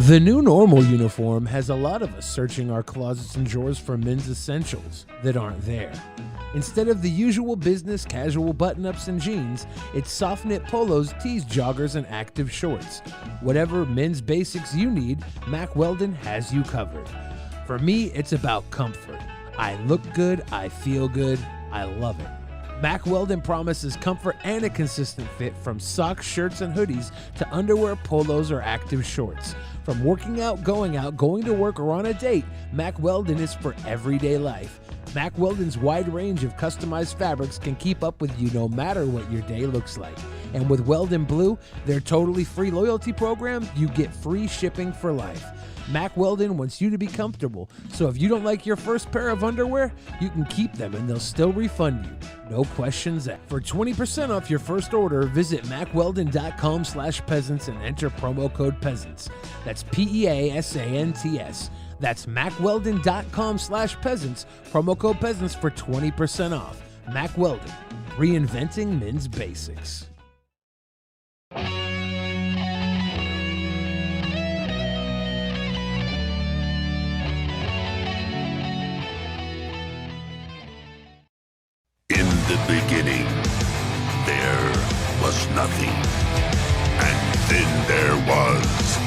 The new normal uniform has a lot of us searching our closets and drawers for men's essentials that aren't there. Instead of the usual business casual button-ups and jeans, it's soft-knit polos, tees, joggers, and active shorts. Whatever men's basics you need, Mack Weldon has you covered. For me, it's about comfort. I look good, I feel good, I love it. Mack Weldon promises comfort and a consistent fit from socks, shirts, and hoodies to underwear, polos, or active shorts. From working out, going to work, or on a date, Mack Weldon is for everyday life. Mack Weldon's wide range of customized fabrics can keep up with you no matter what your day looks like. And with Weldon Blue, their totally free loyalty program, you get free shipping for life. Mack Weldon wants you to be comfortable, so if you don't like your first pair of underwear, you can keep them and they'll still refund you. No questions asked. For 20% off your first order, visit mackweldon.com/peasants and enter promo code peasants. That's PEASANTS. That's mackweldon.com/peasants, promo code peasants for 20% off. Mack Weldon, reinventing men's basics. In the beginning, there was nothing. And then there was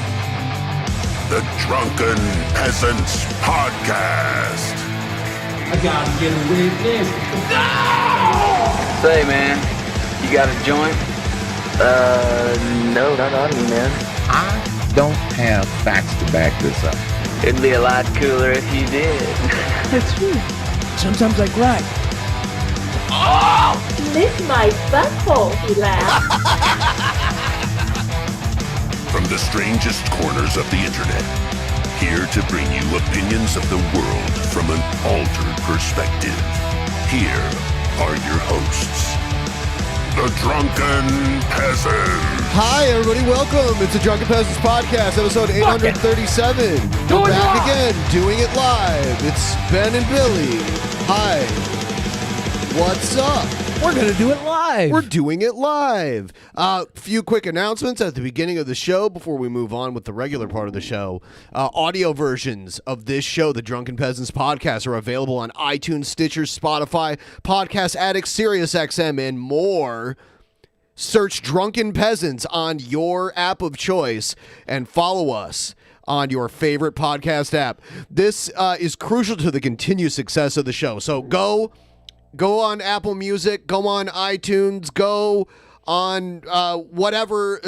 the Drunken Peasants Podcast. I gotta get a witness. No! Say, man, you got a joint? No, not on me, man. I don't have facts to back this up. It'd be a lot cooler if you did. That's true. Sometimes I cry. Oh! Lick my butthole, he laughed. From the strangest corners of the internet, here to bring you opinions of the world from an altered perspective. Here are your hosts, the Drunken Peasants. Hi, everybody. Welcome. It's the Drunken Peasants Podcast, episode 837. We're back again, doing it live. It's Ben and Billy. Hi. What's up? We're going to do it live. We're doing it live. Few quick announcements at the beginning of the show before we move on with the regular part of the show. Audio versions of this show, the Drunken Peasants Podcast, are available on iTunes, Stitcher, Spotify, Podcast Addict, SiriusXM, and more. Search Drunken Peasants on your app of choice and follow us on your favorite podcast app. This is crucial to the continued success of the show. So go on Apple Music, go on iTunes, go on whatever.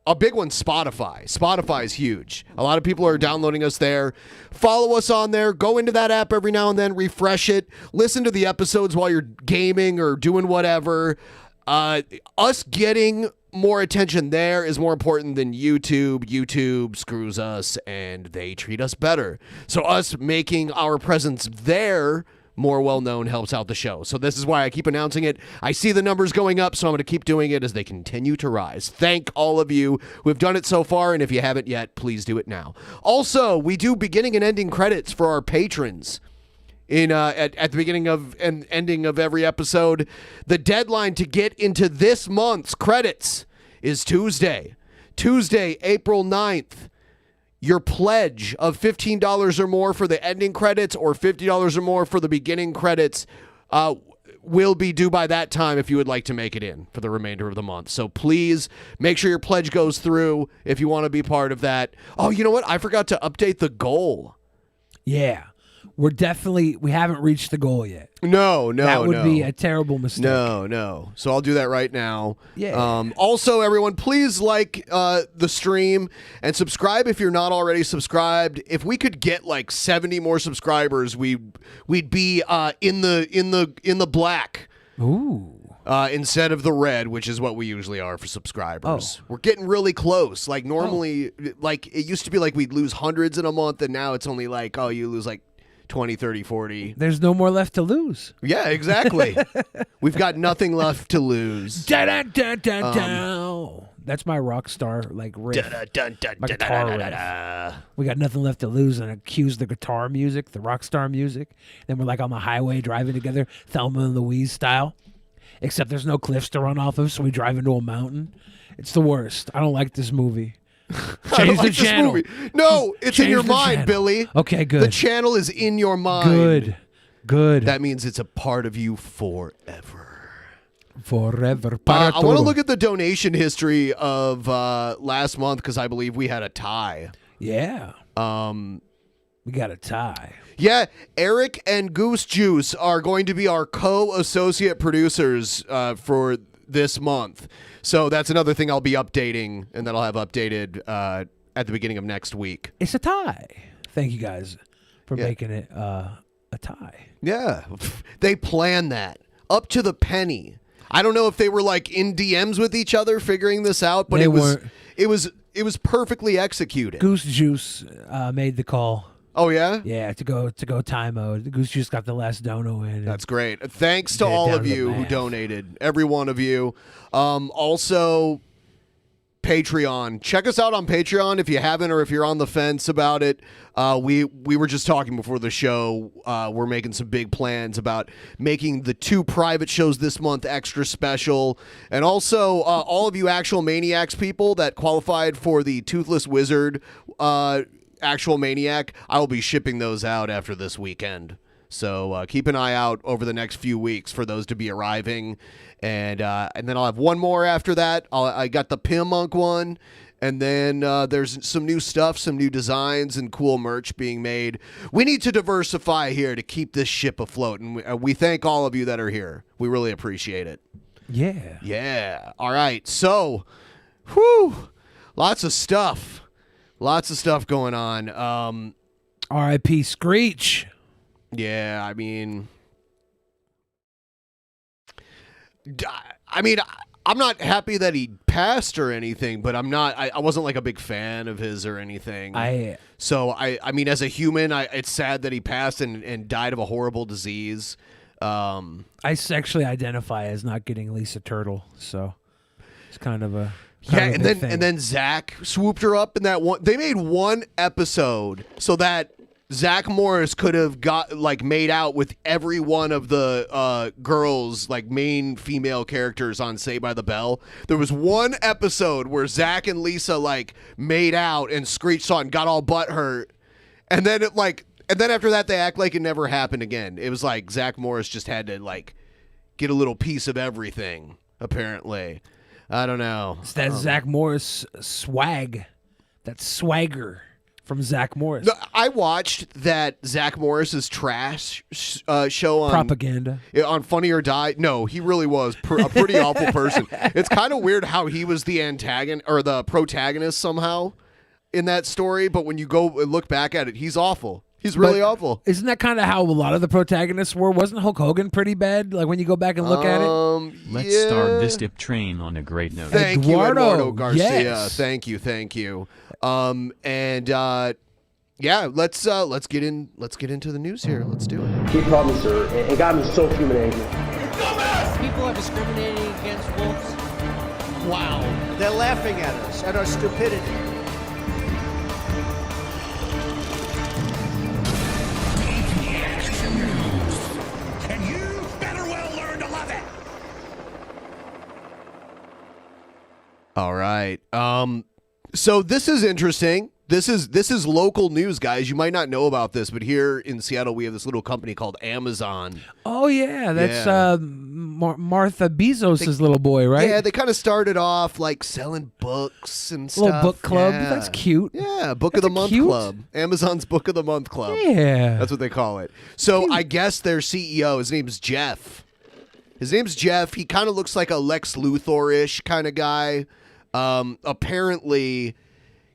A big one, Spotify. Spotify is huge. A lot of people are downloading us there. Follow us on there. Go into that app every now and then, refresh it. Listen to the episodes while you're gaming or doing whatever. Us getting more attention there is more important than YouTube. YouTube screws us and they treat us better. So us making our presence there more well-known helps out the show. So this is why I keep announcing it. I see the numbers going up, so I'm going to keep doing it as they continue to rise. Thank all of you who have done it so far, and if you haven't yet, please do it now. Also, we do beginning and ending credits for our patrons at the beginning of and ending of every episode. The deadline to get into this month's credits is Tuesday, April 9th. Your pledge of $15 or more for the ending credits or $50 or more for the beginning credits will be due by that time if you would like to make it in for the remainder of the month. So please make sure your pledge goes through if you want to be part of that. Oh, you know what? I forgot to update the goal. Yeah. We haven't reached the goal yet. No. That would be a terrible mistake. No. So I'll do that right now. Yeah. Also, everyone, please like the stream and subscribe if you're not already subscribed. If we could get like 70 more subscribers, we'd be in the black. Ooh. Instead of the red, which is what we usually are for subscribers. We're getting really close. Like normally, like it used to be like we'd lose hundreds in a month, and now it's only like, you lose like 20, 30, 40. There's no more left to lose. Yeah, exactly. We've got nothing left to lose. That's my rock star like riff. My guitar riff. We got nothing left to lose, and accuse the guitar music, the rock star music. Then we're like on the highway driving together, Thelma and Louise style. Except there's no cliffs to run off of, so we drive into a mountain. It's the worst. I don't like this movie. I don't Change the like this channel. movie. No, it's in Change your the mind, channel. Billy. Okay, good. The channel is in your mind. Good. That means it's a part of you forever. Forever. I want to look at the donation history of last month because I believe we had a tie. Yeah. We got a tie. Yeah, Eric and Goose Juice are going to be our co-associate producers for this month. So that's another thing I'll be updating, and that I'll have updated at the beginning of next week. It's a tie. Thank you guys for making it a tie. Yeah, they planned that up to the penny. I don't know if they were like in DMs with each other figuring this out, but They it was perfectly executed. Goose Juice made the call. Oh yeah? Yeah, to go tie mode. The Goose Juice got the last dono in. That's great. Thanks to Get all down of to the you who math. donated. Every one of you. Also, Patreon. Check us out on Patreon if you haven't, or if you're on the fence about it. We were just talking before the show. We're making some big plans about making the 2 private shows this month extra special. And also, all of you actual Maniacs people that qualified for the Toothless Wizard Actual Maniac, I will be shipping those out after this weekend. So keep an eye out over the next few weeks for those to be arriving. And then I'll have one more after that. I got the Pim Monk one. And then there's some new stuff, some new designs and cool merch being made. We need to diversify here to keep this ship afloat. And we thank all of you that are here. We really appreciate it. Yeah. Yeah. All right. So, whew, lots of stuff. Lots of stuff going on. R.I.P. Screech. Yeah, I mean, I'm not happy that he passed or anything, but I wasn't like a big fan of his or anything. So I mean, as a human, it's sad that he passed and died of a horrible disease. I sexually identify as not getting Lisa Turtle, so it's kind of a and then Zach swooped her up in that one. They made one episode so that Zach Morris could have got made out with every one of the girls, main female characters on Saved by the Bell. There was one episode where Zach and Lisa made out and Screech saw it and got all butthurt, and then after that they act like it never happened again. It was like Zach Morris just had to get a little piece of everything. Apparently, I don't know. It's that Zach Morris swag, that swagger from Zach Morris. No, I watched that Zach Morris's trash show on Propaganda on Funny or Die. No, he really was a pretty awful person. It's kind of weird how he was the antagonist or the protagonist somehow in that story, but when you go and look back at it, he's awful. He's really awful. Isn't that kind of how a lot of the protagonists were? Wasn't Hulk Hogan pretty bad? When you go back and look at it? Let's start this dip train on a great note. Thank you, Eduardo Garcia. Yes. Thank you. Yeah, let's get into the news here. Let's do it. He called me sir and got me so human angry. People are discriminating against wolves. Wow. They're laughing at us, at our stupidity. And you better well learn to love it. All right. So this is interesting. This is local news, guys. You might not know about this, but here in Seattle, we have this little company called Amazon. Oh yeah, that's Martha Bezos' little boy, right? Yeah, they kind of started off selling books and stuff. Little book club. Yeah. That's cute. Yeah, Book of the Month Club. Amazon's Book of the Month Club. Yeah, that's what they call it. So I guess their CEO, his name's Jeff. He kind of looks like a Lex Luthor-ish kind of guy. Apparently,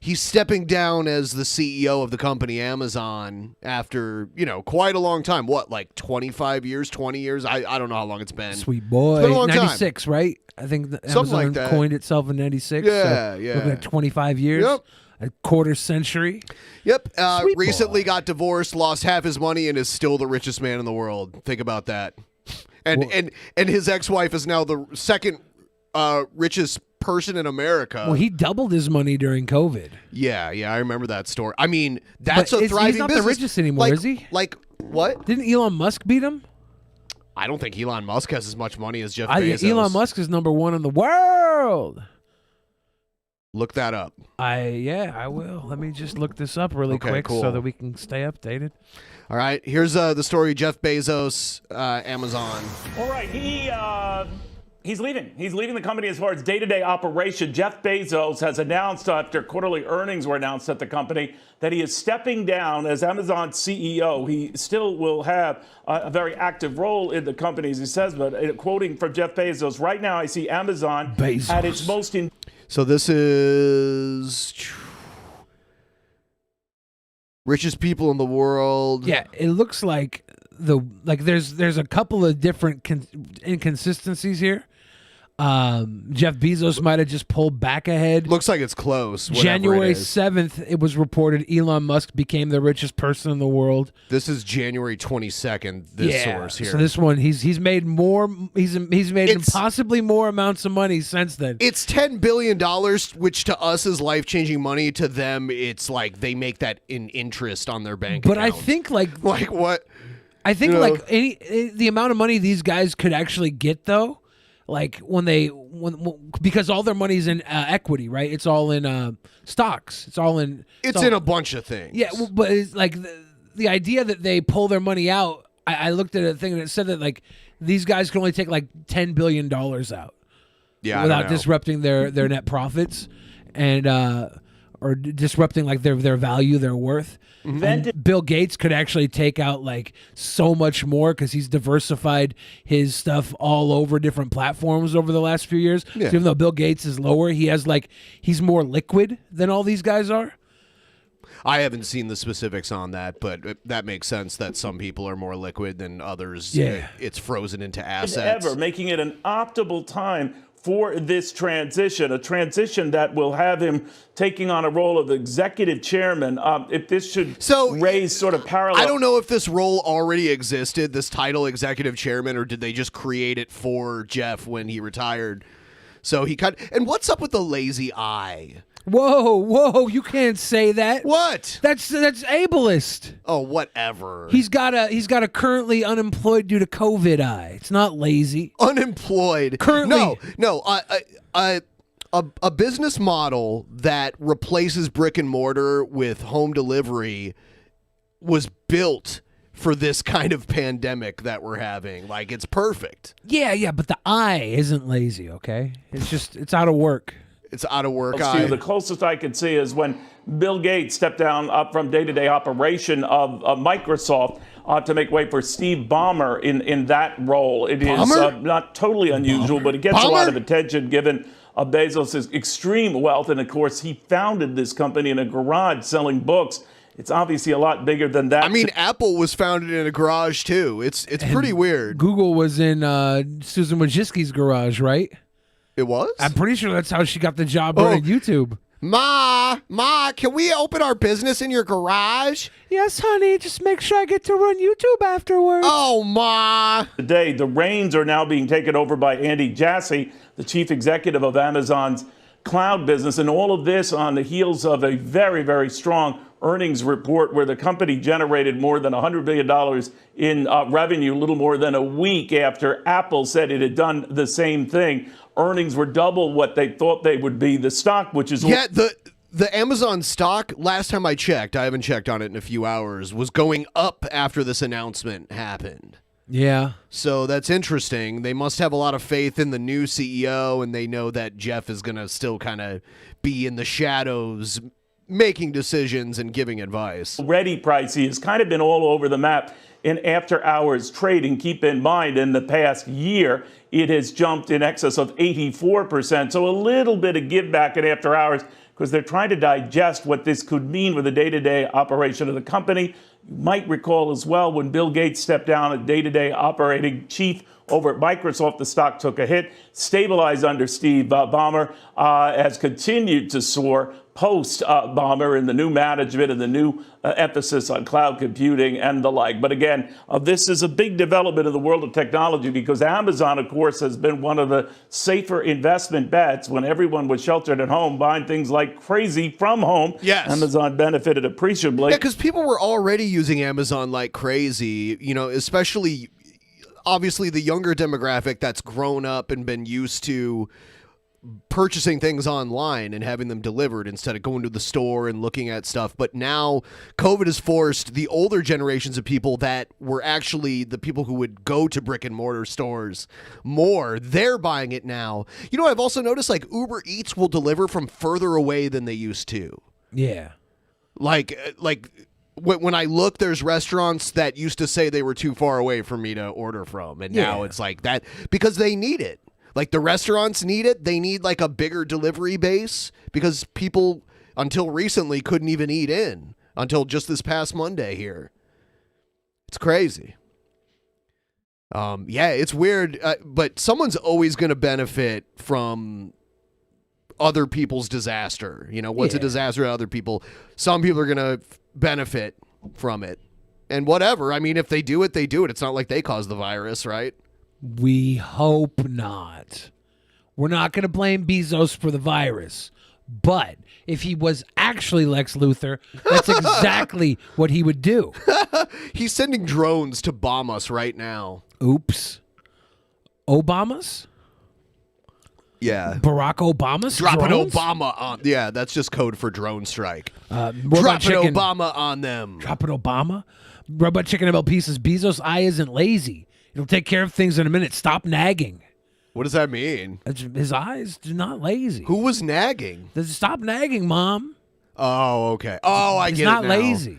he's stepping down as the CEO of the company Amazon after, quite a long time. What, 25 years, 20 years? I don't know how long it's been. Sweet boy. It's been a long 96, time. Right? I think Something Amazon that. coined itself in 96. Yeah, so yeah. Looking at 25 years. Yep. A quarter century. Yep. Sweet Recently boy. got divorced, lost half his money, and is still the richest man in the world. Think about that. And his ex-wife is now the second richest person in America. Well, he doubled his money during COVID. Yeah, I remember that story. I mean, that's a thriving He's not business. the richest anymore, is he? What? Didn't Elon Musk beat him? I don't think Elon Musk has as much money as Jeff Bezos. Elon Musk is #1 in the world. Look that up. I will. Let me just look this up really quick so that we can stay updated. All right, here's the story. Jeff Bezos, Amazon. All right, he's leaving. He's leaving the company as far as day-to-day operation. Jeff Bezos has announced after quarterly earnings were announced at the company that he is stepping down as Amazon's CEO. He still will have a very active role in the company, as he says, but quoting from Jeff Bezos, right now I see Amazon at its most... So this is... richest people in the world. Yeah, it looks like there's a couple of different inconsistencies here. Jeff Bezos might have just pulled back ahead. Looks like it's close. January 7th, it was reported Elon Musk became the richest person in the world. This is January 22nd. This source here. So this one, he's made more. He's made possibly more amounts of money since then. It's $10 billion, which to us is life-changing money. To them, it's like they make that in interest on their bank account. But I think like what? I think the amount of money these guys could actually get though. Like because all their money's in equity, right? It's all in stocks. It's in a bunch of things. Yeah, but it's like the idea that they pull their money out. I looked at a thing and it said that like these guys can only take like $10 billion out. Yeah, without disrupting their net profits and or disrupting like their value, their worth. Mm-hmm. And Bill Gates could actually take out like so much more because he's diversified his stuff all over different platforms over the last few years. Yeah. So even though Bill Gates is lower, he's more liquid than all these guys are. I haven't seen the specifics on that, but that makes sense that some people are more liquid than others. Yeah. It's frozen into assets. Making it an optimal time for this transition, a transition that will have him taking on a role of executive chairman. If this should raise sort of parallel... I don't know if this role already existed, this title, executive chairman, or did they just create it for Jeff when he retired? So he cut... And what's up with the lazy eye? Whoa, you can't say that. What? That's ableist. Oh, whatever. He's got a currently unemployed due to COVID eye. It's not lazy. Unemployed. Currently. No. A business model that replaces brick and mortar with home delivery was built for this kind of pandemic that we're having. Like, it's perfect. Yeah, but the eye isn't lazy, okay? It's out of work. It's out of work. The closest I could see is when Bill Gates stepped down from day-to-day operation of Microsoft to make way for Steve Ballmer in that role. It is not totally unusual, but it gets a lot of attention given Bezos' extreme wealth. And, of course, he founded this company in a garage selling books. It's obviously a lot bigger than that. I mean, Apple was founded in a garage, too. It's pretty weird. Google was in Susan Wojcicki's garage, right? It was? I'm pretty sure that's how she got the job running YouTube. Ma, can we open our business in your garage? Yes, honey. Just make sure I get to run YouTube afterwards. Oh, Ma. Today, the reins are now being taken over by Andy Jassy, the chief executive of Amazon's cloud business. And all of this on the heels of a very, very strong earnings report where the company generated more than $100 billion in revenue, a little more than a week after Apple said it had done the same thing. Earnings were double what they thought they would be. The stock, which is... Yeah, the Amazon stock, last time I checked, I haven't checked on it in a few hours, was going up after this announcement happened. Yeah. So that's interesting. They must have a lot of faith in the new CEO, and they know that Jeff is going to still kind of be in the shadows making decisions and giving advice. Already pricey has kind of been all over the map in after-hours trading. Keep in mind, in the past year, it has jumped in excess of 84%. So a little bit of give back in after-hours because they're trying to digest what this could mean with the day-to-day operation of the company. You might recall as well when Bill Gates stepped down as day-to-day operating chief over at Microsoft, the stock took a hit. Stabilized under Steve Ballmer, has continued to soar post Ballmer and the new management and the new emphasis on cloud computing and the like. But again, this is a big development in the world of technology because Amazon, of course, has been one of the safer investment bets when everyone was sheltered at home, buying things like crazy from home. Yes. Amazon benefited appreciably. Yeah, because people were already using Amazon like crazy, especially... Obviously, the younger demographic that's grown up and been used to purchasing things online and having them delivered instead of going to the store and looking at stuff. But now COVID has forced the older generations of people that were actually the people who would go to brick and mortar stores more. They're buying it now. You know, I've also noticed like Uber Eats will deliver from further away than they used to. Yeah. Like when I look, there's restaurants that used to say they were too far away for me to order from. And now it's like that because they need it. Like the restaurants need it. They need like a bigger delivery base because people until recently couldn't even eat in until just this past Monday here. It's crazy. Yeah, it's weird. But someone's always going to benefit from other people's disaster. You know, what's a disaster to other people? Some people are going to benefit from it. And whatever. I mean, if they do it, they do it. It's not like they caused the virus, right? We hope not. We're not going to blame Bezos for the virus. But if he was actually Lex Luthor, that's exactly what he would do. He's sending drones to bomb us right now. Oops. Obamas? Yeah. Barack Obama's dropping drones? Obama on. Yeah, that's just code for drone strike. Dropping Obama on them. Dropping Obama? Robot Chicken MLP says Bezos' eye isn't lazy. It'll take care of things in a minute. Stop nagging. What does that mean? His eyes are not lazy. Who was nagging? Stop nagging, Mom. Oh, okay. Oh, I get it now. He's not lazy.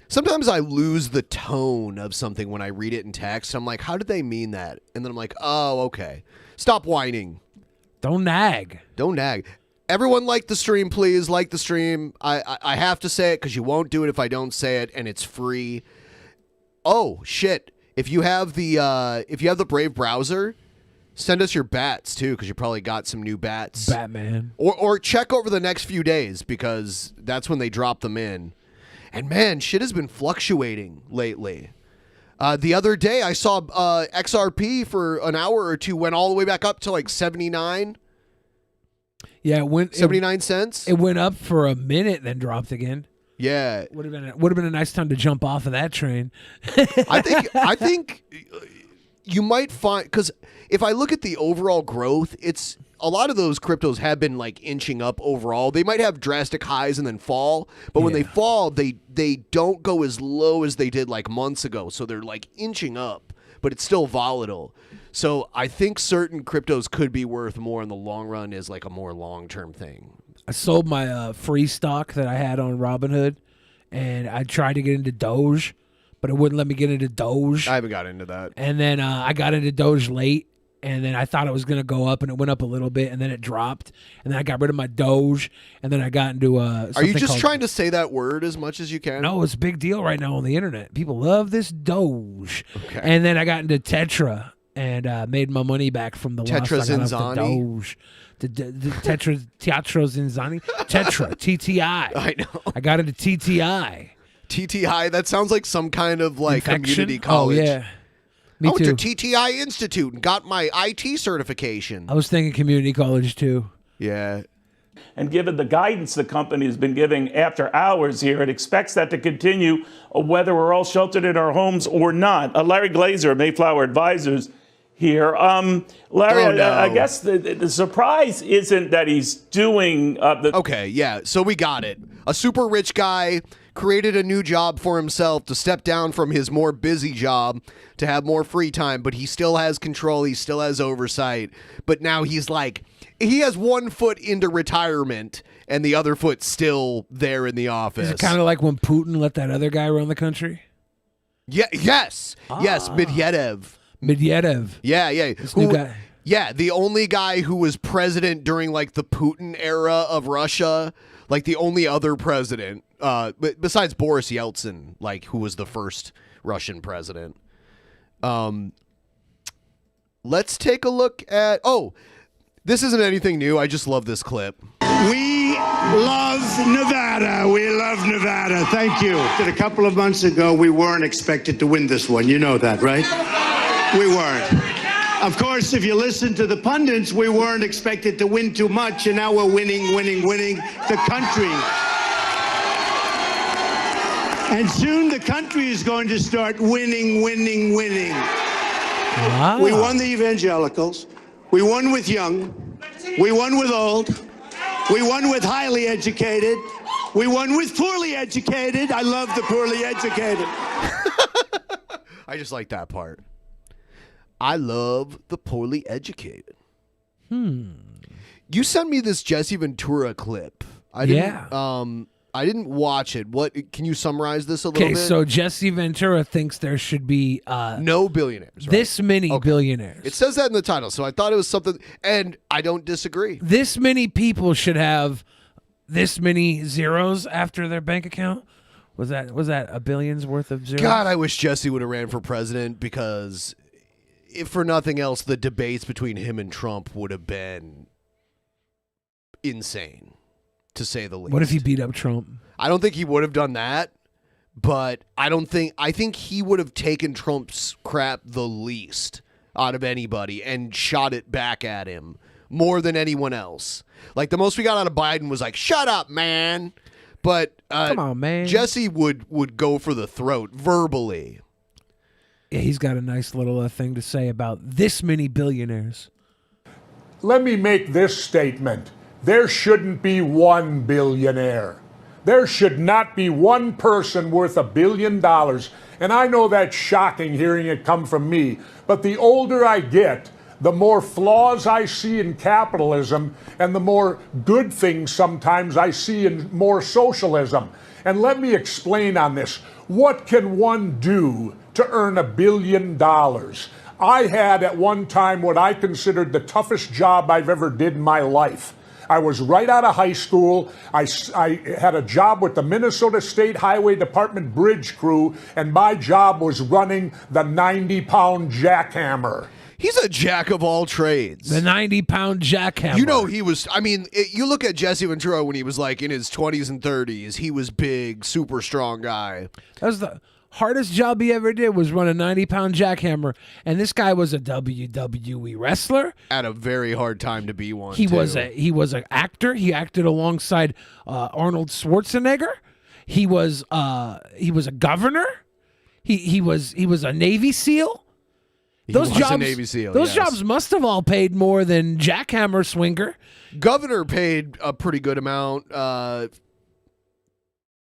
Sometimes I lose the tone of something when I read it in text. I'm like, how did they mean that? And then I'm like, oh, okay. Stop whining. Don't nag. Don't nag. Everyone like the stream, please. Like the stream. I have to say it because you won't do it if I don't say it, and it's free. Oh, shit. If you have the Brave browser, send us your bats too, because you probably got some new bats. Batman. Or check over the next few days because that's when they drop them in. And man, shit has been fluctuating lately. The other day I saw XRP for an hour or two went all the way back up to like 79. Yeah, it went 79 cents. It went up for a minute, then dropped again. Yeah, would have been a nice time to jump off of that train. I think you might find, because if I look at the overall growth, it's a lot of those cryptos have been like inching up overall. They might have drastic highs and then fall, but when they fall, they don't go as low as they did like months ago. So they're like inching up, but it's still volatile. So I think certain cryptos could be worth more in the long run as like a more long-term thing. I sold my free stock that I had on Robinhood, and I tried to get into Doge, but it wouldn't let me get into Doge. I haven't got into that. And then I got into Doge late, and then I thought it was going to go up, and it went up a little bit, and then it dropped, and then I got rid of my Doge, and then I got into Are you just trying to say that word as much as you can? No, it's a big deal right now on the internet. People love this Doge. Okay. And then I got into Tetra and made my money back from the loss I got off the Doge. The Tetra Zinzani? Tetra, TTI. I know. I got into TTI. TTI, that sounds like some kind of like community college. Oh, yeah. Me I went too. to TTI Institute and got my IT certification. I was thinking community college too. Yeah. And given the guidance the company has been giving after hours here, it expects that to continue whether we're all sheltered in our homes or not. Larry Glazer, Mayflower Advisors, here. Larry, I guess the surprise isn't that he's doing Okay, yeah, so we got it. A super rich guy created a new job for himself to step down from his more busy job to have more free time, but he still has control, he still has oversight. But now he's like, he has one foot into retirement and the other foot still there in the office. Is it kind of like when Putin let that other guy run the country? Yeah, yes, Medvedev. Yeah. This new guy. Yeah, the only guy who was president during like the Putin era of Russia, like the only other president, besides Boris Yeltsin, like who was the first Russian president. Let's take a look at. Oh, this isn't anything new. I just love this clip. We love Nevada. We love Nevada. Thank you. A couple of months ago, we weren't expected to win this one. You know that, right? We weren't. Of course, if you listen to the pundits, we weren't expected to win too much, and now we're winning the country. And soon the country is going to start winning. Wow. We won the evangelicals. We won with Young. We won with old. We won with highly educated. We won with poorly educated. I love the poorly educated. I just like that part. I love the poorly educated. You sent me this Jesse Ventura clip. I didn't watch it. What can you summarize this a little bit? Okay, so Jesse Ventura thinks there should be no billionaires. Right? This many billionaires. It says that in the title, so I thought it was something, and I don't disagree. This many people should have this many zeros after their bank account. Was that a billion's worth of zeros? God, I wish Jesse would have ran for president because, if for nothing else, the debates between him and Trump would have been insane, to say the least. What if he beat up Trump? I don't think he would have done that, but I think he would have taken Trump's crap the least out of anybody and shot it back at him more than anyone else. Like, the most we got out of Biden was like, shut up, man. But come on, man. Jesse would go for the throat verbally. Yeah, he's got a nice little thing to say about this many billionaires. Let me make this statement. There shouldn't be one billionaire. There should not be one person worth $1 billion. And I know that's shocking hearing it come from me, but the older I get, the more flaws I see in capitalism and the more good things sometimes I see in more socialism. And let me explain on this. What can one do to earn $1 billion? I had at one time what I considered the toughest job I've ever did in my life. I was right out of high school. I had a job with the Minnesota State Highway Department bridge crew, and my job was running the 90-pound jackhammer. He's a jack of all trades. The 90-pound jackhammer. You know, he was, I mean, you look at Jesse Ventura when he was like in his 20s and 30s. He was big, super strong guy. That was the hardest job he ever did, was run a 90-pound jackhammer. And this guy was a WWE wrestler. At a very hard time to be one, He was an actor. He acted alongside Arnold Schwarzenegger. He was a governor. He was a Navy SEAL. Those jobs must have all paid more than jackhammer swinger. Governor paid a pretty good amount.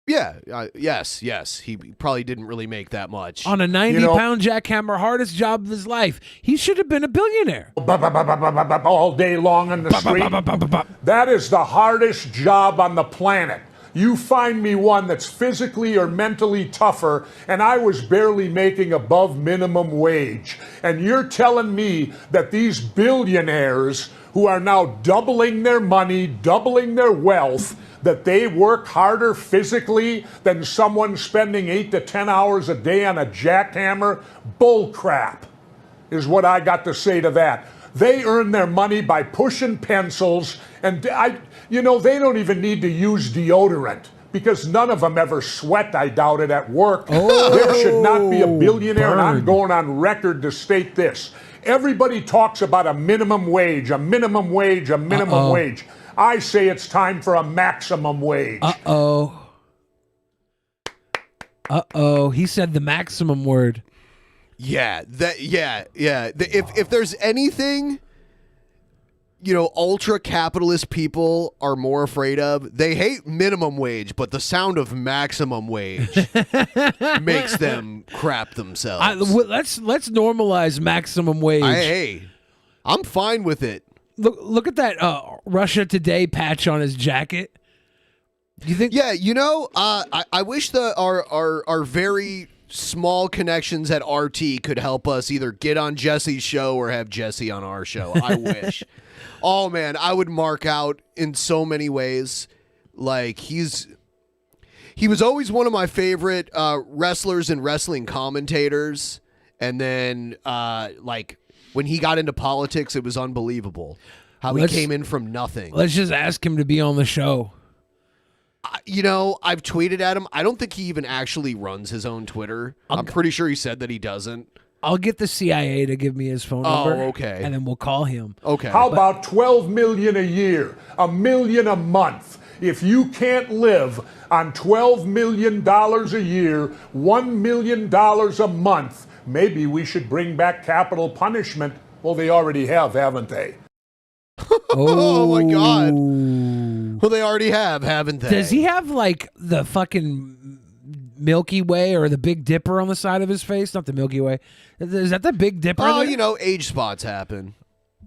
Yes. He probably didn't really make that much. On a 90-pound jackhammer, hardest job of his life. He should have been a billionaire. All day long on the street. That is the hardest job on the planet. You find me one that's physically or mentally tougher, and I was barely making above minimum wage. And you're telling me that these billionaires who are now doubling their money, doubling their wealth, that they work harder physically than someone spending 8 to 10 hours a day on a jackhammer? Bull crap is what I got to say to that. They earn their money by pushing pencils, and they don't even need to use deodorant because none of them ever sweat, I doubt it, at work. There should not be a billionaire, and I'm going on record to state this. Everybody talks about a minimum wage, a minimum wage, a minimum wage. I say it's time for a maximum wage. He said the maximum word. Yeah. If there's anything, ultra capitalist people are more afraid of, they hate minimum wage, but the sound of maximum wage makes them crap themselves. Let's normalize maximum wage. Hey, I'm fine with it. Look at that Russia Today patch on his jacket. Do you think? Yeah, I wish our very small connections at RT could help us either get on Jesse's show or have Jesse on our show. I wish. Oh man, I would mark out in so many ways. Like he was always one of my favorite wrestlers and wrestling commentators. And then when he got into politics, it was unbelievable how he came in from nothing. Let's just ask him to be on the show. I've tweeted at him. I don't think he even actually runs his own Twitter. I'm pretty sure he said that he doesn't. I'll get the CIA to give me his phone number. Oh, okay. And then we'll call him. Okay. How about $12 million a year, $1 million a month? If you can't live on $12 million a year, $1 million a month, maybe we should bring back capital punishment. Well, they already have, haven't they? Oh my God. Well, they already have, haven't they? Does he have like the fucking Milky Way or the Big Dipper on the side of his face? Not the Milky Way. Is that the Big Dipper? Oh, there? you know, age spots happen.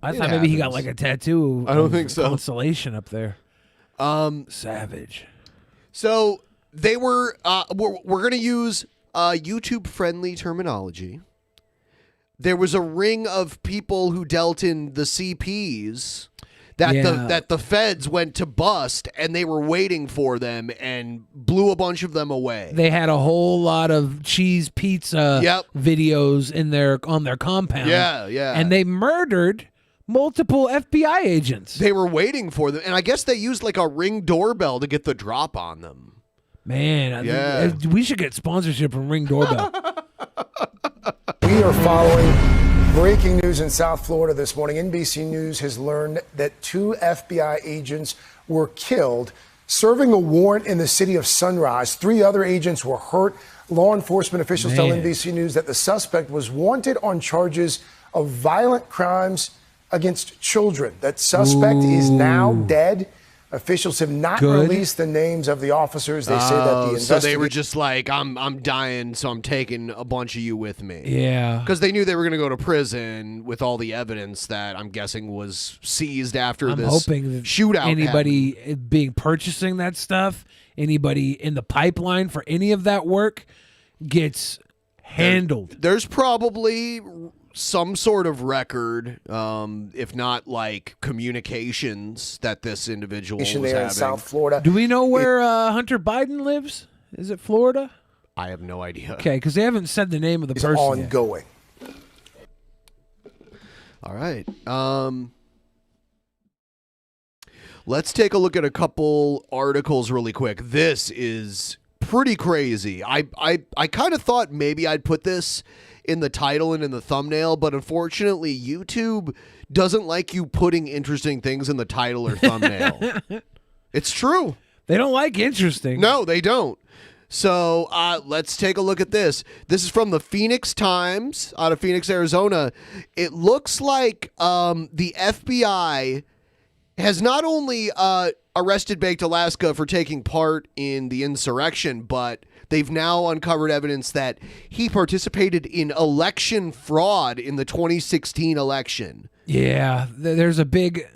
I thought maybe he got like a tattoo. I don't think so. Constellation up there. Savage. So they were. We're gonna use YouTube-friendly terminology. There was a ring of people who dealt in the CPs that the feds went to bust, and they were waiting for them and blew a bunch of them away. They had a whole lot of cheese pizza videos on their compound. Yeah. And they murdered multiple FBI agents. They were waiting for them, and I guess they used like a Ring doorbell to get the drop on them. Man, we should get sponsorship from Ring Doorbell. We are following breaking news in South Florida this morning. NBC News has learned that 2 FBI agents were killed serving a warrant in the city of Sunrise. 3 other agents were hurt. Law enforcement officials tell NBC News that the suspect was wanted on charges of violent crimes against children. That suspect is now dead. Officials have not released the names of the officers. They say that the so they were just like, I'm dying, so I'm taking a bunch of you with me. Yeah. Because they knew they were going to go to prison with all the evidence that I'm guessing was seized after I'm this hoping that shootout. Anybody purchasing that stuff, anybody in the pipeline for any of that work gets handled. There's probably some sort of record, if not like communications, that this individual was there having. in South Florida. Do we know where Hunter Biden lives? Is it Florida? I have no idea. Okay, because they haven't said the name of the person ongoing. Yet. All right. Let's take a look at a couple articles really quick. This is pretty crazy. I kind of thought maybe I'd put this in the title and in the thumbnail, but unfortunately YouTube doesn't like you putting interesting things in the title or thumbnail. It's true. They don't like interesting. No, they don't. So let's take a look at this. This is from the Phoenix Times out of Phoenix, Arizona. It looks like the FBI has not only arrested Baked Alaska for taking part in the insurrection, but they've now uncovered evidence that he participated in election fraud in the 2016 election. Yeah, there's a big...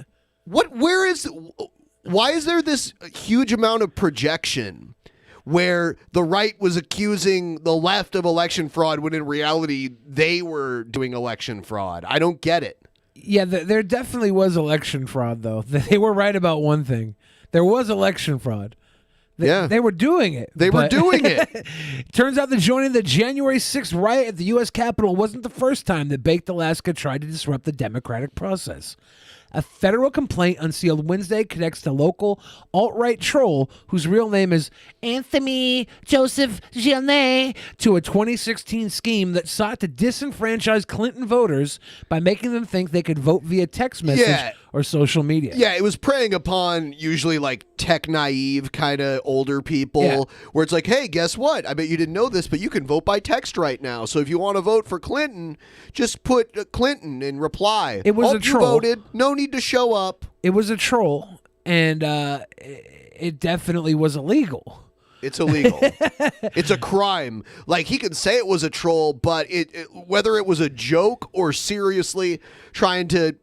Why is there this huge amount of projection where the right was accusing the left of election fraud when in reality they were doing election fraud? I don't get it. Yeah, there definitely was election fraud, though. They were right about one thing. There was election fraud. They were doing it. They were doing it. Turns out that joining the January 6th riot at the U.S. Capitol wasn't the first time that Baked Alaska tried to disrupt the democratic process. A federal complaint unsealed Wednesday connects the local alt-right troll, whose real name is Anthony Joseph Gilnet, to a 2016 scheme that sought to disenfranchise Clinton voters by making them think they could vote via text message or social media. Yeah, it was preying upon usually like tech naive kind of older people where it's like, hey, guess what? I bet you didn't know this, but you can vote by text right now. So if you want to vote for Clinton, just put Clinton in reply. It was a troll. You voted. No need to show up. It was a troll, and it definitely was illegal. It's illegal. It's a crime. Like, he could say it was a troll, but whether it was a joke or seriously trying to...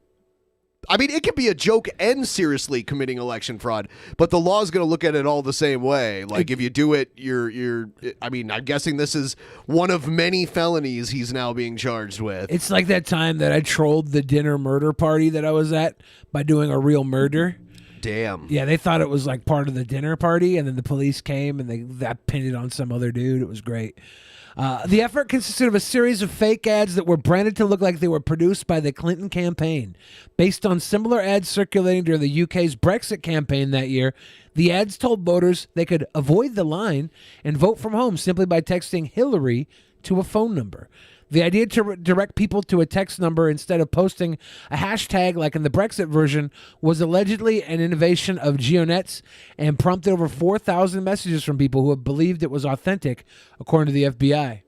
I mean, it could be a joke and seriously committing election fraud, but the law is going to look at it all the same way. Like, if you do it, you're. I mean, I'm guessing this is one of many felonies he's now being charged with. It's like that time that I trolled the dinner murder party that I was at by doing a real murder. Damn. Yeah, they thought it was like part of the dinner party, and then the police came and they pinned it on some other dude. It was great. The effort consisted of a series of fake ads that were branded to look like they were produced by the Clinton campaign. Based on similar ads circulating during the UK's Brexit campaign that year, the ads told voters they could avoid the line and vote from home simply by texting Hillary to a phone number. The idea to direct people to a text number instead of posting a hashtag like in the Brexit version was allegedly an innovation of GeoNet's and prompted over 4,000 messages from people who have believed it was authentic, according to the FBI.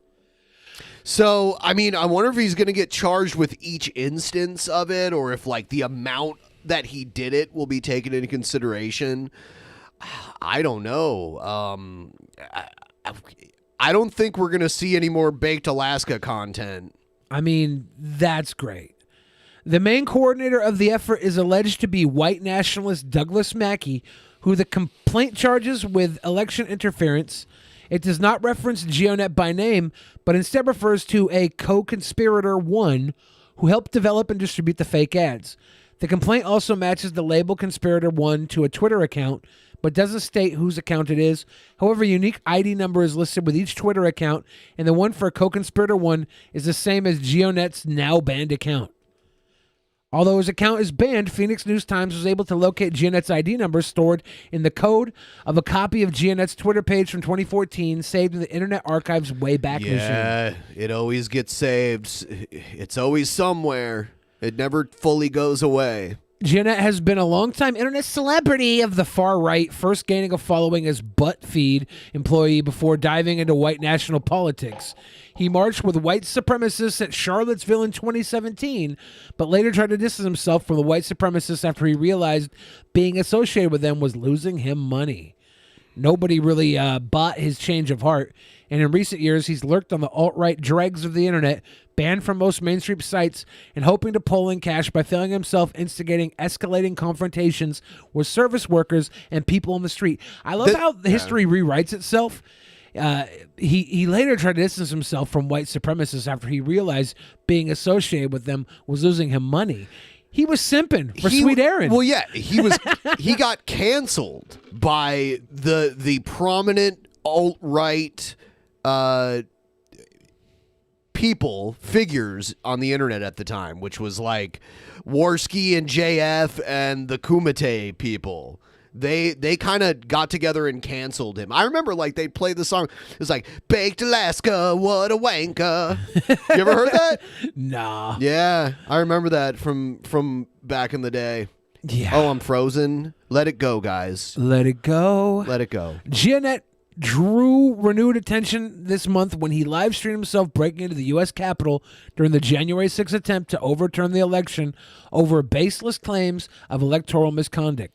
So, I mean, I wonder if he's going to get charged with each instance of it, or if like the amount that he did it will be taken into consideration. I don't know. I don't think we're going to see any more Baked Alaska content. I mean, that's great. The main coordinator of the effort is alleged to be white nationalist Douglas Mackey, who the complaint charges with election interference. It does not reference GeoNet by name, but instead refers to a co-conspirator one who helped develop and distribute the fake ads. The complaint also matches the label Conspirator 1 to a Twitter account, but doesn't state whose account it is. However, a unique ID number is listed with each Twitter account, and the one for Co-Conspirator 1 is the same as GeoNet's now banned account. Although his account is banned, Phoenix News Times was able to locate GeoNet's ID number stored in the code of a copy of GeoNet's Twitter page from 2014, saved in the Internet Archive's Wayback Machine. Yeah, it always gets saved. It's always somewhere. It never fully goes away. GeoNet has been a longtime internet celebrity of the far right, first gaining a following as ButtFeed employee before diving into white national politics. He marched with white supremacists at Charlottesville in 2017, but later tried to distance himself from the white supremacists after he realized being associated with them was losing him money. Nobody really bought his change of heart, and in recent years he's lurked on the alt-right dregs of the internet, banned from most mainstream sites, and hoping to pull in cash by filming himself instigating escalating confrontations with service workers and people on the street. I love how the history rewrites itself. He later tried to distance himself from white supremacists after he realized being associated with them was losing him money. He was simping for Sweet Aaron. Well, yeah, he got canceled by the prominent alt-right figures on the internet at the time, which was like Warski and JF and the Kumite people. They kind of got together and canceled him. I remember like they played the song. It was like Baked Alaska, what a wanker. You ever heard that? Nah. Yeah, I remember that from back in the day. Yeah. Oh, I'm frozen. Let it go, guys. Let it go. Let it go. GeoNet drew renewed attention this month when he live streamed himself breaking into the U.S. Capitol during the January 6th attempt to overturn the election over baseless claims of electoral misconduct.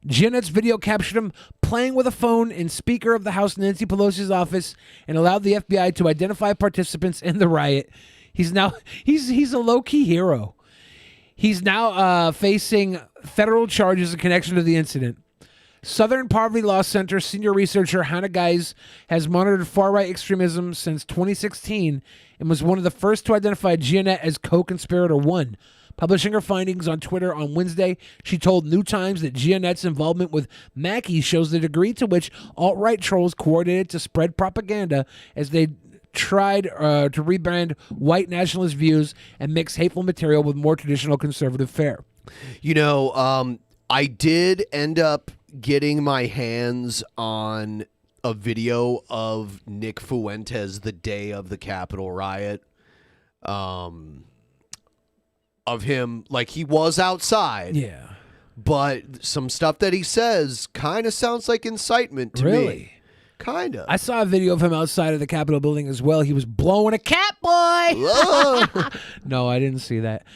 GeoNet's video captured him playing with a phone in Speaker of the House Nancy Pelosi's office and allowed the FBI to identify participants in the riot. He's a low-key hero. He's now facing federal charges in connection to the incident. Southern Poverty Law Center senior researcher Hannah Geis has monitored far-right extremism since 2016 and was one of the first to identify GeoNet as co-conspirator 1. Publishing her findings on Twitter on Wednesday, she told New Times that GeoNet's involvement with Mackey shows the degree to which alt-right trolls coordinated to spread propaganda as they tried to rebrand white nationalist views and mix hateful material with more traditional conservative fare. You know, I did end up getting my hands on a video of Nick Fuentes the day of the Capitol riot. Of him, like he was outside. Yeah. But some stuff that he says kind of sounds like incitement to me. Kind of. I saw a video of him outside of the Capitol building as well. He was blowing a cat, boy. No, I didn't see that.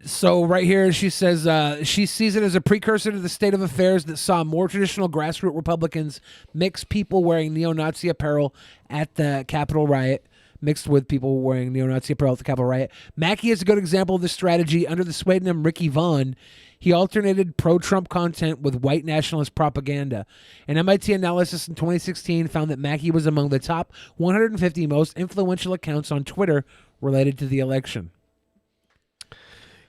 So right here, she says she sees it as a precursor to the state of affairs that saw more traditional grassroots Republicans mix people wearing neo-Nazi apparel at the Capitol riot. Mixed with people wearing neo-Nazi apparel at the Capitol riot. Mackey is a good example of this strategy. Under the pseudonym Ricky Vaughn, he alternated pro-Trump content with white nationalist propaganda. An MIT analysis in 2016 found that Mackey was among the top 150 most influential accounts on Twitter related to the election.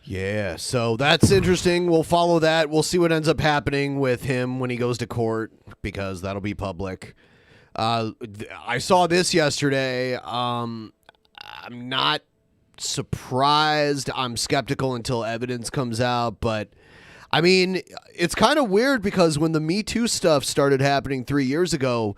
Yeah, so that's interesting. We'll follow that. We'll see what ends up happening with him when he goes to court, because that'll be public. I saw this yesterday. I'm not surprised. I'm skeptical until evidence comes out. But, I mean, it's kind of weird because when the Me Too stuff started happening 3 years ago,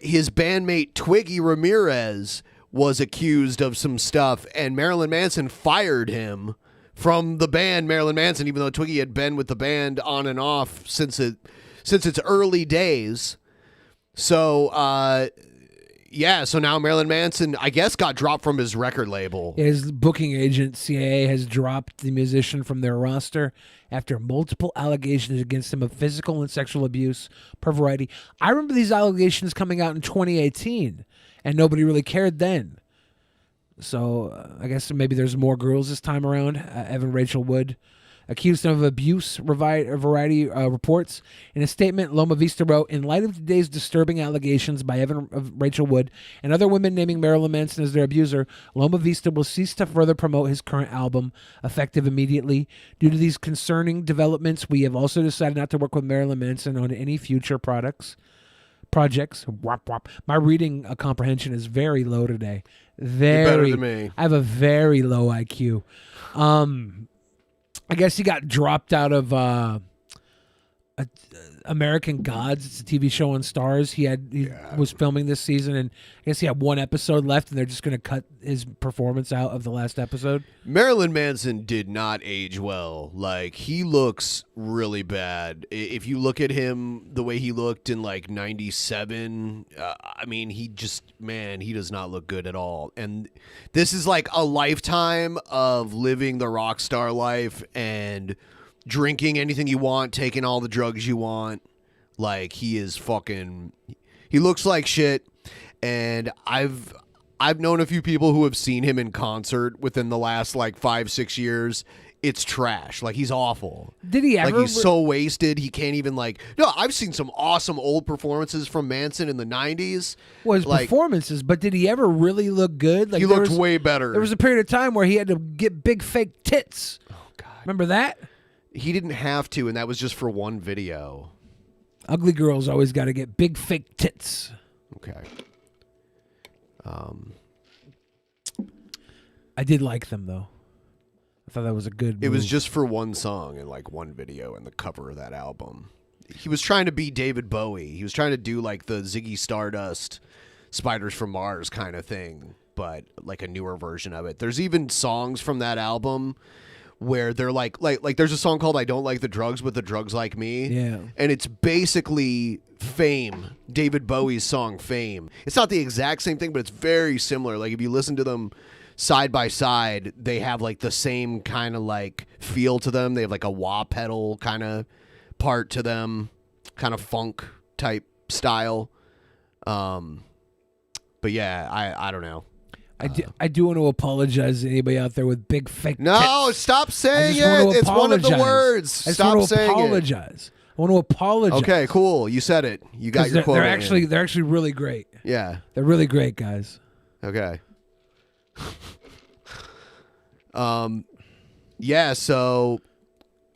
his bandmate Twiggy Ramirez was accused of some stuff, and Marilyn Manson fired him from the band Marilyn Manson, even though Twiggy had been with the band on and off since its early days. So, yeah, so now Marilyn Manson, I guess, got dropped from his record label. His booking agent, CAA, has dropped the musician from their roster after multiple allegations against him of physical and sexual abuse per Variety. I remember these allegations coming out in 2018, and nobody really cared then. So I guess maybe there's more girls this time around. Evan Rachel Wood accused him of abuse, Variety reports. In a statement, Loma Vista wrote, in light of today's disturbing allegations by Evan Rachel Wood and other women naming Marilyn Manson as their abuser, Loma Vista will cease to further promote his current album, effective immediately. Due to these concerning developments, we have also decided not to work with Marilyn Manson on any future projects. Wop, wop. My reading comprehension is very low today. Very. You're better than me. I have a very low IQ. I guess he got dropped out of American Gods. It's a TV show on Stars. He was filming this season, and I guess he had one episode left, and they're just going to cut his performance out of the last episode. Marilyn Manson did not age well. Like, he looks really bad. If you look at him the way he looked in like 97, I mean, he does not look good at all. And this is like a lifetime of living the rock star life and drinking anything you want, taking all the drugs you want. Like, he looks like shit. And I've known a few people who have seen him in concert within the last like 5-6 years. It's trash. Like, he's awful. Did he ever? Like, he's so wasted. He can't even like. No, I've seen some awesome old performances from Manson in the 90s. Well, his performances, but did he ever really look good? Like, he looked way better. There was a period of time where he had to get big fake tits. Oh God! Remember that? He didn't have to, and that was just for one video. Ugly girls always got to get big fake tits. Okay. I did like them, though. I thought that was a good move. It was just for one song and like one video and the cover of that album. He was trying to be David Bowie. He was trying to do like the Ziggy Stardust, Spiders from Mars kind of thing, but like a newer version of it. There's even songs from that album where they're like there's a song called I Don't Like the Drugs, but the Drugs Like Me. Yeah. And it's basically Fame, David Bowie's song Fame. It's not the exact same thing, but it's very similar. Like, if you listen to them side by side, they have like the same kind of like feel to them. They have like a wah pedal kind of part to them, kind of funk type style. But yeah, I don't know. I do want to apologize to anybody out there with big fake No, tits. stop saying it. It's one of the words. I just Stop want to saying apologize. I want to apologize. Okay, cool. You said it. You got your quote. They're actually really great. Yeah. They're really great, guys. Okay. Yeah, so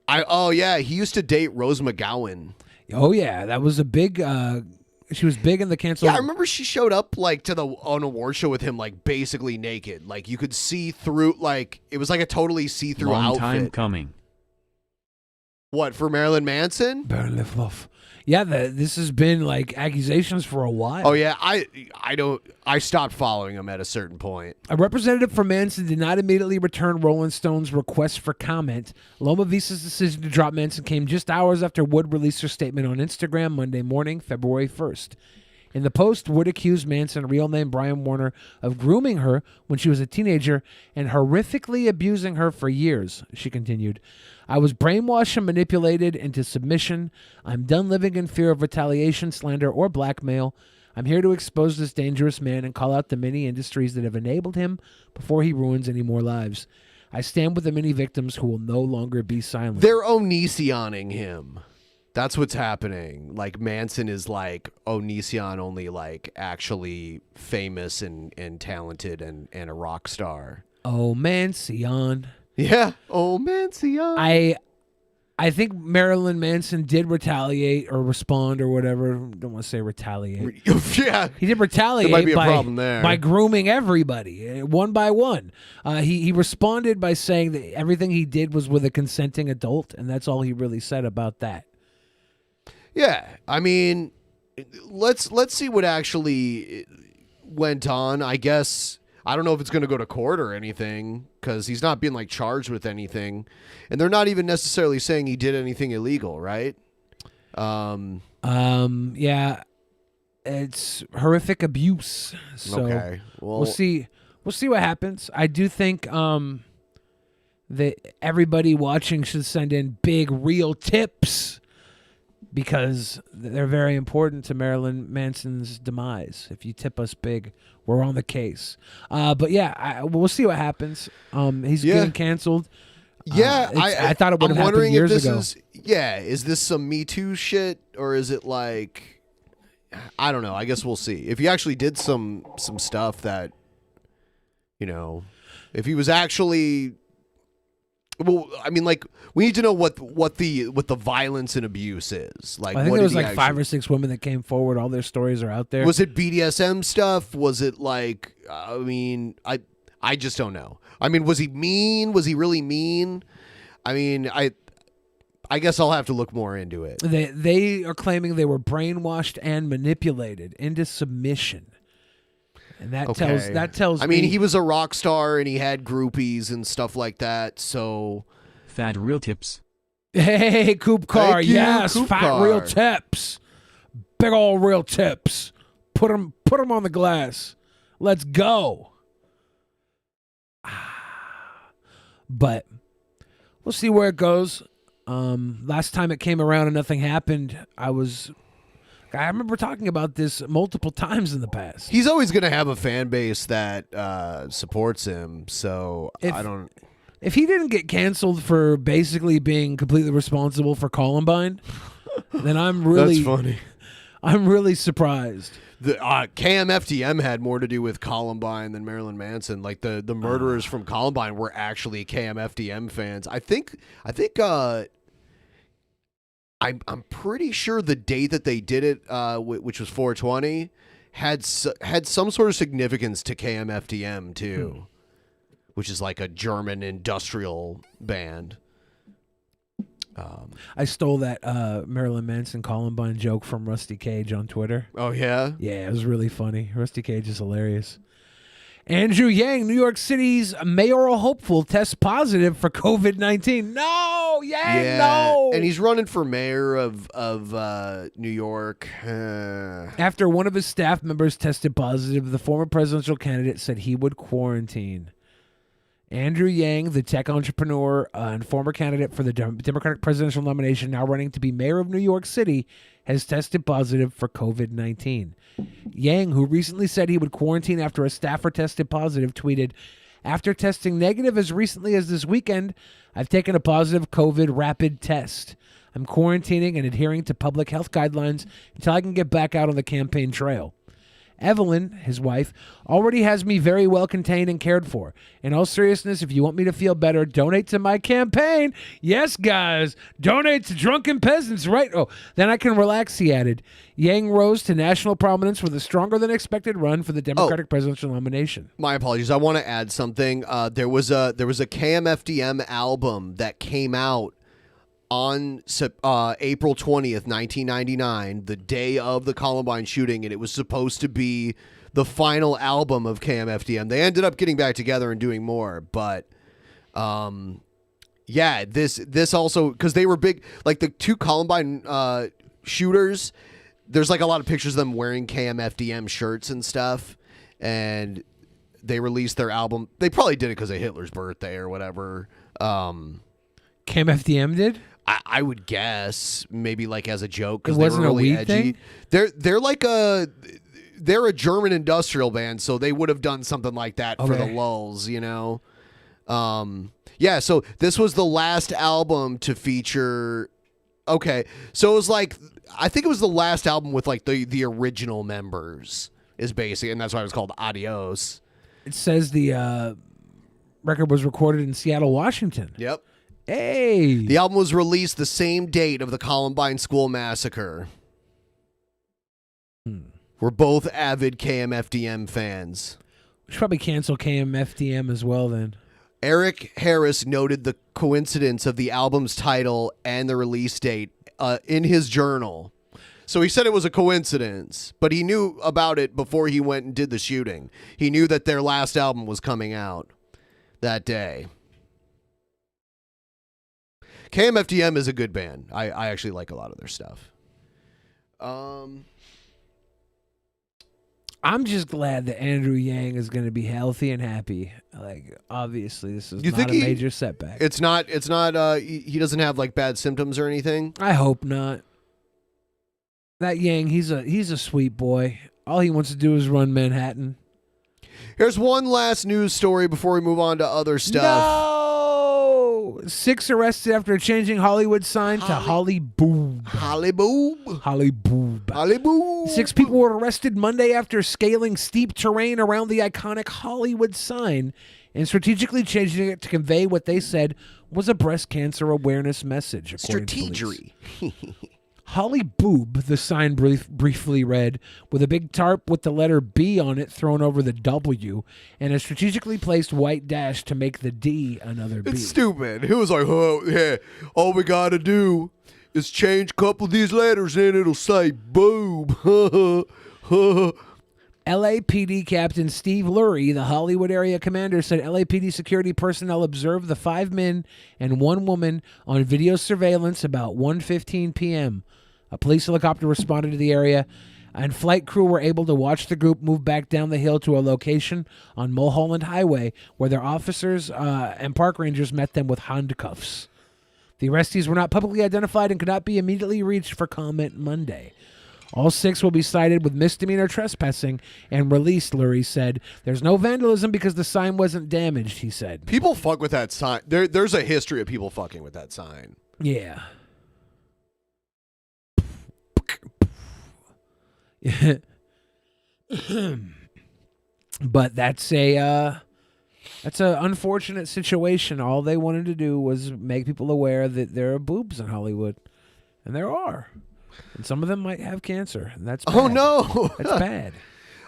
he used to date Rose McGowan. Oh yeah, that was a big she was big in the cancel. Yeah, I remember she showed up like to an award show with him like basically naked. Like, you could see through, like, it was like a totally see-through Long outfit. time coming. What, for Marilyn Manson? Burn lift off. Yeah, this has been like accusations for a while. Oh yeah, I stopped following him at a certain point. A representative for Manson did not immediately return Rolling Stone's request for comment. Loma Vista's decision to drop Manson came just hours after Wood released her statement on Instagram Monday morning, February 1st. In the post, Wood accused Manson, real name Brian Warner, of grooming her when she was a teenager and horrifically abusing her for years, she continued. I was brainwashed and manipulated into submission. I'm done living in fear of retaliation, slander, or blackmail. I'm here to expose this dangerous man and call out the many industries that have enabled him before he ruins any more lives. I stand with the many victims who will no longer be silent. They're Onisioning him. That's what's happening. Like, Manson is like Onision, only like actually famous and talented and a rock star. Oh, Mansion. Yeah. Oh, Mansion. I think Marilyn Manson did retaliate or respond or whatever. Don't want to say retaliate. Yeah. He did retaliate. There might be a problem there. By grooming everybody, one by one. He responded by saying that everything he did was with a consenting adult, and that's all he really said about that. Yeah, I mean, let's see what actually went on. I guess I don't know if it's going to go to court or anything, because he's not being like charged with anything, and they're not even necessarily saying he did anything illegal, right? Yeah. it's horrific abuse. So Okay. Well, we'll see. We'll see what happens. I do think that everybody watching should send in big, real tips because they're very important to Marilyn Manson's demise. If you tip us big, we're on the case. But yeah, we'll see what happens. He's getting canceled. Yeah, I thought it would have happened years ago. Is this some Me Too shit, or is it like, I don't know. I guess we'll see. If he actually did some stuff that, if he was actually, well, I mean, like, we need to know what the violence and abuse is. Like, I think there was like 5 or 6 women that came forward. All their stories are out there. Was it BDSM stuff? Was it like, I mean, I just don't know. I mean, was he mean? Was he really mean? I mean, I guess I'll have to look more into it. They are claiming they were brainwashed and manipulated into submission. And that tells I mean, he was a rock star and he had groupies and stuff like that, so Fat real tips. Hey, Coop Car. Thank you, Yes, Coop fat Car. real tips. Big old real tips. Put them on the glass. Let's go. But we'll see where it goes. Last time it came around and nothing happened, I remember talking about this multiple times in the past. he's always going to have a fan base that supports him, so If he didn't get canceled for basically being completely responsible for Columbine, then I'm really That's funny. I'm really surprised. The KMFDM had more to do with Columbine than Marilyn Manson. Like the murderers from Columbine were actually KMFDM fans. I think I'm pretty sure the date that they did it, which was 4/20, had some sort of significance to KMFDM too, which is like a German industrial band. I stole that Marilyn Manson Columbine joke from Rusty Cage on Twitter. Oh, yeah? Yeah, it was really funny. Rusty Cage is hilarious. Andrew Yang, New York City's mayoral hopeful, tests positive for COVID-19. No, Yang, no. And he's running for mayor of New York. After one of his staff members tested positive, the former presidential candidate said he would quarantine. Andrew Yang, the tech entrepreneur and former candidate for the Democratic presidential nomination, now running to be mayor of New York City, has tested positive for COVID-19. Yang, who recently said he would quarantine after a staffer tested positive, tweeted, "After testing negative as recently as this weekend, I've taken a positive COVID rapid test. I'm quarantining and adhering to public health guidelines until I can get back out on the campaign trail. Evelyn, his wife, already has me very well contained and cared for. In all seriousness, if you want me to feel better, donate to my campaign. Yes, guys, donate to Drunken Peasants, right? Oh, then I can relax," he added. Yang rose to national prominence with a stronger than expected run for the Democratic presidential nomination. My apologies. I want to add something. There was a KMFDM album that came out on April 20th, 1999, the day of the Columbine shooting, and it was supposed to be the final album of KMFDM. They ended up getting back together and doing more, but yeah, this also, because they were big, like the two Columbine shooters, there's like a lot of pictures of them wearing KMFDM shirts and stuff, and they released their album. They probably did it because of Hitler's birthday or whatever. KMFDM did? I would guess maybe like as a joke because It wasn't they were really a weed edgy. thing? They're a German industrial band, so they would have done something like that for the lulz, you know. Yeah, so this was the last album to feature. Okay, so it was like I think it was the last album with like the original members is basic, and that's why it was called Adios. It says the record was recorded in Seattle, Washington. Yep. Hey! The album was released the same date of the Columbine School Massacre. We're both avid KMFDM fans. We should probably cancel KMFDM as well then. Eric Harris noted the coincidence of the album's title and the release date in his journal. So he said it was a coincidence, but he knew about it before he went and did the shooting. He knew that their last album was coming out that day. KMFDM is a good band. I actually like a lot of their stuff. I'm just glad that Andrew Yang is going to be healthy and happy. Like, obviously, this is not a major setback. It's not. He doesn't have like bad symptoms or anything. I hope not. That Yang, he's a sweet boy. All he wants to do is run Manhattan. Here's one last news story before we move on to other stuff. No! 6 arrested after changing Hollywood sign to Holly Boob. Holly Boob. Holly Boob. Holly Boob. 6 people were arrested Monday after scaling steep terrain around the iconic Hollywood sign and strategically changing it to convey what they said was a breast cancer awareness message. Strategery. Holly Boob, the sign briefly read, with a big tarp with the letter B on it thrown over the W, and a strategically placed white dash to make the D another B. It's stupid. It was like, oh, yeah, all we got to do is change a couple of these letters and it'll say boob. LAPD Captain Steve Lurie, the Hollywood area commander, said LAPD security personnel observed the 5 men and 1 woman on video surveillance about 1:15 p.m. A police helicopter responded to the area, and flight crew were able to watch the group move back down the hill to a location on Mulholland Highway where their officers and park rangers met them with handcuffs. The arrestees were not publicly identified and could not be immediately reached for comment Monday. All 6 will be cited with misdemeanor trespassing and released, Lurie said. There's no vandalism because the sign wasn't damaged, he said. People fuck with that sign. There's a history of people fucking with that sign. Yeah. But that's an unfortunate situation. All they wanted to do was make people aware that there are boobs in Hollywood. And there are. And some of them might have cancer. And that's bad. Oh, no. That's bad.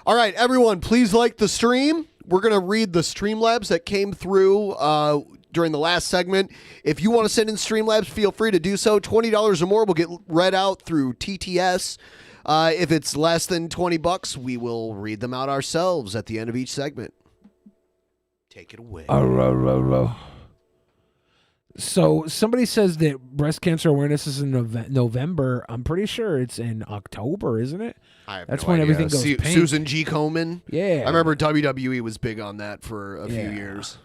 All right, everyone, please like the stream. We're going to read the Streamlabs that came through during the last segment. If you want to send in Streamlabs, feel free to do so. $20 or more will get read out through TTS. If it's less than $20, we will read them out ourselves at the end of each segment. Take it away. So somebody says that breast cancer awareness is in November. I'm pretty sure it's in October, isn't it? That's when everything goes pink. Susan G. Komen. Yeah. I remember WWE was big on that for a few years.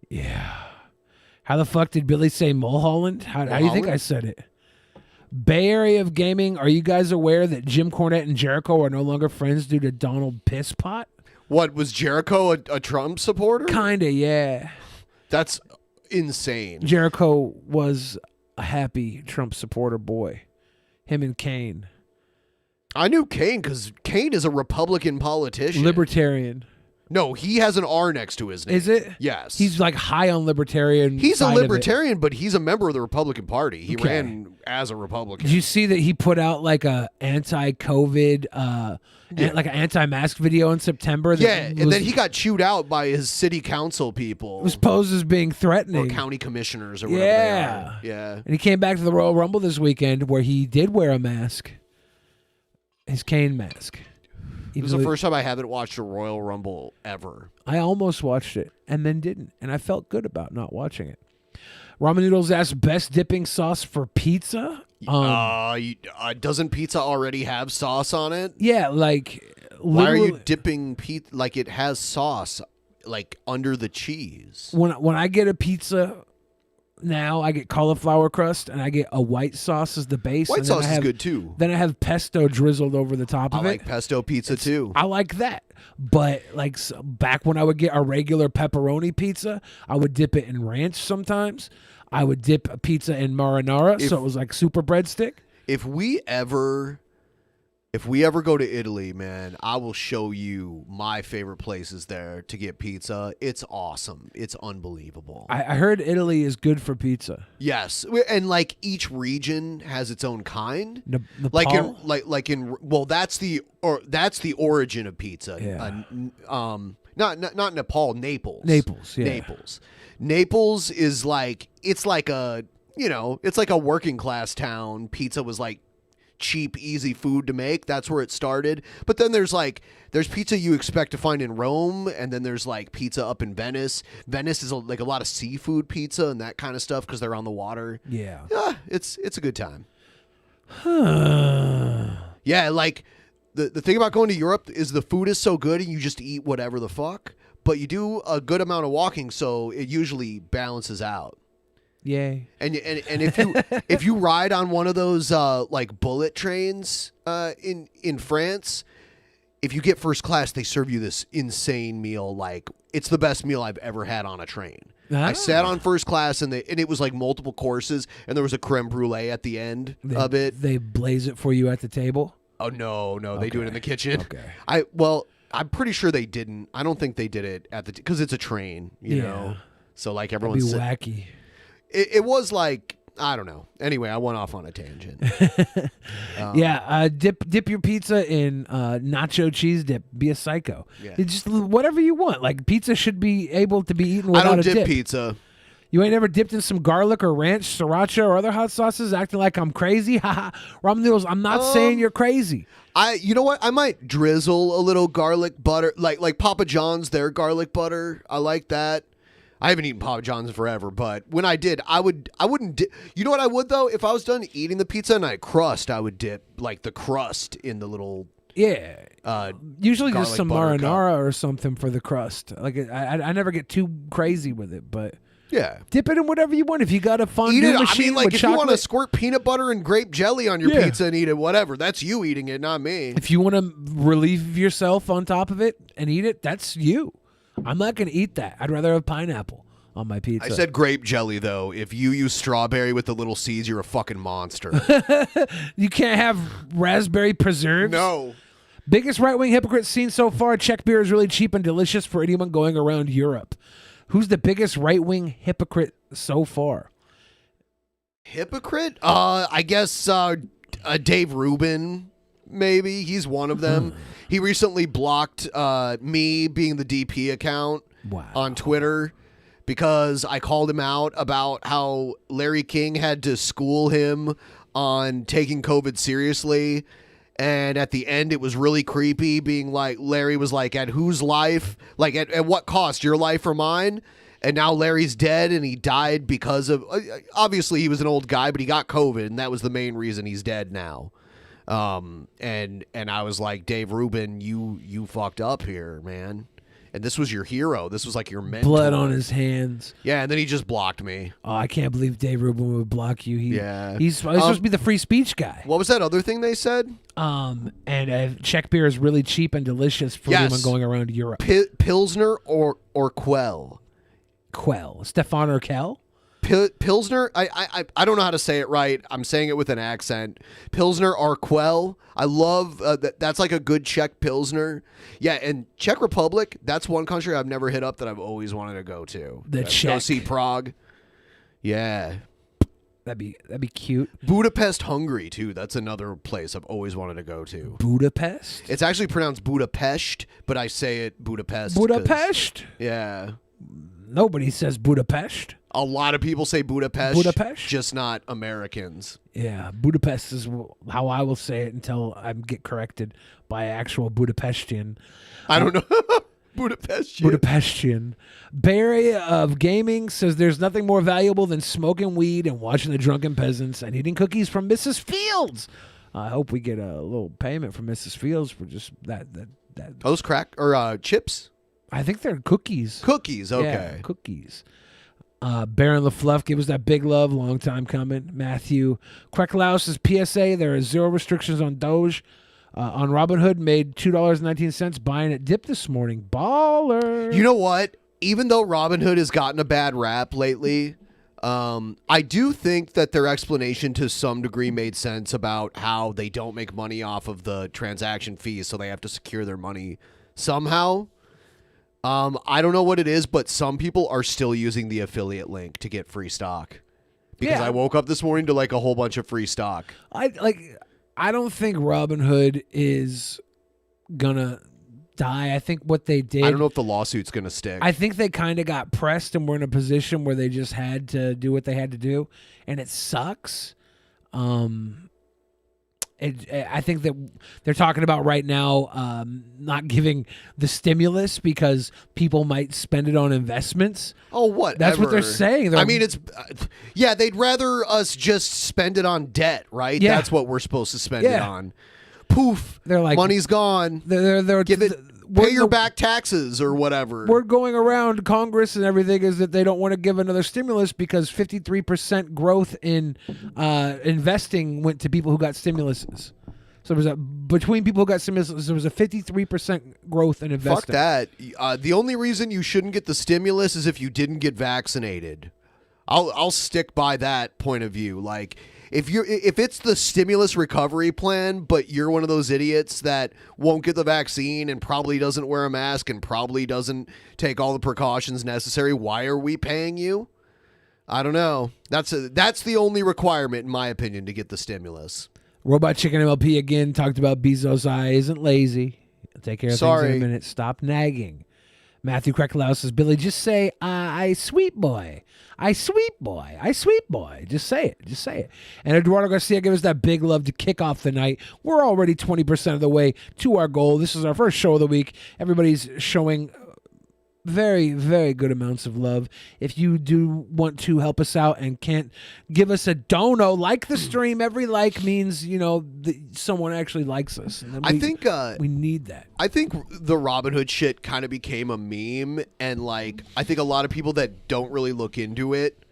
Yeah. How the fuck did Billy say Mulholland? How do you think I said it? Bay Area of gaming. Are you guys aware that Jim Cornette and Jericho are no longer friends due to Donald Pisspot? What, was Jericho a Trump supporter? Kinda, yeah. That's insane. Jericho was a happy Trump supporter boy. Him and Kane. I knew Kane because Kane is a Republican politician. Libertarian. No, he has an R next to his name. Is it? Yes. He's like high on libertarian. He's a libertarian, but he's a member of the Republican Party. He ran as a Republican. Did you see that he put out like a anti-COVID, like an anti-mask video in September? And then he got chewed out by his city council people. It was posed as being threatening. Or county commissioners or whatever they are. Yeah. And he came back to the Royal Rumble this weekend where he did wear a mask. His Kane mask. It was the first time I haven't watched a Royal Rumble ever. I almost watched it and then didn't. And I felt good about not watching it. Ramen Noodles asked best dipping sauce for pizza. Doesn't pizza already have sauce on it? Yeah, like... Why are you dipping pizza like it has sauce like under the cheese? When I get a pizza... Now I get cauliflower crust and I get a white sauce as the base. White sauce is good too. Then I have pesto drizzled over the top of it. I like pesto pizza too. I like that. But like back when I would get a regular pepperoni pizza, I would dip it in ranch sometimes. I would dip a pizza in marinara, so it was like super breadstick. If we ever go to Italy, man, I will show you my favorite places there to get pizza. It's awesome. It's unbelievable. I heard Italy is good for pizza. Yes, and like each region has its own kind. Nepal? That's the origin of pizza. Yeah. Not Nepal, Naples. Naples, yeah. Naples is like it's like a working class town. Pizza was like cheap, easy food to make. That's where it started. But then there's pizza you expect to find in Rome, and then there's like pizza up in Venice. Venice is like a lot of seafood pizza and that kind of stuff because they're on the water. Yeah. It's a good time. Yeah, like the thing about going to Europe is the food is so good and you just eat whatever the fuck, but you do a good amount of walking, so it usually balances out. Yay. And if you ride on one of those like bullet trains in France, if you get first class, they serve you this insane meal. Like, it's the best meal I've ever had on a train. I sat on first class, and it was like multiple courses, and there was a creme brulee at the end of it. They blaze it for you at the table? Oh, no, they do it in the kitchen. Okay. I'm pretty sure they didn't. I don't think they did it at the because it's a train, you know. So like everyone's wacky. It was like, I don't know. Anyway, I went off on a tangent. Dip your pizza in nacho cheese dip. Be a psycho. Yeah. It's just whatever you want. Like, pizza should be able to be eaten without a dip. I don't dip pizza. You ain't never dipped in some garlic or ranch, sriracha, or other hot sauces, acting like I'm crazy? Haha. Ramen noodles, I'm not saying you're crazy. You know what? I might drizzle a little garlic butter, like Papa John's, their garlic butter. I like that. I haven't eaten Papa John's in forever, but when I did, I wouldn't you know what I would, though? If I was done eating the pizza and I had crust, I would dip like the crust in the little usually just some garlic butter marinara or something for the crust. Like, I never get too crazy with it, but dip it in whatever you want. If you got a fondue machine, I mean, like, with if chocolate, you want to squirt peanut butter and grape jelly on your pizza and eat it, whatever, that's you eating it, not me. If you want to relieve yourself on top of it and eat it, that's you. I'm not going to eat that. I'd rather have pineapple on my pizza. I said grape jelly, though. If you use strawberry with the little seeds, you're a fucking monster. You can't have raspberry preserves? No. Biggest right-wing hypocrite seen so far. Czech beer is really cheap and delicious for anyone going around Europe. Who's the biggest right-wing hypocrite so far? Hypocrite? I guess Dave Rubin, maybe. He's one of them. He recently blocked me being the DP account on Twitter because I called him out about how Larry King had to school him on taking COVID seriously. And at the end, it was really creepy, being like, Larry was like, at whose life? Like, at what cost? Your life or mine? And now Larry's dead, and he died because of, obviously he was an old guy, but he got COVID, and that was the main reason he's dead now. And I was like, Dave Rubin, you fucked up here, man. And this was your hero. This was like your mentor. Blood on his hands. Yeah, and then he just blocked me. Oh, I can't believe Dave Rubin would block you. Yeah. He's supposed to be the free speech guy. What was that other thing they said? And Czech beer is really cheap and delicious for anyone going around Europe. Pilsner or Quell? Quell. Stefan or Kel? Pilsner, I don't know how to say it right. I'm saying it with an accent. Pilsner or Quell. I love that. That's like a good Czech Pilsner. Yeah, and Czech Republic, that's one country I've never hit up that I've always wanted to go to. Go see Prague. Yeah. That'd be cute. Budapest, Hungary, too. That's another place I've always wanted to go to. Budapest? It's actually pronounced Budapest, but I say it Budapest. Budapest? Yeah. Nobody says Budapest. A lot of people say Budapest. Budapest? Just not Americans. Yeah, Budapest is how I will say it until I get corrected by actual Budapestian. I don't know. Budapestian. Barry of Gaming says there's nothing more valuable than smoking weed and watching the Drunken Peasants and eating cookies from Mrs. Fields. I hope we get a little payment from Mrs. Fields for just that. Those crack or chips? I think they're cookies. Cookies, okay. Yeah, cookies. Baron LaFluff, give us that big love. Long time coming. Matthew Kreklaus says PSA, there are 0 restrictions on Doge. On Robinhood, made $2.19 buying it dip this morning. Baller. You know what? Even though Robinhood has gotten a bad rap lately, I do think that their explanation to some degree made sense about how they don't make money off of the transaction fees, so they have to secure their money somehow. I don't know what it is, but some people are still using the affiliate link to get free stock. Because I woke up this morning to like a whole bunch of free stock. I don't think Robinhood is gonna die. I think what they did, I don't know if the lawsuit's gonna stick. I think they kind of got pressed and were in a position where they just had to do what they had to do, and it sucks. I think that they're talking about right now not giving the stimulus because people might spend it on investments. Oh, what? That's what they're saying. I mean, it's they'd rather us just spend it on debt, right? Yeah. That's what we're supposed to spend it on. poof, they're like, money's gone. They're give it. Pay your back taxes or whatever. We're going around Congress and everything is that they don't want to give another stimulus because 53% growth in investing went to people who got stimuluses. So between people who got stimulus, there was a 53% growth in investing. Fuck that. The only reason you shouldn't get the stimulus is if you didn't get vaccinated. I'll stick by that point of view. Like, if it's the stimulus recovery plan, but you're one of those idiots that won't get the vaccine and probably doesn't wear a mask and probably doesn't take all the precautions necessary, why are we paying you? I don't know. That's the only requirement, in my opinion, to get the stimulus. Robot Chicken MLP again talked about Bezos' eye isn't lazy. He'll take care of things in a minute. Stop nagging. Matthew Krecklau says, Billy, just say, I sweet boy. I sweet boy. I sweet boy. Just say it. Just say it. And Eduardo Garcia gave us that big love to kick off the night. We're already 20% of the way to our goal. This is our first show of the week. Everybody's showing very, very good amounts of love. If you do want to help us out and can't give us a dono, like the stream. Every like means, someone actually likes us. And I think we need that. I think the Robinhood shit kind of became a meme, and I think a lot of people that don't really look into it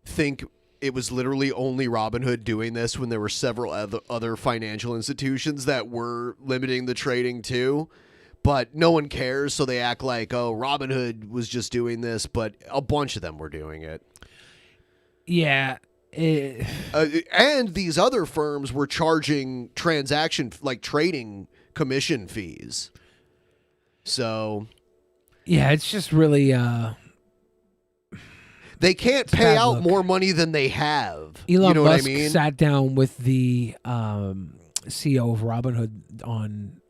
think it was literally only Robinhood doing this when there were several other financial institutions that were limiting the trading too. But no one cares, so they act like, oh, Robinhood was just doing this, but a bunch of them were doing it. Yeah. And these other firms were charging trading commission fees. So. Yeah, it's just really. They can't pay out more money than they have. Elon Musk what I mean? Sat down with the CEO of Robinhood on.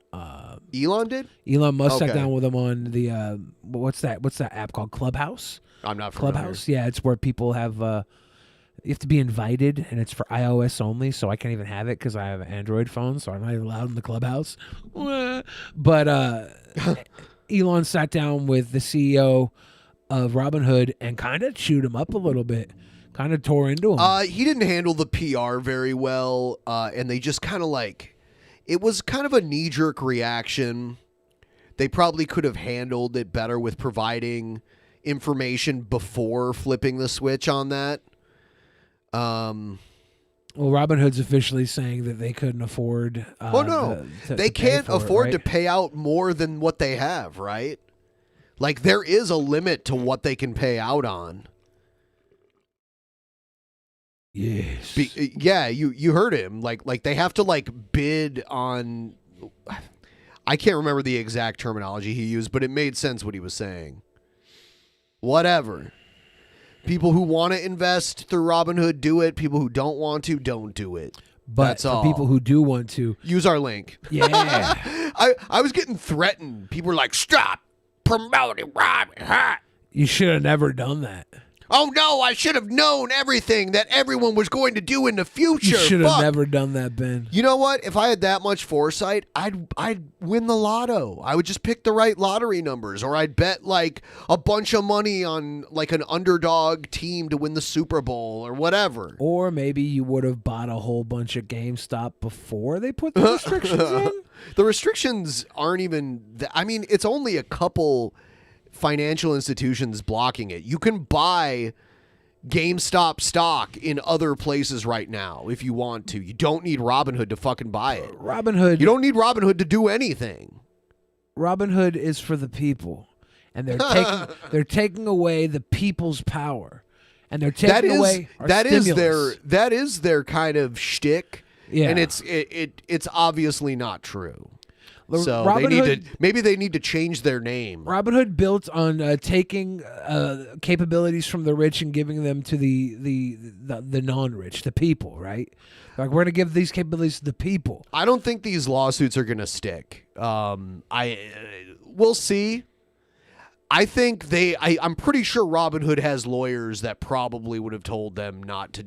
Elon did? Elon Musk sat down with him on the what's that app called? Clubhouse? I'm not familiar. Clubhouse? Yeah, it's where people have you have to be invited, and it's for iOS only, so I can't even have it because I have an Android phone, so I'm not even allowed in the Clubhouse. But Elon sat down with the CEO of Robinhood and kind of chewed him up a little bit. Kind of tore into him. He didn't handle the PR very well, and they just kind of it was kind of a knee-jerk reaction. They probably could have handled it better with providing information before flipping the switch on that. Well, Robinhood's officially saying that they couldn't afford. They can't afford to pay out more than what they have, right? There is a limit to what they can pay out on. Yes. You heard him. They have to bid on. I can't remember the exact terminology he used, but it made sense what he was saying. Whatever. People who want to invest through Robinhood do it. People who don't want to don't do it. But that's for all. People who do want to use our link. Yeah. I was getting threatened. People were like, "Stop promoting Robinhood." You should have never done that. Oh no, I should have known everything that everyone was going to do in the future. You should have never done that, Ben. You know what? If I had that much foresight, I'd win the lotto. I would just pick the right lottery numbers, or I'd bet a bunch of money on an underdog team to win the Super Bowl or whatever. Or maybe you would have bought a whole bunch of GameStop before they put the restrictions in. The restrictions aren't even it's only a couple financial institutions blocking it. You can buy GameStop stock in other places right now if you want to. You don't need Robinhood to fucking buy it. Robinhood. You don't need Robinhood to do anything. Robinhood is for the people, and they're taking away the people's power, and they're taking away our stimulus. That is their kind of shtick. Yeah. And it's obviously not true. So Robinhood, maybe they need to change their name. Robinhood built on taking capabilities from the rich and giving them to the non-rich, the people, right? We're going to give these capabilities to the people. I don't think these lawsuits are going to stick. We'll see. I think I'm pretty sure Robinhood has lawyers that probably would have told them not to.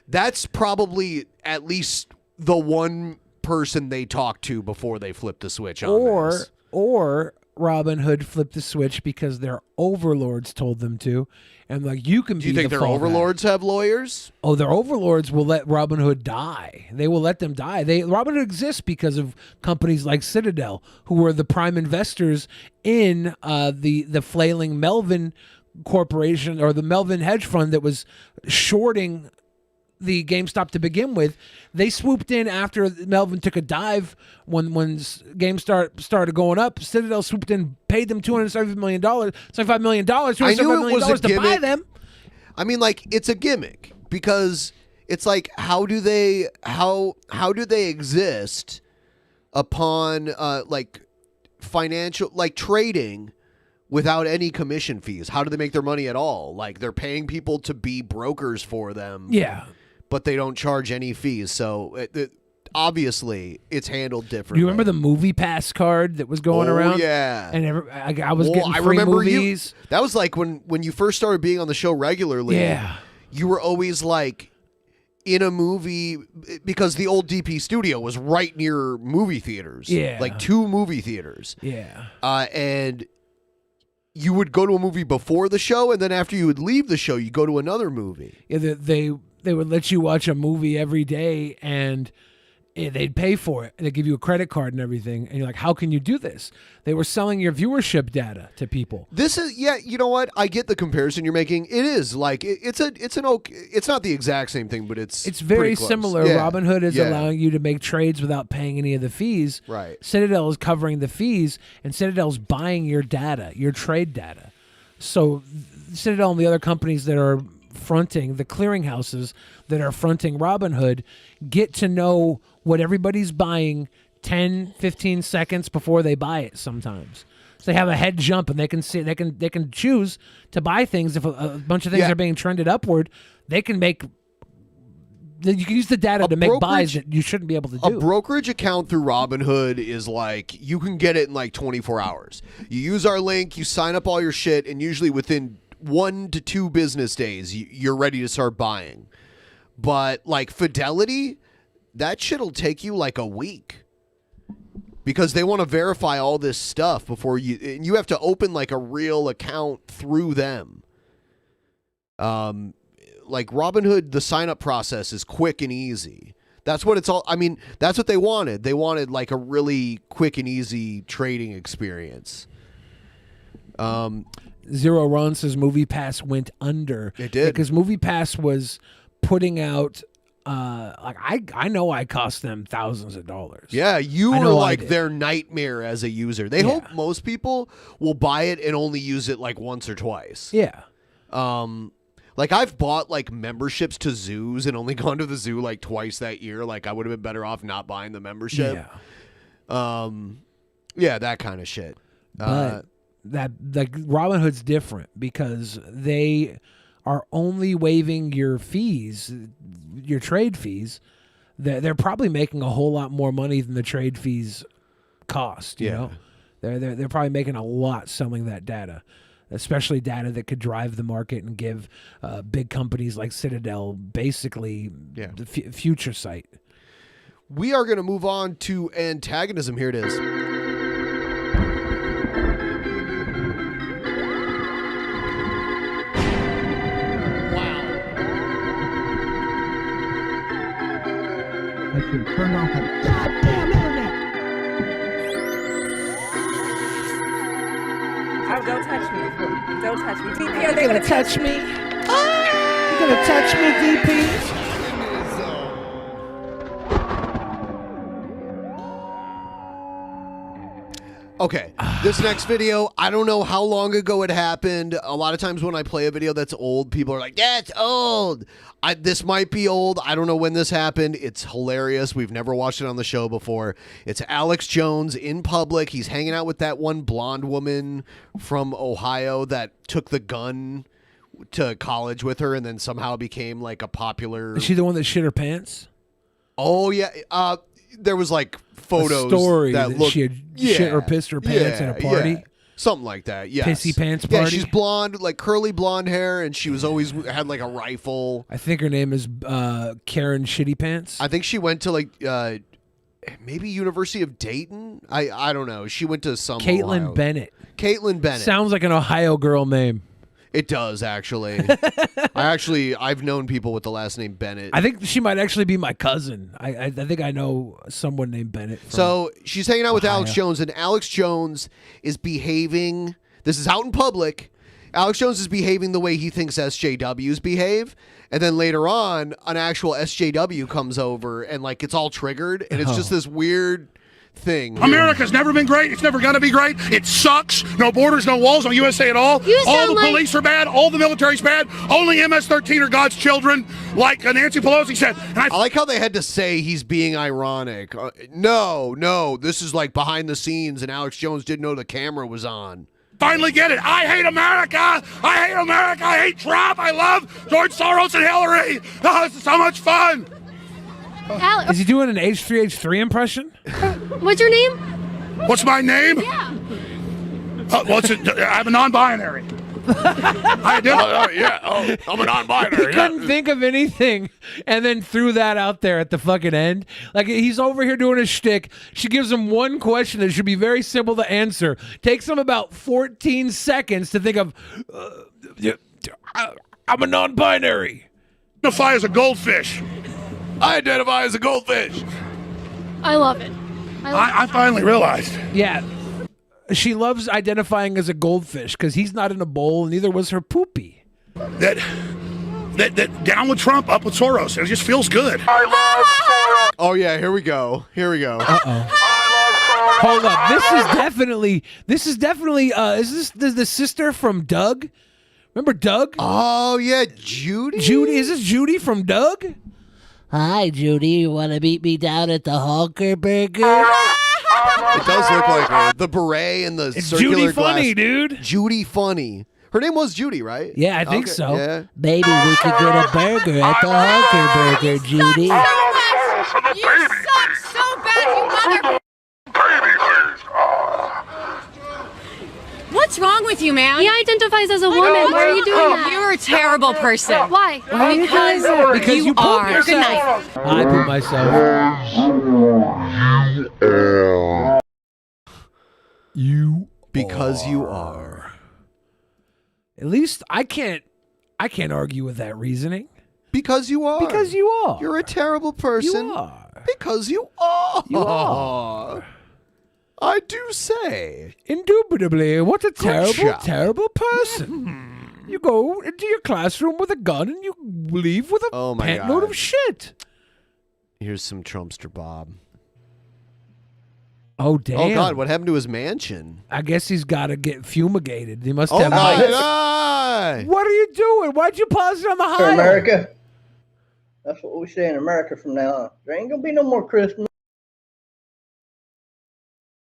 That's probably at least the one person they talk to before they flip the switch on this. Or Robinhood flip the switch because their overlords told them to, and like you can. Do you think their overlords have lawyers? Oh, their overlords will let Robinhood die. They will let them die. Robinhood exists because of companies like Citadel, who were the prime investors in the flailing Melvin Corporation, or the Melvin hedge fund that was shorting the GameStop to begin with. They swooped in after Melvin took a dive when GameStop started going up. Citadel swooped in, paid them $275 million, $275 million to buy them. I mean, like, it's a gimmick because it's like, how do they exist upon like financial, like trading without any commission fees? How do they make their money at all? Like, they're paying people to be brokers for them. Yeah. But they don't charge any fees. So obviously it's handled differently. Do you remember the Moviepass card that was going around? Yeah. And I was getting free movies. That was like when you first started being on the show regularly. Yeah. You were always like in a movie because the old DP studio was right near movie theaters. Yeah. Like 2 movie theaters. Yeah. And you would go to a movie before the show, and then after you would leave the show, you go to another movie. Yeah, they would let you watch a movie every day, and they'd pay for it, and they'd give you a credit card and everything. And you're like, how can you do this? They were selling your viewership data to people. This is, yeah, you know what? I get the comparison you're making. It is like it's not the exact same thing, but it's very close. similar. Yeah. Robinhood is allowing you to make trades without paying any of the fees. Right. Citadel is covering the fees, and Citadel's buying your data, your trade data. So Citadel and the other companies that are fronting, the clearinghouses that are fronting Robinhood, get to know what everybody's buying 10, 15 seconds before they buy it sometimes. So they have a head jump, and they can see, they can choose to buy things. If a bunch of things are being trended upward, they can make, you can use the data to make buys that you shouldn't be able to do. A brokerage account through Robinhood is like, you can get it in like 24 hours. You use our link, you sign up all your shit, and usually within 1 to 2 business days, you're ready to start buying. But like Fidelity, that shit'll take you like a week because they want to verify all this stuff before you have to open like a real account through them. Like Robinhood, the sign up process is quick and easy. That's what it's all. I mean, that's what they wanted. They wanted like a really quick and easy trading experience. Zero Ron says Moviepass went under. It did. Because Moviepass was putting out, like I know I cost them thousands of dollars. Yeah, you were like their nightmare as a user. They hope most people will buy it and only use it like once or twice. Yeah. Like I've bought like memberships to zoos and only gone to the zoo like twice that year. Like I would have been better off not buying the membership. Yeah. Yeah, that kind of shit. But that like Robinhood's different because they are only waiving your fees, your trade fees. They're probably making a whole lot more money than the trade fees cost. You know, they're probably making a lot selling that data, especially data that could drive the market and give big companies like Citadel basically the future sight. We are going to move on to antagonism. Here it is. I should turn off the goddamn internet. Oh, don't touch me. Don't touch me. DP, are they gonna touch me? You gonna touch me, DP? Okay, this next video, I don't know how long ago it happened. A lot of times when I play a video that's old, people are like, yeah, it's old. This might be old. I don't know when this happened. It's hilarious. We've never watched it on the show before. It's Alex Jones in public. He's hanging out with that one blonde woman from Ohio that took the gun to college with her and then somehow became like a popular... Is she the one that shit her pants? Oh, yeah. There was like photos story that looked, she had shit or pissed her pants at a party. Yeah. Something like that. Yes. Pissy pants party. Yeah, she's blonde, like curly blonde hair, and she was always had like a rifle. I think her name is Karen Shitty Pants. I think she went to like maybe University of Dayton. I don't know. She went to some Caitlin Bennett. Caitlin Bennett Sounds like an Ohio girl name. It does, actually. I've known people with the last name Bennett. I think she might actually be my cousin. I think I know someone named Bennett. So she's hanging out with Alex Jones, and Alex Jones is behaving. This is out in public. Alex Jones is behaving the way he thinks SJWs behave. And then later on, an actual SJW comes over and like it's all triggered. And it's just this weird thing. America's never been great. It's never going to be great. It sucks. No borders, no walls, no USA at all. All the police are bad. All the military's bad. Only MS-13 are God's children, like Nancy Pelosi said. And I like how they had to say he's being ironic. No, this is like behind the scenes, and Alex Jones didn't know the camera was on. Finally get it. I hate America. I hate America. I hate Trump. I love George Soros and Hillary. Oh, this is so much fun. Is he doing an H3H3 impression? What's your name? What's my name? Yeah. I'm a non-binary. I'm a non-binary. He couldn't think of anything and then threw that out there at the fucking end. Like, he's over here doing a shtick. She gives him one question that should be very simple to answer. Takes him about 14 seconds to think of, I'm a non-binary. Identify as a goldfish. I identify as a goldfish. I love it. I finally realized. Yeah. She loves identifying as a goldfish because he's not in a bowl, and neither was her poopy. That down with Trump, up with Soros. It just feels good. I love Soros. Oh yeah, here we go. Hold up. This is definitely is this the sister from Doug? Remember Doug? Oh yeah, Judy. Is this Judy from Doug? Hi, Judy. You want to meet me down at the Honker Burger? It does look like her. The beret and the circular Judy glass. Funny, dude. Judy Funny. Her name was Judy, right? Yeah, I think so. Yeah. Maybe we could get a burger at the Honker Burger, Judy. You suck so bad, you mother... What's wrong with you, man? He identifies as a woman. Why are you doing that? You're a terrible person. Why? Because you are. Yourself. Good night. I put myself. Because you are. At least I can't argue with that reasoning. Because you are. Because you are. You're a terrible person. You are. Because you are. You are. I do say. Indubitably, what a terrible, job. terrible person. You go into your classroom with a gun and you leave with a pantload of shit. Here's some Trumpster Bob. Oh, damn. Oh, God, what happened to his mansion? I guess he's got to get fumigated. He must Oh, have my mice. God. What are you doing? Why'd you pause it on the high? America. That's what we say in America from now on. There ain't going to be no more Christmas.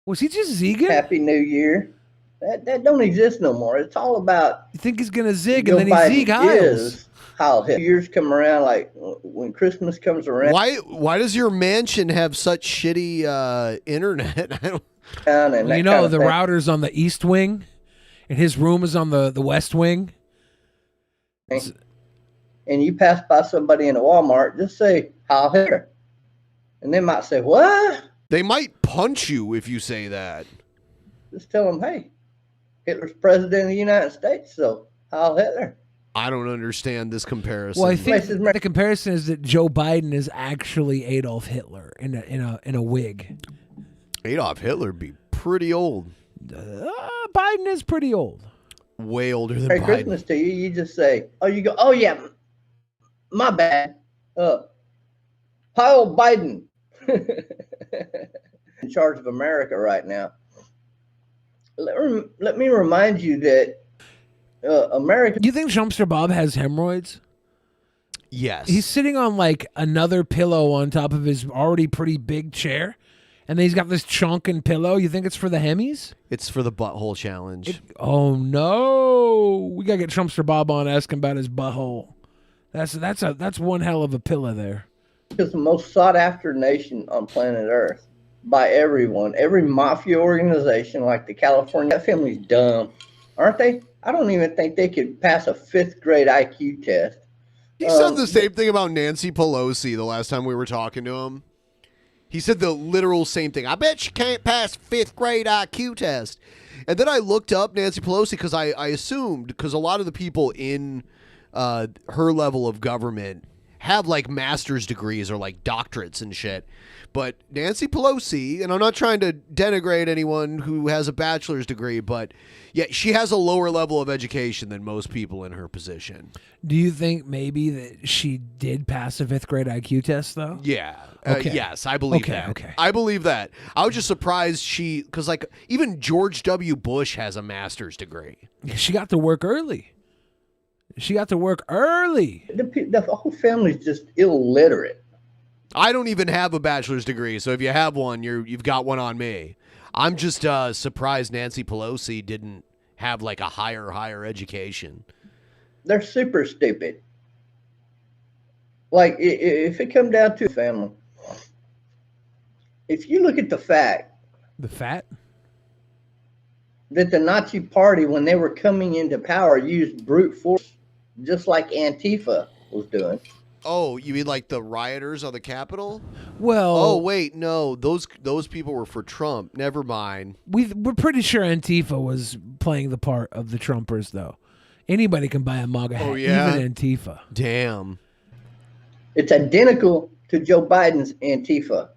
Was he just zigging? Happy New Year. That don't exist no more. It's all about... You think he's going to zig and then he zig is how years come around, like when Christmas comes around. Why does your mansion have such shitty internet? I don't... Well, you know, the router's on the east wing and his room is on the west wing. And you pass by somebody in a Walmart, just say, Heil Hitler. And they might say, what? They might punch you if you say that. Just tell them, hey, Hitler's president of the United States, so Heil Hitler. I don't understand this comparison. Well, I think the comparison is that Joe Biden is actually Adolf Hitler in a wig. Adolf Hitler would be pretty old. Biden is pretty old. Way older than Merry Biden. Christmas to you. You just say, oh yeah, my bad. Heil Biden. In charge of America right now. Let me remind you that America... Do you think Trumpster Bob has hemorrhoids? Yes. He's sitting on like another pillow on top of his already pretty big chair, and then he's got this chunkin' pillow. You think it's for the hemis? It's for the butthole challenge. Oh no! We gotta get Trumpster Bob on asking about his butthole. That's one hell of a pillow there. It's the most sought after nation on planet Earth by everyone. Every mafia organization, like the California, that family's dumb, aren't they? I don't even think they could pass a 5th grade IQ test. He said the same thing about Nancy Pelosi the last time we were talking to him. He said the literal same thing. I bet she can't pass 5th grade IQ test. And then I looked up Nancy Pelosi because I assumed, because a lot of the people in her level of government have like master's degrees or like doctorates and shit. But Nancy Pelosi, and I'm not trying to denigrate anyone who has a bachelor's degree, but yeah, she has a lower level of education than most people in her position. Do you think maybe that she did pass a 5th grade IQ test, though? Yeah. Okay. Yes, I believe that. Okay. I believe that. I was just surprised because like even George W. Bush has a master's degree. She got to work early. The whole family's just illiterate. I don't even have a bachelor's degree, so if you have one, you've got one on me. I'm just surprised Nancy Pelosi didn't have like a higher education. They're super stupid. Like, if it come down to family, if you look at the fact that the Nazi Party, when they were coming into power, used brute force, just like Antifa was doing. Oh, you mean like the rioters on the Capitol? Well, oh wait, no, those people were for Trump. Never mind. We're pretty sure Antifa was playing the part of the Trumpers, though. Anybody can buy a MAGA hat, even Antifa. Damn. It's identical to Joe Biden's Antifa.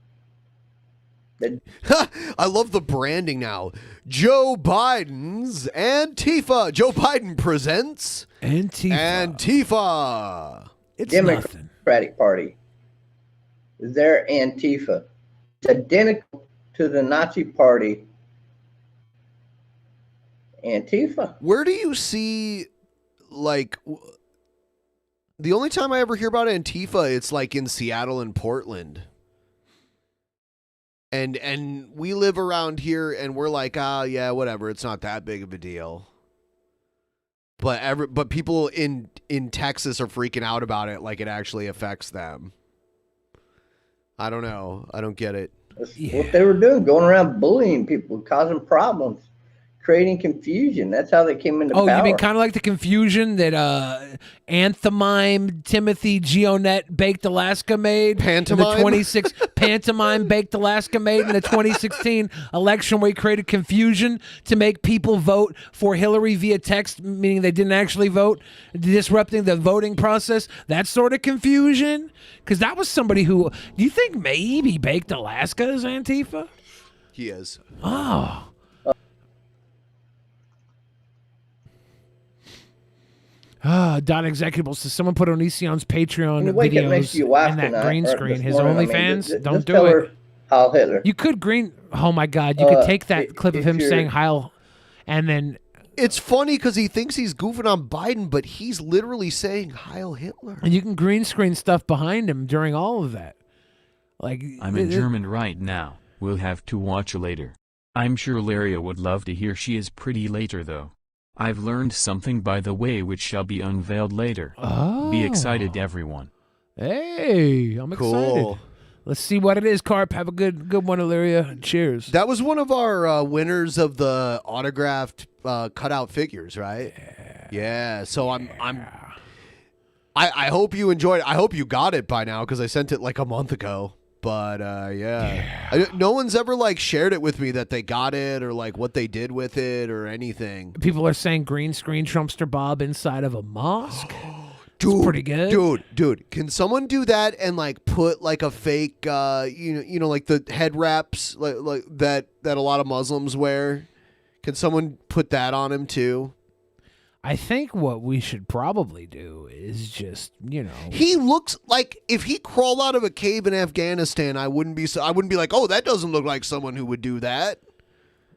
I love the branding now. Joe Biden's Antifa. Joe Biden presents Antifa. It's Democratic Party. Their Antifa. It's identical to the Nazi Party. Antifa. Where do you see, like, the only time I ever hear about Antifa, it's like in Seattle and Portland. And we live around here and we're like, yeah, whatever, it's not that big of a deal. But people in Texas are freaking out about it like it actually affects them. I don't know. I don't get it. That's what they were doing, going around bullying people, causing problems, creating confusion. That's how they came into power. Oh, you mean kind of like the confusion that Anthemime Timothy Gionette Baked Alaska made? Pantomime? Pantomime Baked Alaska made in the 2016 election, where he created confusion to make people vote for Hillary via text, meaning they didn't actually vote, disrupting the voting process. That sort of confusion? Because that was somebody who, do you think maybe Baked Alaska is Antifa? He is. Oh. Don Executable says someone put Onision's Patreon videos in that green screen. His OnlyFans, don't do it. Heil Hitler. You could oh my God, you could take that clip of him saying Heil, and then. It's funny because he thinks he's goofing on Biden, but he's literally saying Heil Hitler. And you can green screen stuff behind him during all of that. Like I'm in German right now. We'll have to watch later. I'm sure Laria would love to hear. She is pretty later though. I've learned something, by the way, which shall be unveiled later. Oh. Be excited, everyone. Hey, I'm excited. Let's see what it is, Carp. Have a good one, Illyria. Cheers. That was one of our winners of the autographed cutout figures, right? Yeah. So I hope you enjoyed it. I hope you got it by now because I sent it like a month ago. But yeah. No one's ever like shared it with me that they got it or like what they did with it or anything. People are saying green screen Trumpster Bob inside of a mosque. Dude, it's pretty good. Dude, can someone do that and like put like a fake, you know, like the head wraps like that a lot of Muslims wear? Can someone put that on him too? I think what we should probably do is just, you know. He looks like if he crawled out of a cave in Afghanistan, I wouldn't be like, oh, that doesn't look like someone who would do that.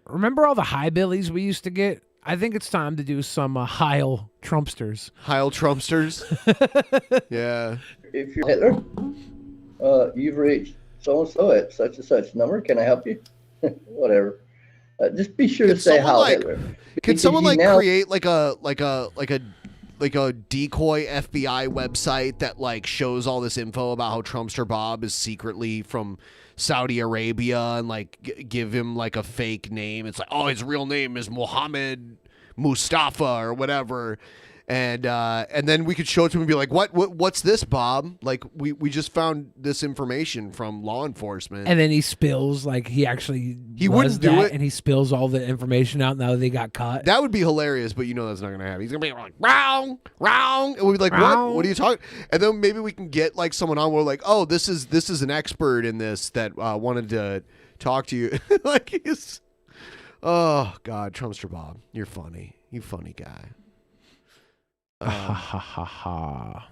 Remember all the high-billies we used to get? I think it's time to do some Heil Trumpsters. Heil Trumpsters? Yeah. If you're Hitler, you've reached so-and-so at such and such number. Can I help you? Whatever. Just be sure to say Heil Hitler. Can someone create like a decoy FBI website that like shows all this info about how Trumpster Bob is secretly from Saudi Arabia and like give him like a fake name? It's like, oh, his real name is Mohammed Mustafa or whatever. And then we could show it to him and be like, what's this, Bob? Like, we just found this information from law enforcement. And then he spills, like, he wouldn't do it. and he spills all the information out now they got caught. That would be hilarious, but you know that's not going to happen. He's going to be like, wrong. And we'll be like, what? What are you talking? And then maybe we can get, like, someone on where, like, oh, this is an expert in this that wanted to talk to you. Like, he's... Oh, God, Trumpster Bob. You're funny. You funny guy. Ha ha ha ha.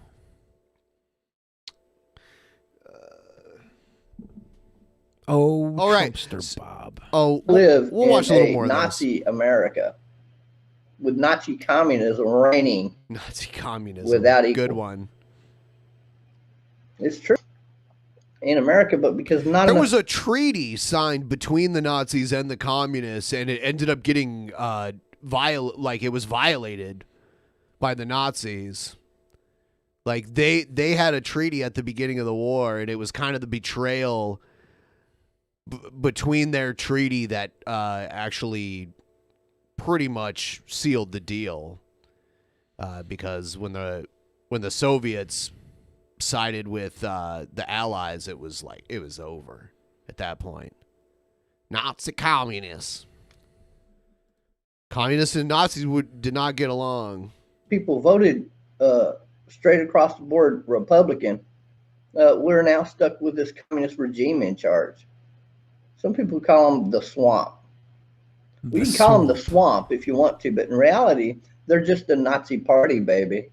Oh, all right. Trumpster Bob. Oh, we'll watch a little more of Nazi America with Nazi communism reigning. Nazi communism. Without equal. Good one. It's true. In America, but because there was a treaty signed between the Nazis and the communists, and it ended up getting it was violated by the Nazis. Like they had a treaty at the beginning of the war, and it was kind of the betrayal between their treaty that actually pretty much sealed the deal. Because when the Soviets sided with the Allies, it was over at that point. Nazi communists. Communists and Nazis did not get along. People voted straight across the board Republican. We're now stuck with this communist regime in charge. Some people call them the swamp. We can call them the swamp if you want to, but in reality, they're just a Nazi party, baby.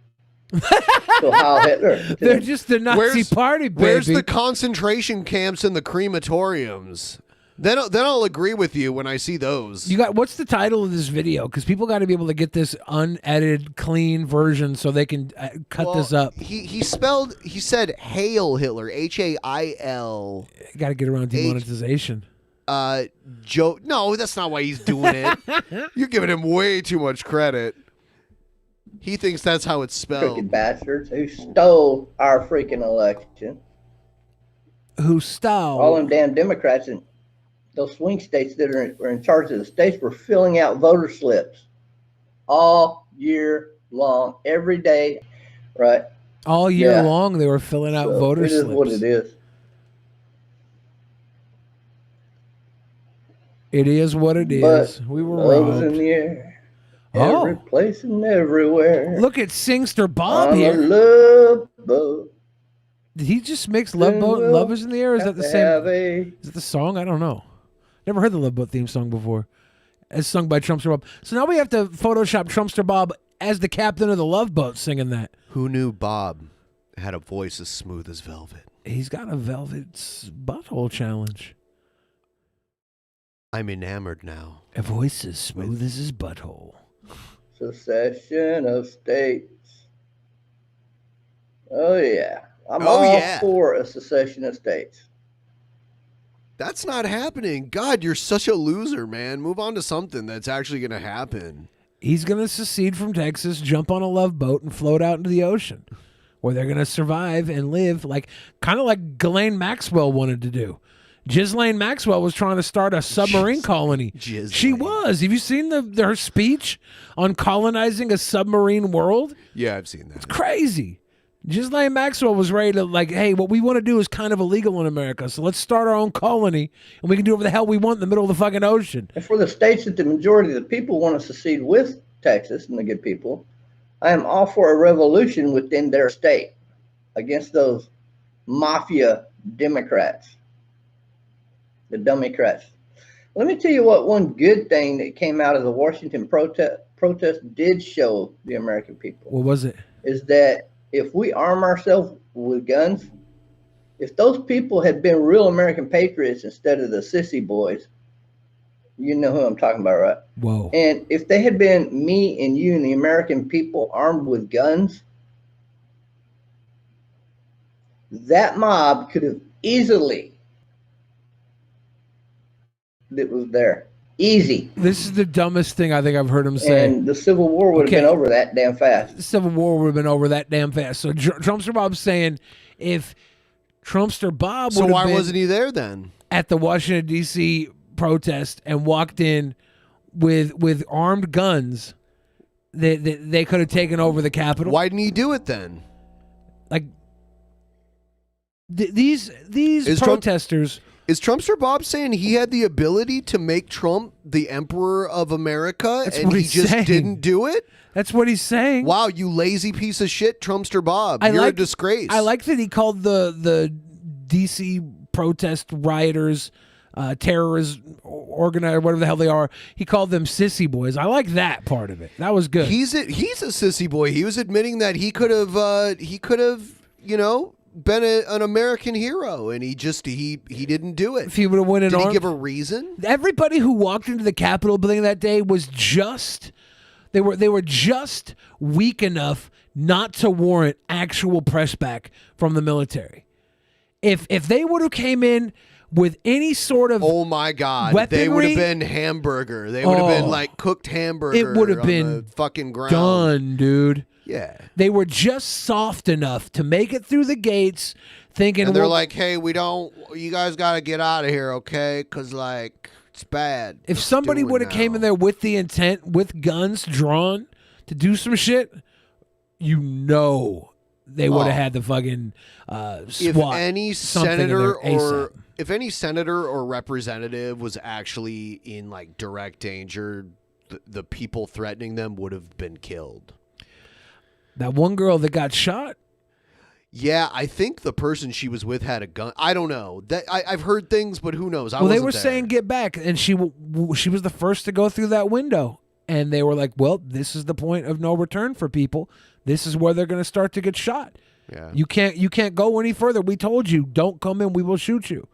So Heil Hitler. They're just the Nazi party, baby. Where's the concentration camps and the crematoriums? Then I'll agree with you when I see those. You got what's the title of this video? Because people got to be able to get this unedited, clean version so they can cut this up. He said Hail Hitler, Hail. Got to get around demonetization. Joe, no, that's not why he's doing it. You're giving him way too much credit. He thinks that's how it's spelled. Crooked bastards who stole our freaking election. Who stole? All them damn Democrats in those swing states that are in charge of the states were filling out voter slips all year long, every day, right? All year long, they were filling out voter slips. It is what it is. It is what it is. We were robbed. In the air. Every place and everywhere. Look at Singster Bob on here. A love boat. Did he just mix Love Boat and Love is in the Air? Is that the same? Is it the song? I don't know. Never heard the Love Boat theme song before. As sung by Trumpster Bob. So now we have to Photoshop Trumpster Bob as the captain of the Love Boat singing that. Who knew Bob had a voice as smooth as velvet? He's got a velvet butthole challenge. I'm enamored now. A voice as smooth as his butthole. Secession of states. Oh, yeah. I'm all for a secession of states. That's not happening. God, you're such a loser, man. Move on to something that's actually going to happen. He's going to secede from Texas, jump on a love boat, and float out into the ocean, where they're going to survive and live kind of like Ghislaine Maxwell wanted to do. Ghislaine Maxwell was trying to start a submarine colony. She was. Have you seen her speech on colonizing a submarine world? Yeah, I've seen that. It's crazy. Ghislaine Maxwell was ready to hey, what we want to do is kind of illegal in America, so let's start our own colony, and we can do whatever the hell we want in the middle of the fucking ocean. And for the states that the majority of the people want to secede with Texas and the good people, I am all for a revolution within their state against those mafia Democrats. The Democrats. Let me tell you what one good thing that came out of the Washington protest did show the American people. What was it? Is that if we arm ourselves with guns, if those people had been real American patriots instead of the sissy boys, you know who I'm talking about, right? Whoa. And if they had been me and you and the American people armed with guns, that mob could have easily... that was there. Easy. This is the dumbest thing I think I've heard him say. And the Civil War would have been over that damn fast. The Civil War would have been over that damn fast. So Trumpster Bob's saying if Trumpster Bob would have been... So why wasn't he there then? At the Washington, D.C. protest and walked in with armed guns they could have taken over the Capitol. Why didn't he do it then? Like these protesters. Is Trumpster Bob saying he had the ability to make Trump the emperor of America and he just didn't do it? That's what he's saying. Wow, you lazy piece of shit, Trumpster Bob. You're a disgrace. I like that he called the DC protest rioters, terrorists, organizer, whatever the hell they are. He called them sissy boys. I like that part of it. That was good. He's a sissy boy. He was admitting that he could have, been an American hero, and he didn't do it. If he would have went in Did he armed, give a reason? Everybody who walked into the Capitol building that day was just they were just weak enough not to warrant actual press back from the military. If they would have came in with any sort of oh my god, weaponry, they would have been hamburger. They would have been like cooked hamburger. It would have been the fucking ground. Done, dude. Yeah. They were just soft enough to make it through the gates, thinking. And they're like, "Hey, you guys got to get out of here, okay? Because it's bad." If somebody would have came in there with the intent, with guns drawn, to do some shit, they would have had the fucking SWAT. If any senator or representative was actually in direct danger, the people threatening them would have been killed. That one girl that got shot. Yeah, I think the person she was with had a gun. I don't know. I've heard things, but who knows? They were saying get back, and she was the first to go through that window, and they were like, "Well, this is the point of no return for people. This is where they're going to start to get shot. Yeah, you can't go any further. We told you, don't come in. We will shoot you."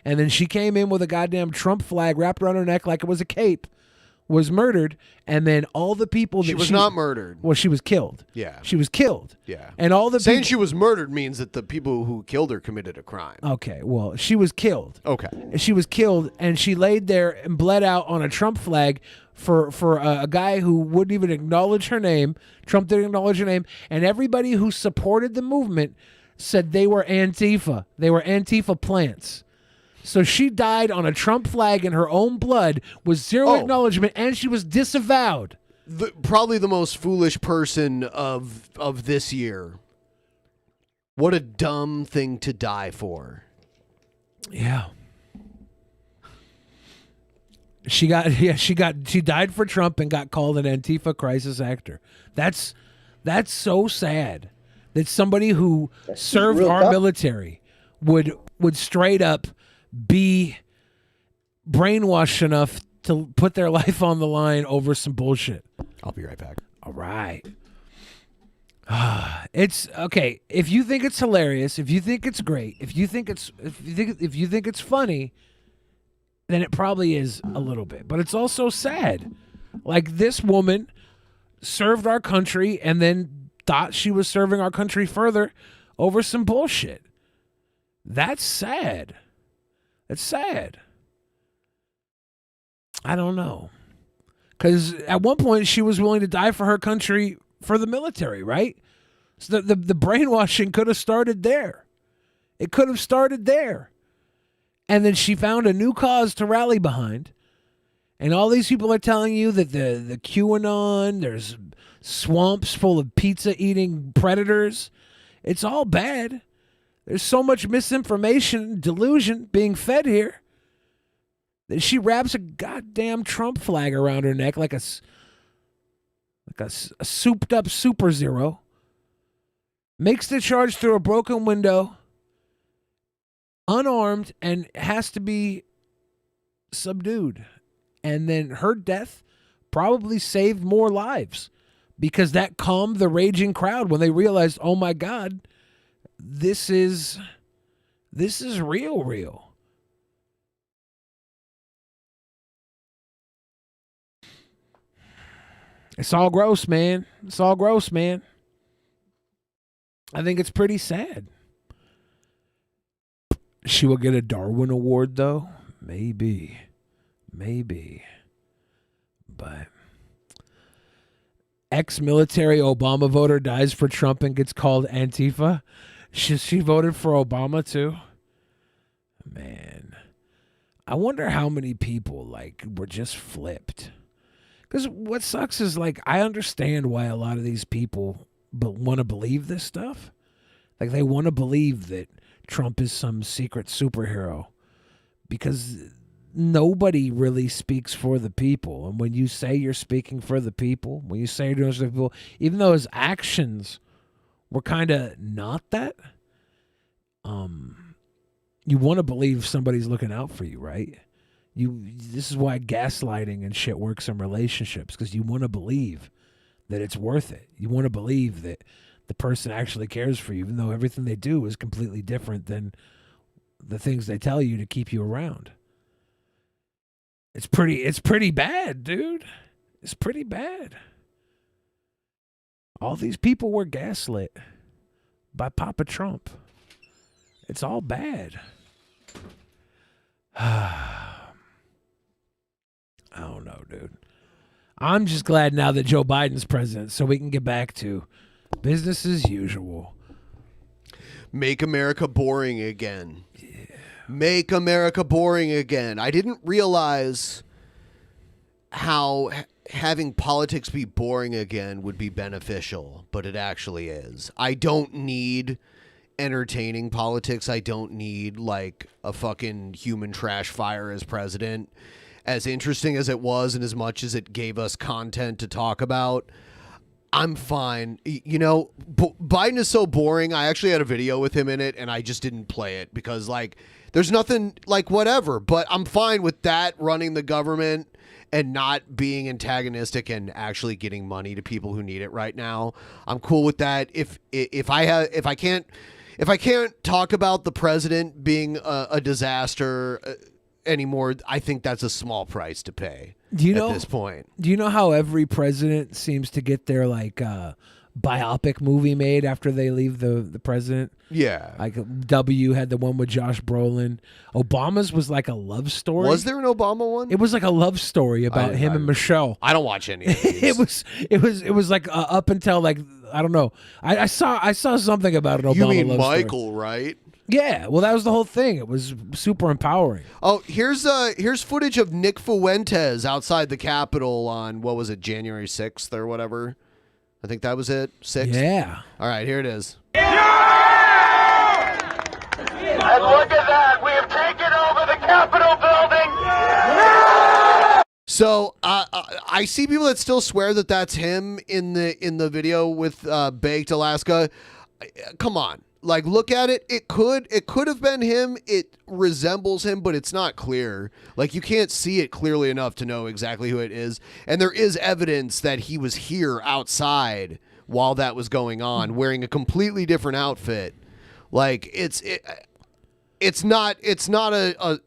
And then she came in with a goddamn Trump flag wrapped around her neck like it was a cape. Was murdered, and then all the people that she was not murdered. Well, she was killed. Yeah, she was killed. Yeah, and all the saying she was murdered means that the people who killed her committed a crime. Okay, well, she was killed. Okay, she was killed, and she laid there and bled out on a Trump flag for a guy who wouldn't even acknowledge her name. Trump didn't acknowledge her name, and everybody who supported the movement said they were Antifa. They were Antifa plants. So she died on a Trump flag in her own blood with zero acknowledgement, and she was disavowed. Probably the most foolish person of this year. What a dumb thing to die for. Yeah. She died for Trump and got called an Antifa crisis actor. That's so sad that somebody who served our military would straight up be brainwashed enough to put their life on the line over some bullshit. I'll be right back. All right. It's okay. If you think it's hilarious, if you think it's great, if you think it's funny, then it probably is a little bit. But it's also sad. Like, this woman served our country and then thought she was serving our country further over some bullshit. That's sad. It's sad. I don't know. Because at one point she was willing to die for her country for the military, right? So the brainwashing could have started there. It could have started there. And then she found a new cause to rally behind. And all these people are telling you that the QAnon, there's swamps full of pizza-eating predators. It's all bad. There's so much misinformation and delusion being fed here that she wraps a goddamn Trump flag around her neck like a souped-up super zero, makes the charge through a broken window, unarmed, and has to be subdued. And then her death probably saved more lives because that calmed the raging crowd when they realized, oh my God, this is real. It's all gross, man. It's all gross, man. I think it's pretty sad. She will get a Darwin Award, though? Maybe. But ex-military Obama voter dies for Trump and gets called Antifa. She voted for Obama, too? Man. I wonder how many people, were just flipped. Because what sucks is, like, I understand why a lot of these people want to believe this stuff. Like, they want to believe that Trump is some secret superhero because nobody really speaks for the people. And when you say you're speaking for the people, when you say you're doing something for the people, even though his actions were kind of not that, you want to believe somebody's looking out for you, right? This is why gaslighting and shit works in relationships, because you want to believe that it's worth it. You want to believe that the person actually cares for you, even though everything they do is completely different than the things they tell you to keep you around. It's pretty bad, dude. It's pretty bad. All these people were gaslit by Papa Trump. It's all bad. I don't know, dude. I'm just glad now that Joe Biden's president so we can get back to business as usual. Make America boring again. Yeah. Make America boring again. I didn't realize how having politics be boring again would be beneficial, but it actually is. I don't need entertaining politics. I don't need like a fucking human trash fire as president. As interesting as it was and as much as it gave us content to talk about, I'm fine. You know, Biden is so boring. I actually had a video with him in it and I just didn't play it because like there's nothing like whatever, but I'm fine with that running the government and not being antagonistic and actually getting money to people who need it right now. I'm cool with that. If I can't talk about the president being a disaster anymore, I think that's a small price to pay at this point. Do you know how every president seems to get their like biopic movie made after they leave the president? Yeah. Like W had the one with Josh Brolin. Obama's was like a love story. Was there an Obama one? It was like a love story about him and Michelle. I don't watch any of these. it was like up until like I don't know. I saw something about an Obama. You mean love Michael, story. right? Yeah, well, that was the whole thing. It was super empowering. Oh, here's footage of Nick Fuentes outside the Capitol on, what was it, January 6th or whatever? I think that was it, 6th? Yeah. All right, here it is. And look at that. We have taken over the Capitol building. So I see people that still swear that that's him in the video with Baked Alaska. Come on. Like, look at it. It could have been him. It resembles him, but it's not clear. Like, you can't see it clearly enough to know exactly who it is. And there is evidence that he was here outside while that was going on, wearing a completely different outfit. Like, it's not a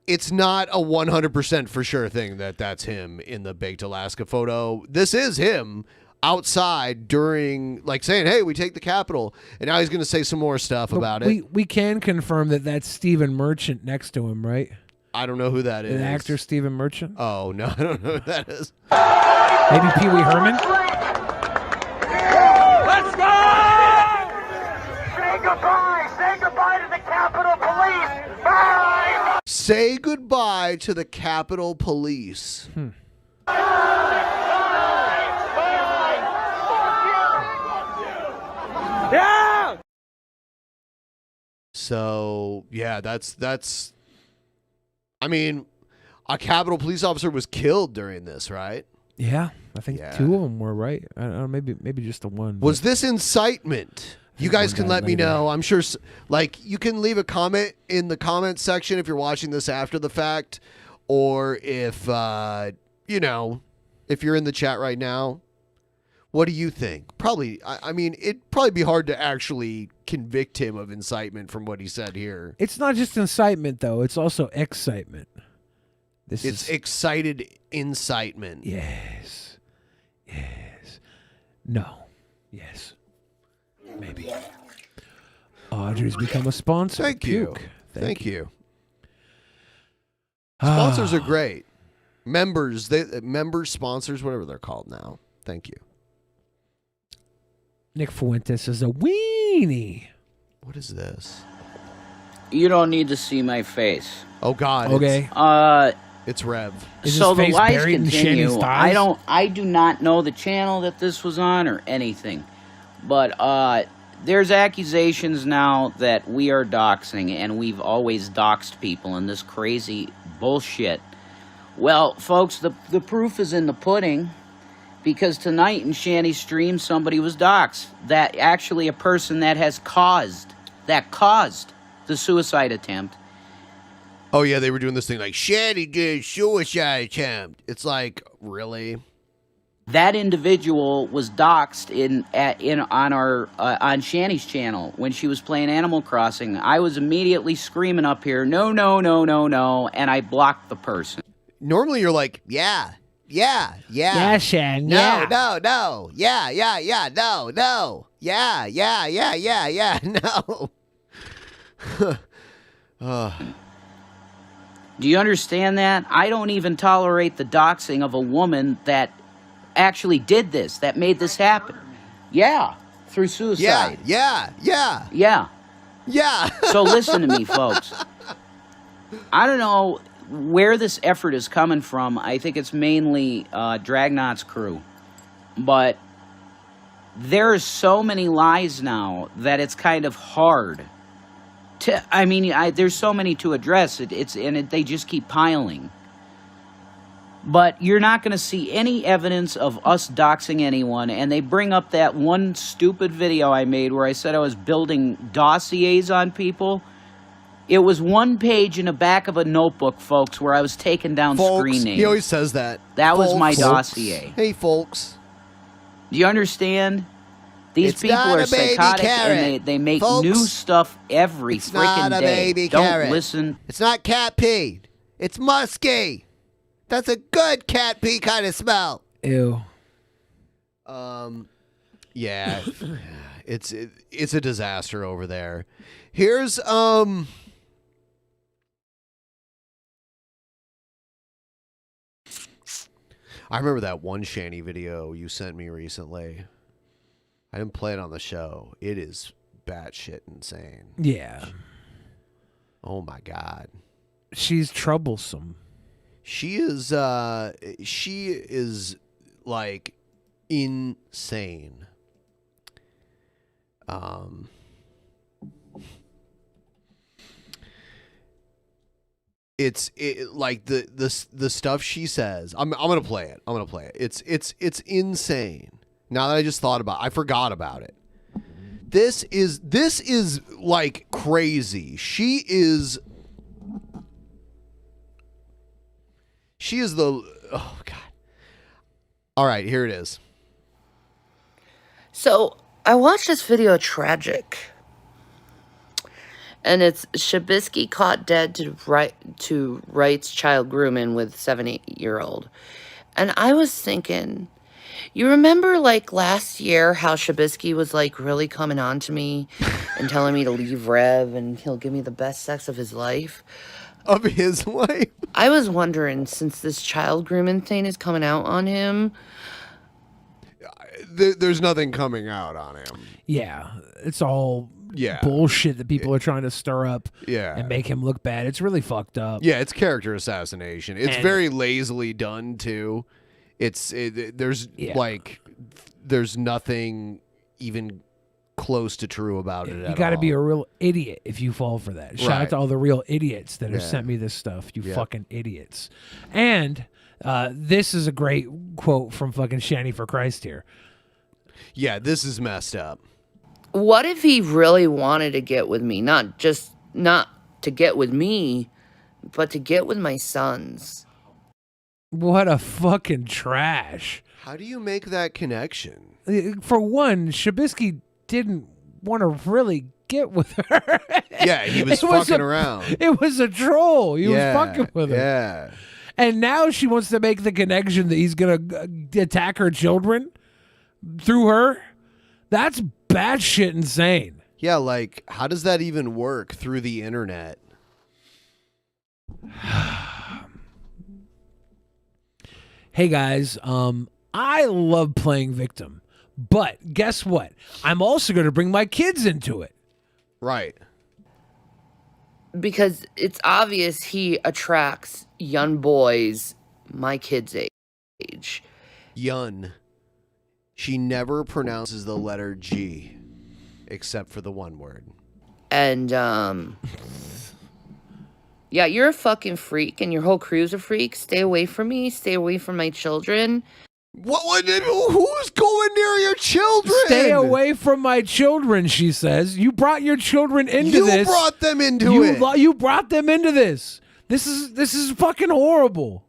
100% for sure thing that that's him in the Baked Alaska photo. This is him outside during, like, saying, hey, we take the Capitol. And now he's going to say some more stuff about it. We can confirm that that's Stephen Merchant next to him, right? I don't know who that is. An actor, Stephen Merchant? Oh, no, I don't know who that is. Maybe Pee Wee Herman? Let's go! Say goodbye! Say goodbye to the Capitol Police! Bye! Say goodbye to the Capitol Police. Yeah! So, yeah, that's I mean, a Capitol police officer was killed during this, right? Yeah, I think two of them were, right? I don't know, maybe just the one. Was this incitement? You guys can let me know. I'm sure, like, you can leave a comment in the comment section if you're watching this after the fact, or if, if you're in the chat right now. What do you think? Probably, I mean, it'd probably be hard to actually convict him of incitement from what he said here. It's not just incitement, though. It's also excitement. It's excited incitement. Yes. No. Yes. Maybe. Audrey's become a sponsor. Thank you. Thank you. Sponsors are great. Members, sponsors, whatever they're called now. Thank you. Nick Fuentes is a weenie. What is this? You don't need to see my face. Oh, God. Okay. It's Rev. So the lies continue. I do not know the channel that this was on or anything, but there's accusations now that we are doxing, and we've always doxed people in this crazy bullshit. Well, folks, the proof is in the pudding, because tonight in Shanny's stream, somebody was doxed. That actually a person that caused the suicide attempt. Oh, yeah, they were doing this thing like, Shanny did suicide attempt. It's like, really? That individual was doxed on Shanny's channel when she was playing Animal Crossing. I was immediately screaming up here, no, no, no, no, no, and I blocked the person. Normally you're like, yeah. Yeah, Shan, no, yeah. No. Yeah, no. Yeah, no. Do you understand that? I don't even tolerate the doxing of a woman that actually did this, that made this happen. Yeah, through suicide. Yeah. So listen to me, folks. I don't know where this effort is coming from. I think it's mainly Dragnot's crew. But there's so many lies now that it's kind of hard to, there's so many to address. They just keep piling. But you're not going to see any evidence of us doxing anyone. And they bring up that one stupid video I made where I said I was building dossiers on people. It was one page in the back of a notebook, folks, where I was taking down screen names. He always says that. That was my dossier. Hey, folks. Do you understand? These people are psychotic, and they make new stuff every freaking day. Don't listen. It's not cat pee. It's musky. That's a good cat pee kind of smell. Ew. Yeah. It's a disaster over there. Here's I remember that one Shanny video you sent me recently. I didn't play it on the show. It is batshit insane. Yeah. Oh my God. She's troublesome. She is like insane. It's like the stuff she says. I'm gonna play it. It's insane. Now that I just thought about it, I forgot about it. This is like crazy. She is the, oh God. All right, here it is. So I watched this video, Tragic. And it's Shabisky caught dead to rights child grooming with 7-8-year-old. And I was thinking, you remember like last year how Shabisky was like really coming on to me and telling me to leave Rev and he'll give me the best sex of his life? Of his life? I was wondering, since this child grooming thing is coming out on him. There's nothing coming out on him. Yeah, it's all bullshit that people are trying to stir up and make him look bad. It's really fucked up. Yeah, it's character assassination. It's very lazily done too. There's nothing even close to true about it. You got to be a real idiot if you fall for that. Shout out to all the real idiots that have sent me this stuff. You fucking idiots. And this is a great quote from fucking Shanny for Christ here. Yeah, this is messed up. What if he really wanted to get with me? Not to get with me, but to get with my sons. What a fucking trash. How do you make that connection? For one, Shabisky didn't want to really get with her. Yeah, he was fucking around. It was a troll. He was fucking with her. Yeah. And now she wants to make the connection that he's going to attack her children through her. That's batshit insane. Yeah, like, how does that even work through the internet? Hey, guys, I love playing victim. But guess what? I'm also going to bring my kids into it. Right. because it's obvious he attracts young boys my kid's age. Yun. She never pronounces the letter G, except for the one word. And, yeah, you're a fucking freak, and your whole crew's a freak. Stay away from me. Stay away from my children. Who's going near your children? Stay away from my children, she says. You brought your children into this. You brought them into it. You brought them into this. This is fucking horrible.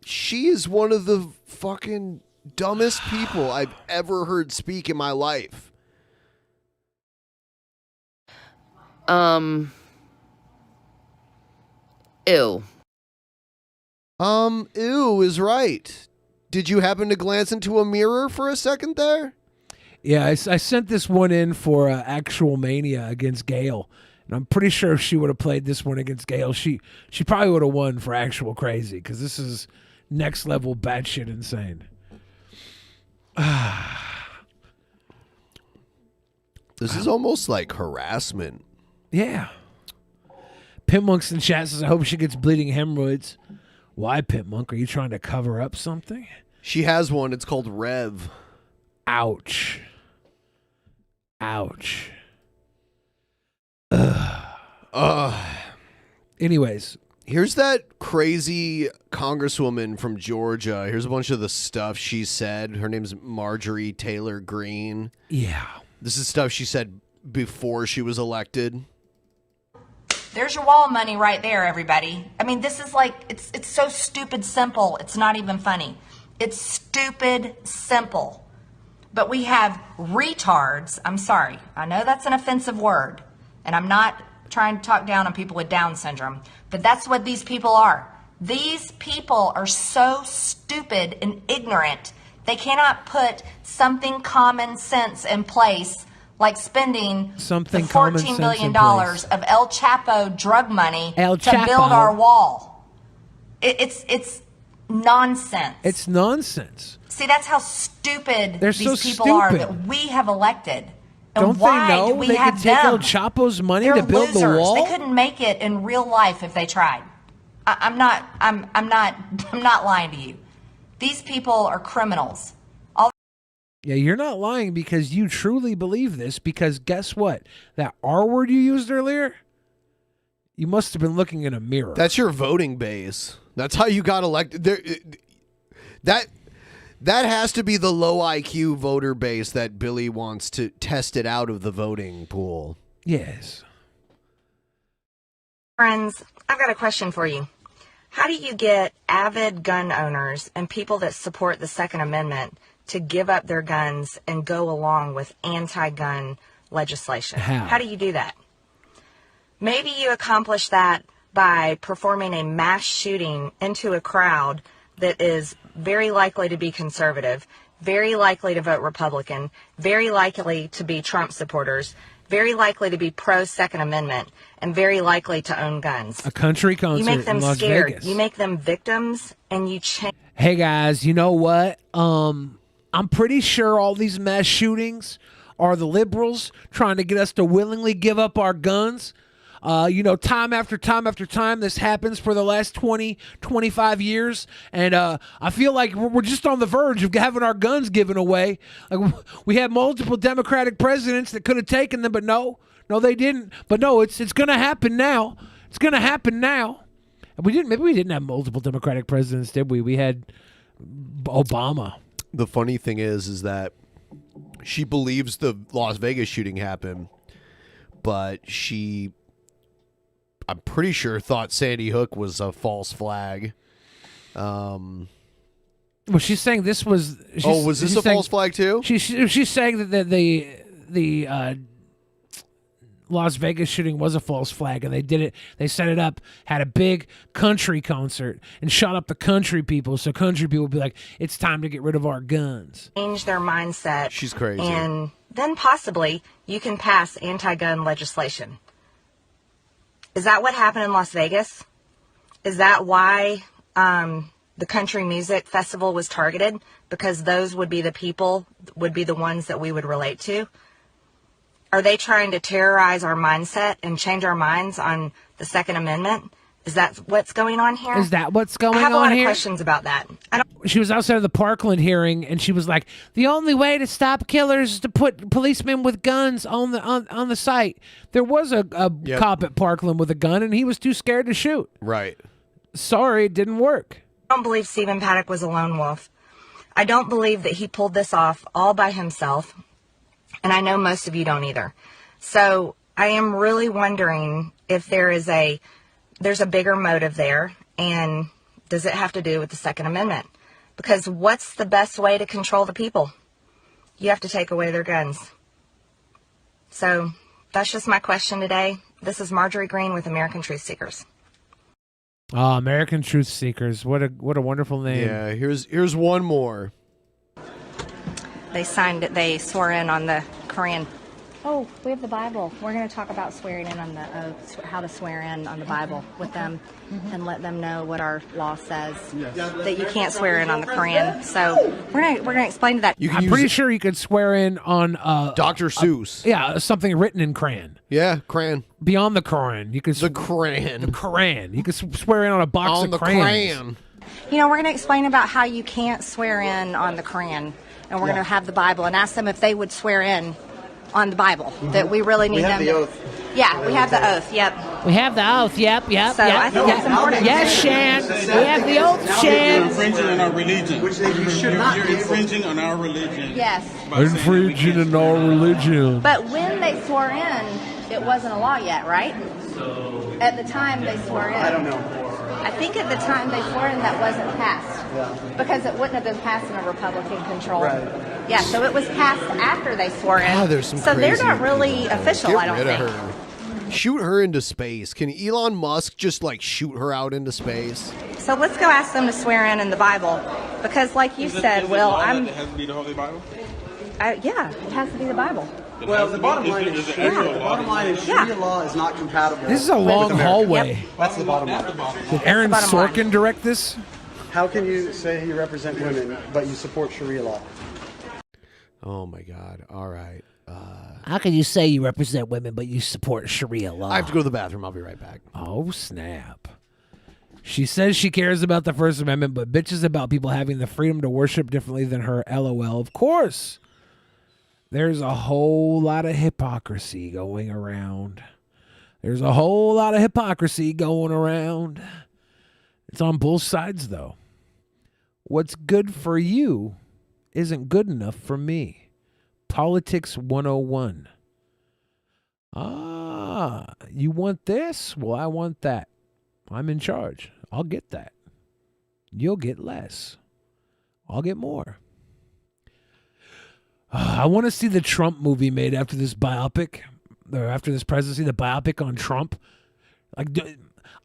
She is one of the fucking dumbest people I've ever heard speak in my life. Ew. Ew is right. Did you happen to glance into a mirror for a second there? Yeah, I sent this one in for Actual Mania against Gail. And I'm pretty sure if she would have played this one against Gail, she probably would have won for Actual Crazy, because this is next level batshit insane. This is almost like harassment. Yeah. Pimp Monk's in chat says, I hope she gets bleeding hemorrhoids. Why, Pimp Monk? Are you trying to cover up something? She has one. It's called Rev. Ouch. Ouch. Anyways. Here's that crazy congresswoman from Georgia. Here's a bunch of the stuff she said. Her name's Marjorie Taylor Greene. Yeah. This is stuff she said before she was elected. There's your wall money right there, everybody. I mean, this is like, it's so stupid simple. It's not even funny. It's stupid simple. But we have retards. I'm sorry. I know that's an offensive word. And I'm not trying to talk down on people with Down syndrome. But that's what these people are. These people are so stupid and ignorant. They cannot put something common sense in place, like spending something the $14 billion of El Chapo drug money to build our wall. It's nonsense. It's nonsense. See, that's how stupid They're these so people are stupid. that we have elected. And Don't why they know do we they have could take them? El Chapo's money They're to build losers. the wall? They couldn't make it in real life if they tried. I'm not lying to you. These people are criminals. Yeah, you're not lying, because you truly believe this, because guess what? That R word you used earlier, you must have been looking in a mirror. That's your voting base. That's how you got elected. That has to be the low IQ voter base that Billy wants to test it out of the voting pool. Yes. Friends, I've got a question for you. How do you get avid gun owners and people that support the Second Amendment to give up their guns and go along with anti-gun legislation? How do you do that? Maybe you accomplish that by performing a mass shooting into a crowd that is very likely to be conservative, very likely to vote Republican, very likely to be Trump supporters, very likely to be pro-Second Amendment, and very likely to own guns. A country concert You make them in Las scared. Vegas. You make them victims, and you change. Hey guys, you know what? I'm pretty sure all these mass shootings are the liberals trying to get us to willingly give up our guns. Time after time after time, this happens for the last 20, 25 years. And I feel like we're just on the verge of having our guns given away. Like, we had multiple Democratic presidents that could have taken them, but no, they didn't. But no, it's going to happen now. It's going to happen now. Maybe we didn't have multiple Democratic presidents, did we? We had Obama. The funny thing is that she believes the Las Vegas shooting happened, but I'm pretty sure thought Sandy Hook was a false flag. Well, she's saying this was. Was this a false flag too? She's saying that the Las Vegas shooting was a false flag, and they did it. They set it up, had a big country concert, and shot up the country people. So country people would be like, "It's time to get rid of our guns." Change their mindset. She's crazy. And then possibly you can pass anti-gun legislation. Is that what happened in Las Vegas? Is that why the country music festival was targeted? Because those would be the people, would be the ones that we would relate to? Are they trying to terrorize our mindset and change our minds on the Second Amendment? Is that what's going on here? Is that what's going on here? I have a lot of questions about that. She was outside of the Parkland hearing, and she was like, "The only way to stop killers is to put policemen with guns on the site." There was a cop at Parkland with a gun, and he was too scared to shoot. Right. Sorry, it didn't work. I don't believe Stephen Paddock was a lone wolf. I don't believe that he pulled this off all by himself, and I know most of you don't either. So I am really wondering if there's a bigger motive there, and does it have to do with the Second Amendment? Because what's the best way to control the people? You have to take away their guns. So that's just my question today. This is Marjorie Green with American Truth Seekers. Oh, American Truth Seekers. What a wonderful name. Yeah, here's one more. They swore in on the Koran. Oh, we have the Bible. We're going to talk about swearing in on the how to swear in on the Bible with them and let them know what our law says. That you can't swear in on the Koran. So we're gonna explain to that. I'm pretty sure you could swear in on Dr. Seuss. Something written in crayon. Yeah, crayon. Beyond the Koran, you could the Koran. The Koran. You could swear in on a box of crayons. Crayon. You know, we're going to explain about how you can't swear in on the Koran, and we're going to have the Bible and ask them if they would swear in on the Bible. That we really need them. We have the oath. Yeah, we have the oath. Yep. We have the oath. Yep. So I think that's important. Yes, Shan. We have the oath, Shan. You're infringing on our religion. Which you should not. You're infringing on our religion. Yes. Infringing on our religion. But when they swore in, it wasn't a law yet, right? At the time they swore in. I don't know. I think at the time they swore in that wasn't passed. Because it wouldn't have been passed in a Republican control. Right. Yeah, so it was passed after they swore in. God, there's some so they're crazy not really people. official, Get I don't rid think. of her. Shoot her into space. Can Elon Musk just shoot her out into space? So let's go ask them to swear in the Bible. Because like you said, Will, It has to be the Holy Bible? Yeah, it has to be the Bible. Well, the bottom line is Sharia law is not compatible. This is a long hallway. Yep. That's the bottom line. Did Aaron That's the bottom Sorkin direct this? How can you say you represent women, but you support Sharia law? Oh, my God. All right. How can you say you represent women, but you support Sharia law? I have to go to the bathroom. I'll be right back. Oh, snap. She says she cares about the First Amendment, but bitches about people having the freedom to worship differently than her. LOL. Of course. There's a whole lot of hypocrisy going around. There's a whole lot of hypocrisy going around. It's on both sides, though. What's good for you isn't good enough for me. Politics 101. You want this? Well, I want that. I'm in charge. I'll get that. You'll get less. I'll get more. I want to see the Trump movie made after this biopic, or after this presidency, the biopic on Trump.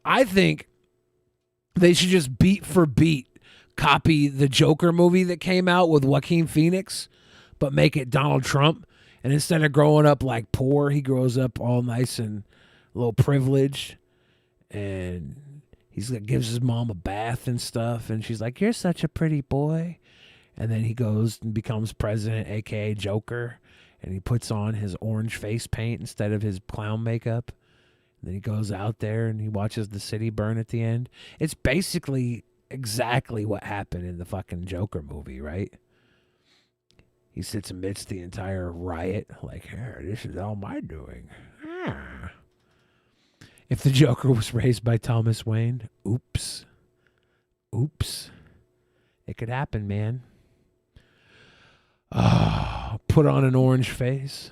I think they should just beat for beat copy the Joker movie that came out with Joaquin Phoenix, but make it Donald Trump. And instead of growing up poor, he grows up all nice and a little privileged. And he gives his mom a bath and stuff. And she's like, "You're such a pretty boy." And then he goes and becomes president, a.k.a. Joker. And he puts on his orange face paint instead of his clown makeup. And then he goes out there and he watches the city burn at the end. It's basically exactly what happened in the fucking Joker movie, right? He sits amidst the entire riot this is all my doing. If the Joker was raised by Thomas Wayne, oops. It could happen, man. Put on an orange face.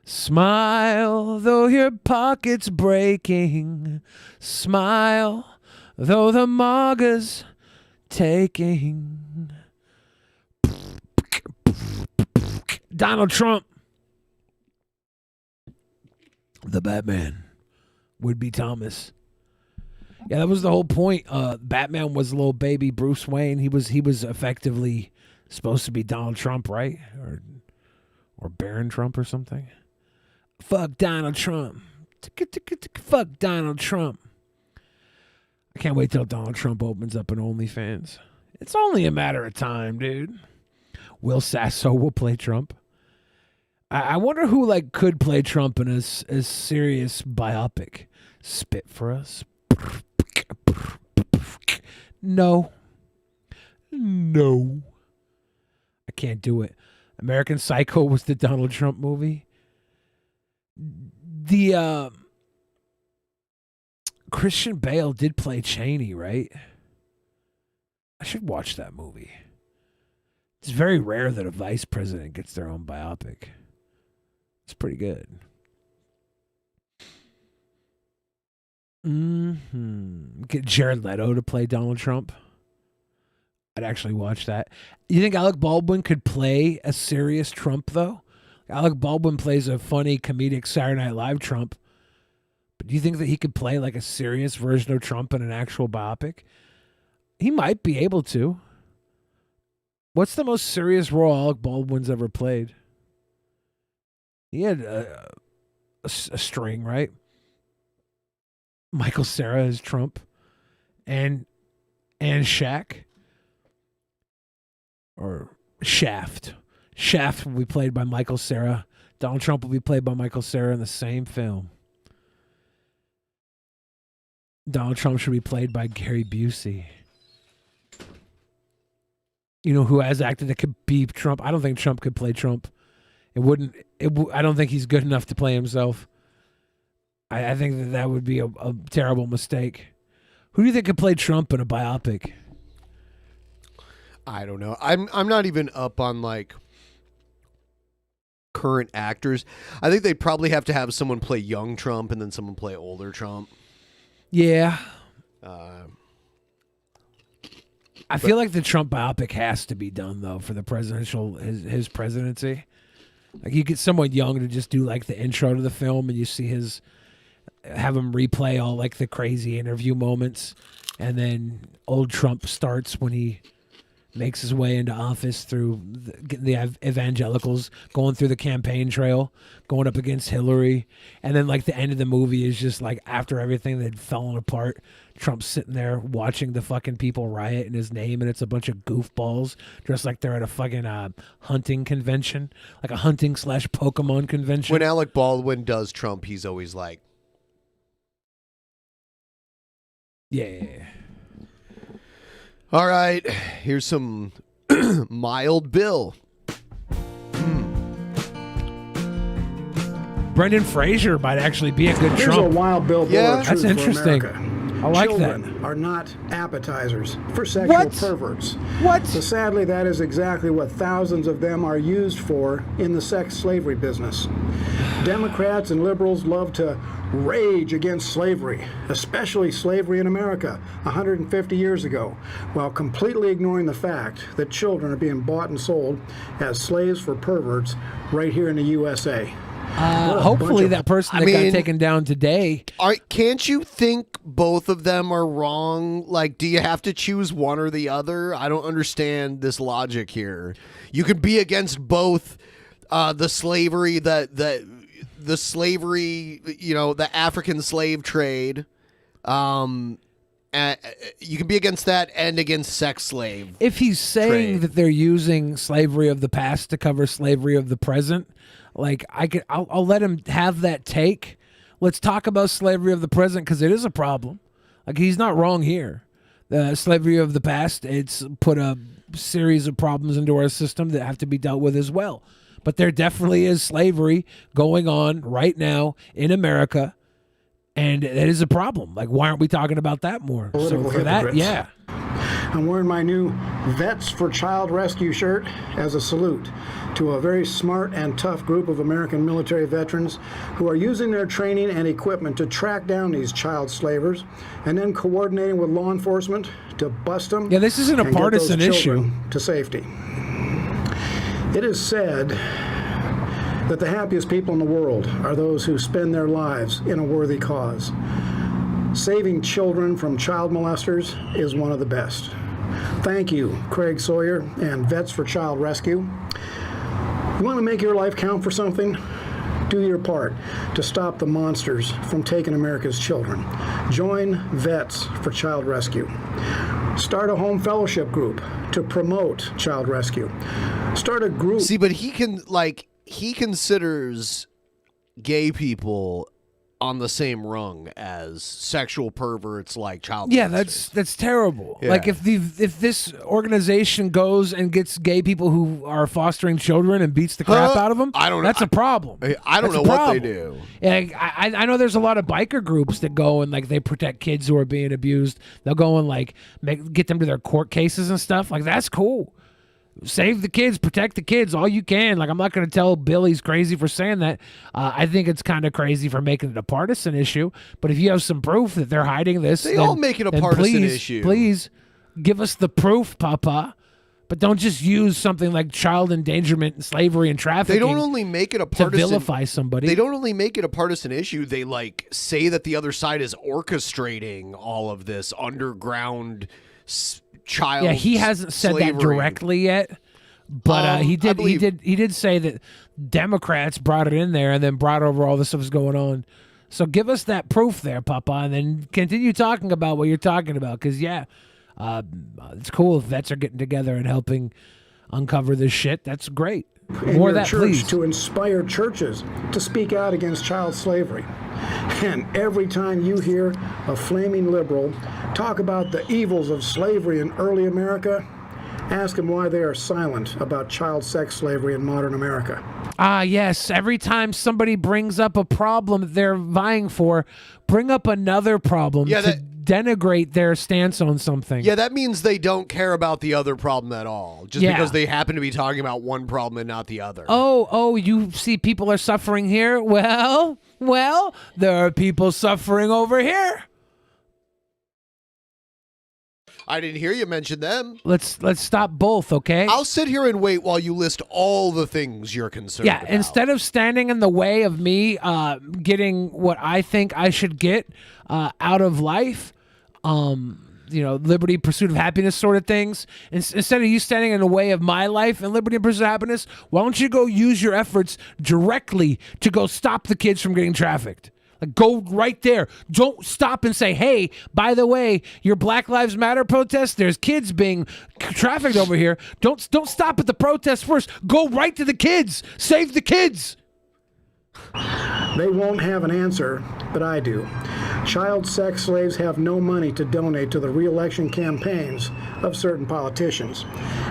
Smile, though your pocket's breaking. Smile, though the MAGA's taking. Donald Trump. The Batman. Would be Thomas. Yeah, that was the whole point. Batman was little baby Bruce Wayne. He was effectively supposed to be Donald Trump, right? Or Baron Trump or something. Fuck Donald Trump. Fuck Donald Trump. I can't wait till Donald Trump opens up an OnlyFans. It's only a matter of time, dude. Will Sasso will play Trump. I wonder who like could play Trump in a serious biopic. Spit for us. No. I can't do it. American Psycho was the Donald Trump movie. The Christian Bale did play Cheney, right? I should watch that movie. It's very rare that a vice president gets their own biopic. It's pretty good. Get Jared Leto to play Donald Trump. I'd actually watch that. You think Alec Baldwin could play a serious Trump, though? Alec Baldwin plays a funny, comedic Saturday Night Live Trump. But do you think that he could play like a serious version of Trump in an actual biopic? He might be able to. What's the most serious role Alec Baldwin's ever played? He had a string, right? Michael Cera as Trump. And Shaq. Or Shaft. Shaft will be played by Michael Cera. Donald Trump will be played by Michael Cera in the same film. Donald Trump should be played by Gary Busey. You know who has acted that could be Trump? I don't think Trump could play Trump. I don't think he's good enough to play himself. I think that would be a terrible mistake. Who do you think could play Trump in a biopic? I don't know. I'm not even up on like current actors. I think they probably have to have someone play young Trump and then someone play older Trump. Yeah. I feel like the Trump biopic has to be done though for the his presidency. Like you get someone young to just do like the intro to the film and you see have him replay all like the crazy interview moments, and then old Trump starts when he makes his way into office through the evangelicals, going through the campaign trail, going up against Hillary. And then like the end of the movie is just like after everything that had fallen apart, Trump's sitting there watching the fucking people riot in his name, and it's a bunch of goofballs dressed like they're at a fucking hunting convention, like a hunting/Pokemon convention. When Alec Baldwin does Trump, he's always like, yeah. All right, here's some mild Bill. Brendan Fraser might actually be a good Here's Trump. a wild Bill. Yeah, that's interesting. I like Children are not appetizers for sexual perverts. What? So sadly, that is exactly what thousands of them are used for in the sex slavery business. Democrats and liberals love to rage against slavery, especially slavery in America 150 years ago, while completely ignoring the fact that children are being bought and sold as slaves for perverts right here in the USA. Hopefully that person that got taken down today. Can't you think both of them are wrong? Like, do you have to choose one or the other? I don't understand this logic here. You could be against both the slavery, the slavery, the African slave trade. You can be against that and against sex slave. If he's saying that they're using slavery of the past to cover slavery of the present, like I'll let him have that take. Let's talk about slavery of the present because it is a problem. Like he's not wrong here. The slavery of the past, it's put a series of problems into our system that have to be dealt with as well. But there definitely is slavery going on right now in America, and it is a problem. Like, why aren't we talking about that more? Political so for that, hypocrites. yeah. I'm wearing my new Vets for Child Rescue shirt as a salute to a very smart and tough group of American military veterans who are using their training and equipment to track down these child slavers and then coordinating with law enforcement to bust them. Yeah, this isn't a and partisan get those issue. children to safety. It is said that the happiest people in the world are those who spend their lives in a worthy cause. Saving children from child molesters is one of the best. Thank you, Craig Sawyer and Vets for Child Rescue. You want to make your life count for something? Do your part to stop the monsters from taking America's children. Join Vets for Child Rescue. Start a home fellowship group to promote child rescue. Start a group. See, but he can, like, he considers gay people on the same rung as sexual perverts like child molesters. that's terrible. Yeah. Like if this organization goes and gets gay people who are fostering children and beats the crap out of them, I don't know. That's a problem. I don't That's know a what they problem. do. Yeah, I know there's a lot of biker groups that go and like they protect kids who are being abused. They'll go and like get them to their court cases and stuff. Like that's cool. Save the kids, protect the kids, all you can. Like I'm not going to tell Bill he's crazy for saying that. I think it's kind of crazy for making it a partisan issue. But if you have some proof that they're hiding this, They all make it a then partisan please, issue. Please give us the proof, Papa. But don't just use something like child endangerment and slavery and trafficking. They don't only make it a to partisan vilify somebody. They don't only make it a partisan issue. They like say that the other side is orchestrating all of this underground child. Yeah, he hasn't said that slavery. directly yet, but he did say that Democrats brought it in there and then brought over all the stuff that's going on. So give us that proof there, Papa, and then continue talking about what you're talking about. Because it's cool if vets are getting together and helping uncover this shit. That's great. In More your of that, church please. to inspire churches to speak out against child slavery. And every time you hear a flaming liberal talk about the evils of slavery in early America, ask them why they are silent about child sex slavery in modern America. Ah, yes. Every time somebody brings up a problem that they're vying for, bring up another problem to denigrate their stance on something. Yeah, that means they don't care about the other problem at all, just because they happen to be talking about one problem and not the other. Oh, you see people are suffering here? Well, there are people suffering over here. I didn't hear you mention them. Let's stop both, okay? I'll sit here and wait while you list all the things you're concerned about. Instead of standing in the way of me getting what I think I should get out of life, liberty, pursuit of happiness sort of things, instead of you standing in the way of my life and liberty and pursuit of happiness, why don't you go use your efforts directly to go stop the kids from getting trafficked? Like, go right there. Don't stop and say, hey, by the way, your Black Lives Matter protest, there's kids being trafficked over here. Don't stop at the protest first. Go right to the kids. Save the kids. They won't have an answer, but I do. Child sex slaves have no money to donate to the re-election campaigns of certain politicians.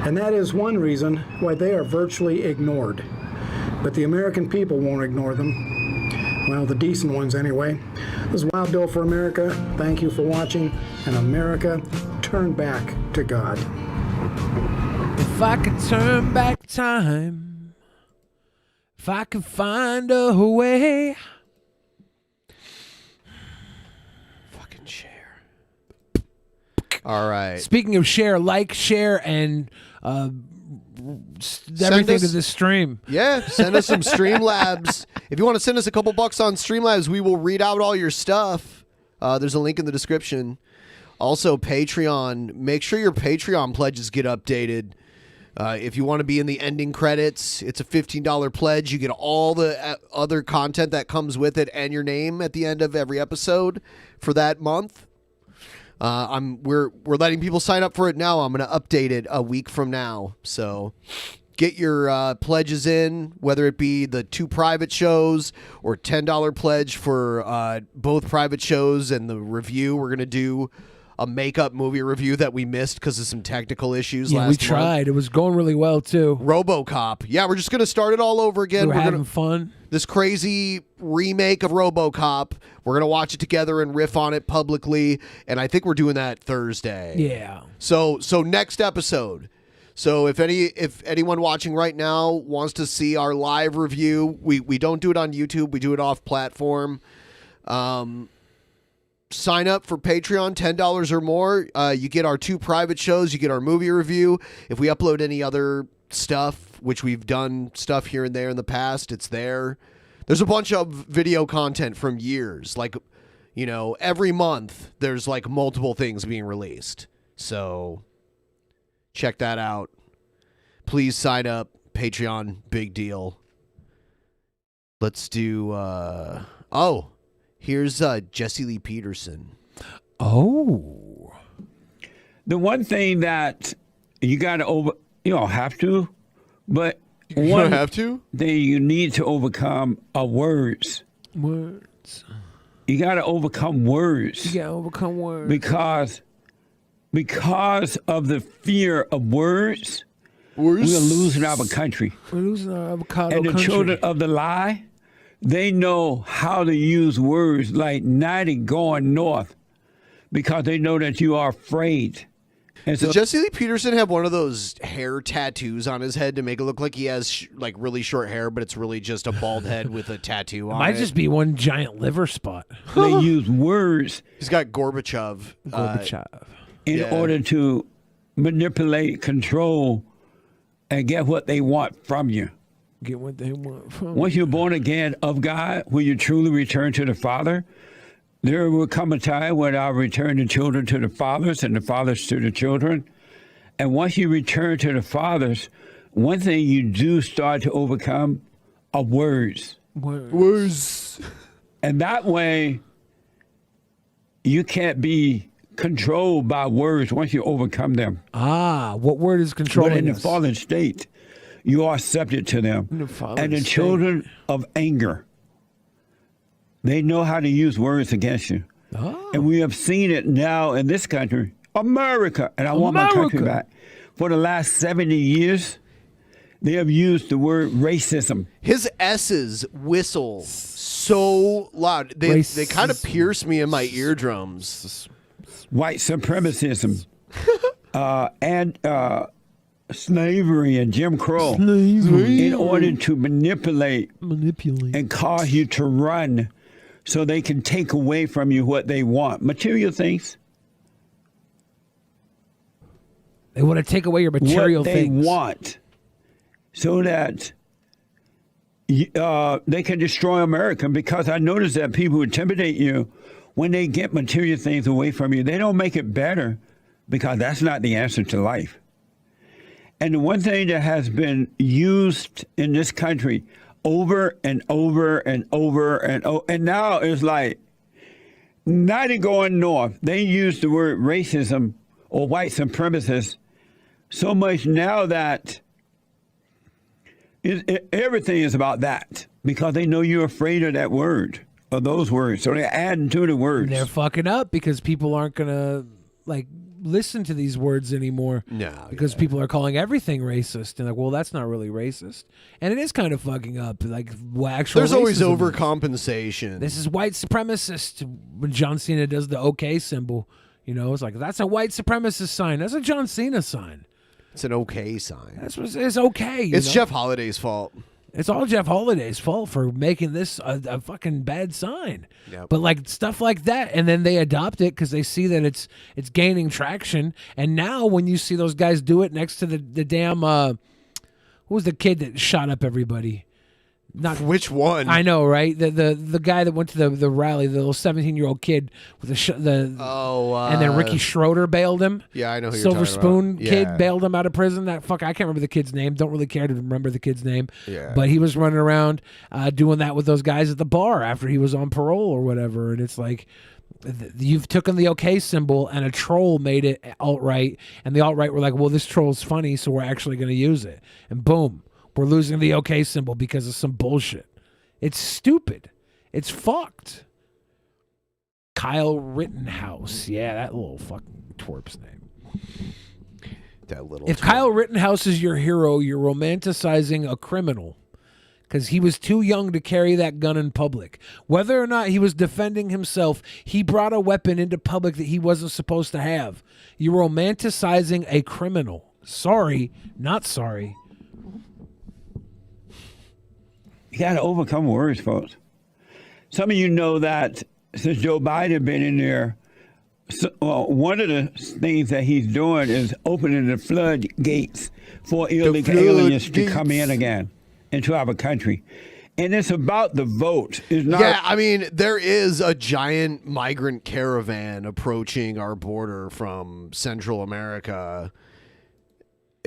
And that is one reason why they are virtually ignored. But the American people won't ignore them. Well, the decent ones anyway. This is Wild Bill for America. Thank you for watching. And America, turn back to God. If I could turn back time, if I could find a way. Fucking share. All right. Speaking of share, and everything to this stream. Yeah, send us some Streamlabs. If you want to send us a couple bucks on Streamlabs, we will read out all your stuff. There's a link in the description. Also, Patreon. Make sure your Patreon pledges get updated. If you want to be in the ending credits, it's a $15 pledge. You get all the other content that comes with it and your name at the end of every episode for that month. We're letting people sign up for it now. I'm going to update it a week from now. So get your pledges in, whether it be the 2 private shows or $10 pledge for both private shows and the review. We're going to do a makeup movie review that we missed because of some technical issues last month. We tried. It was going really well, too. RoboCop. Yeah, we're just going to start it all over again. We're having fun. This crazy remake of RoboCop. We're going to watch it together and riff on it publicly, and I think we're doing that Thursday. Yeah. So next episode. So if anyone watching right now wants to see our live review, we don't do it on YouTube. We do it off platform. Sign up for Patreon, $10 or more. You get our 2 private shows. You get our movie review. If we upload any other stuff, which we've done stuff here and there in the past, it's there. There's a bunch of video content from years. Like, every month there's like multiple things being released. So check that out. Please sign up. Patreon, big deal. Let's do... Here's Jesse Lee Peterson. Oh. The one thing that you got to have to, but You don't have to? Then you need to overcome are words. Words. You got to overcome words. You got to overcome words. Because of the fear of words, we're losing our country. We're losing our avocado And the country. children of the lie, they know how to use words like 90 going north because they know that you are afraid. And so Does Jesse Lee Peterson have one of those hair tattoos on his head to make it look like he has like really short hair, but it's really just a bald head with a tattoo on it? Might just be one giant liver spot. they use words He's got Gorbachev. in order to manipulate, control, and get what they want from you. Get what they want from Once you're born again of God, will you truly return to the Father? There will come a time when I'll return the children to the fathers and the fathers to the children. And once you return to the fathers, one thing you do start to overcome are words. Words. And that way, you can't be controlled by words once you overcome them. What word is controlling But in the us? fallen state, you are subject to them. And the children of anger, they know how to use words against you. And we have seen it now in this country, America, and I want my country back. For the last 70 years, they have used the word racism. His S's whistle so loud. They kind of pierce me in my eardrums. White supremacism and slavery and Jim Crow in order to manipulate and cause you to run so they can take away from you what they want. Material things. They want to take away your material what they things. want so that they can destroy America, because I notice that people who intimidate you, when they get material things away from you, they don't make it better, because that's not the answer to life. And the one thing that has been used in this country over and over and over and now it's like not going north. They use the word racism or white supremacist so much now that everything is about that, because they know you're afraid of that word, of those words. So they're adding to the words. They're fucking up because people aren't going to listen to these words anymore. No. Because people are calling everything racist. And well, that's not really racist. And it is kind of fucking up. Actual There's always racism is. overcompensation. This is white supremacist. When John Cena does the OK symbol, it's like, that's a white supremacist sign. That's a John Cena sign. It's an okay sign. It's okay. It's Jeff Holiday's fault. It's all Jeff Holiday's fault for making this a fucking bad sign. Yep. But stuff like that, and then they adopt it because they see that it's gaining traction. And now when you see those guys do it next to the damn who was the kid that shot up everybody? Not which one? I know, right? The guy that went to the rally, the little 17-year-old kid with and then Ricky Schroeder bailed him. Yeah, I know who you're Silver talking Spoon about. kid Yeah. bailed him out of prison. I can't remember the kid's name. Don't really care to remember the kid's name. Yeah. But he was running around doing that with those guys at the bar after he was on parole or whatever. And it's like, you've taken the OK symbol and a troll made it alt-right, and the alt-right were like, well, this troll's funny, so we're actually going to use it. And boom. We're losing the OK symbol because of some bullshit. It's stupid. It's fucked. Kyle Rittenhouse. Yeah, that little fucking twerp's name. That little. If Kyle Rittenhouse is your hero, you're romanticizing a criminal, because he was too young to carry that gun in public. Whether or not he was defending himself, he brought a weapon into public that he wasn't supposed to have. You're romanticizing a criminal. Sorry, not sorry. You got to overcome words, folks. Some of you know that since Joe Biden been in there, one of the things that he's doing is opening the floodgates for illegal aliens to come in again into our country. And it's about the vote. It's not. Yeah, I mean, there is a giant migrant caravan approaching our border from Central America.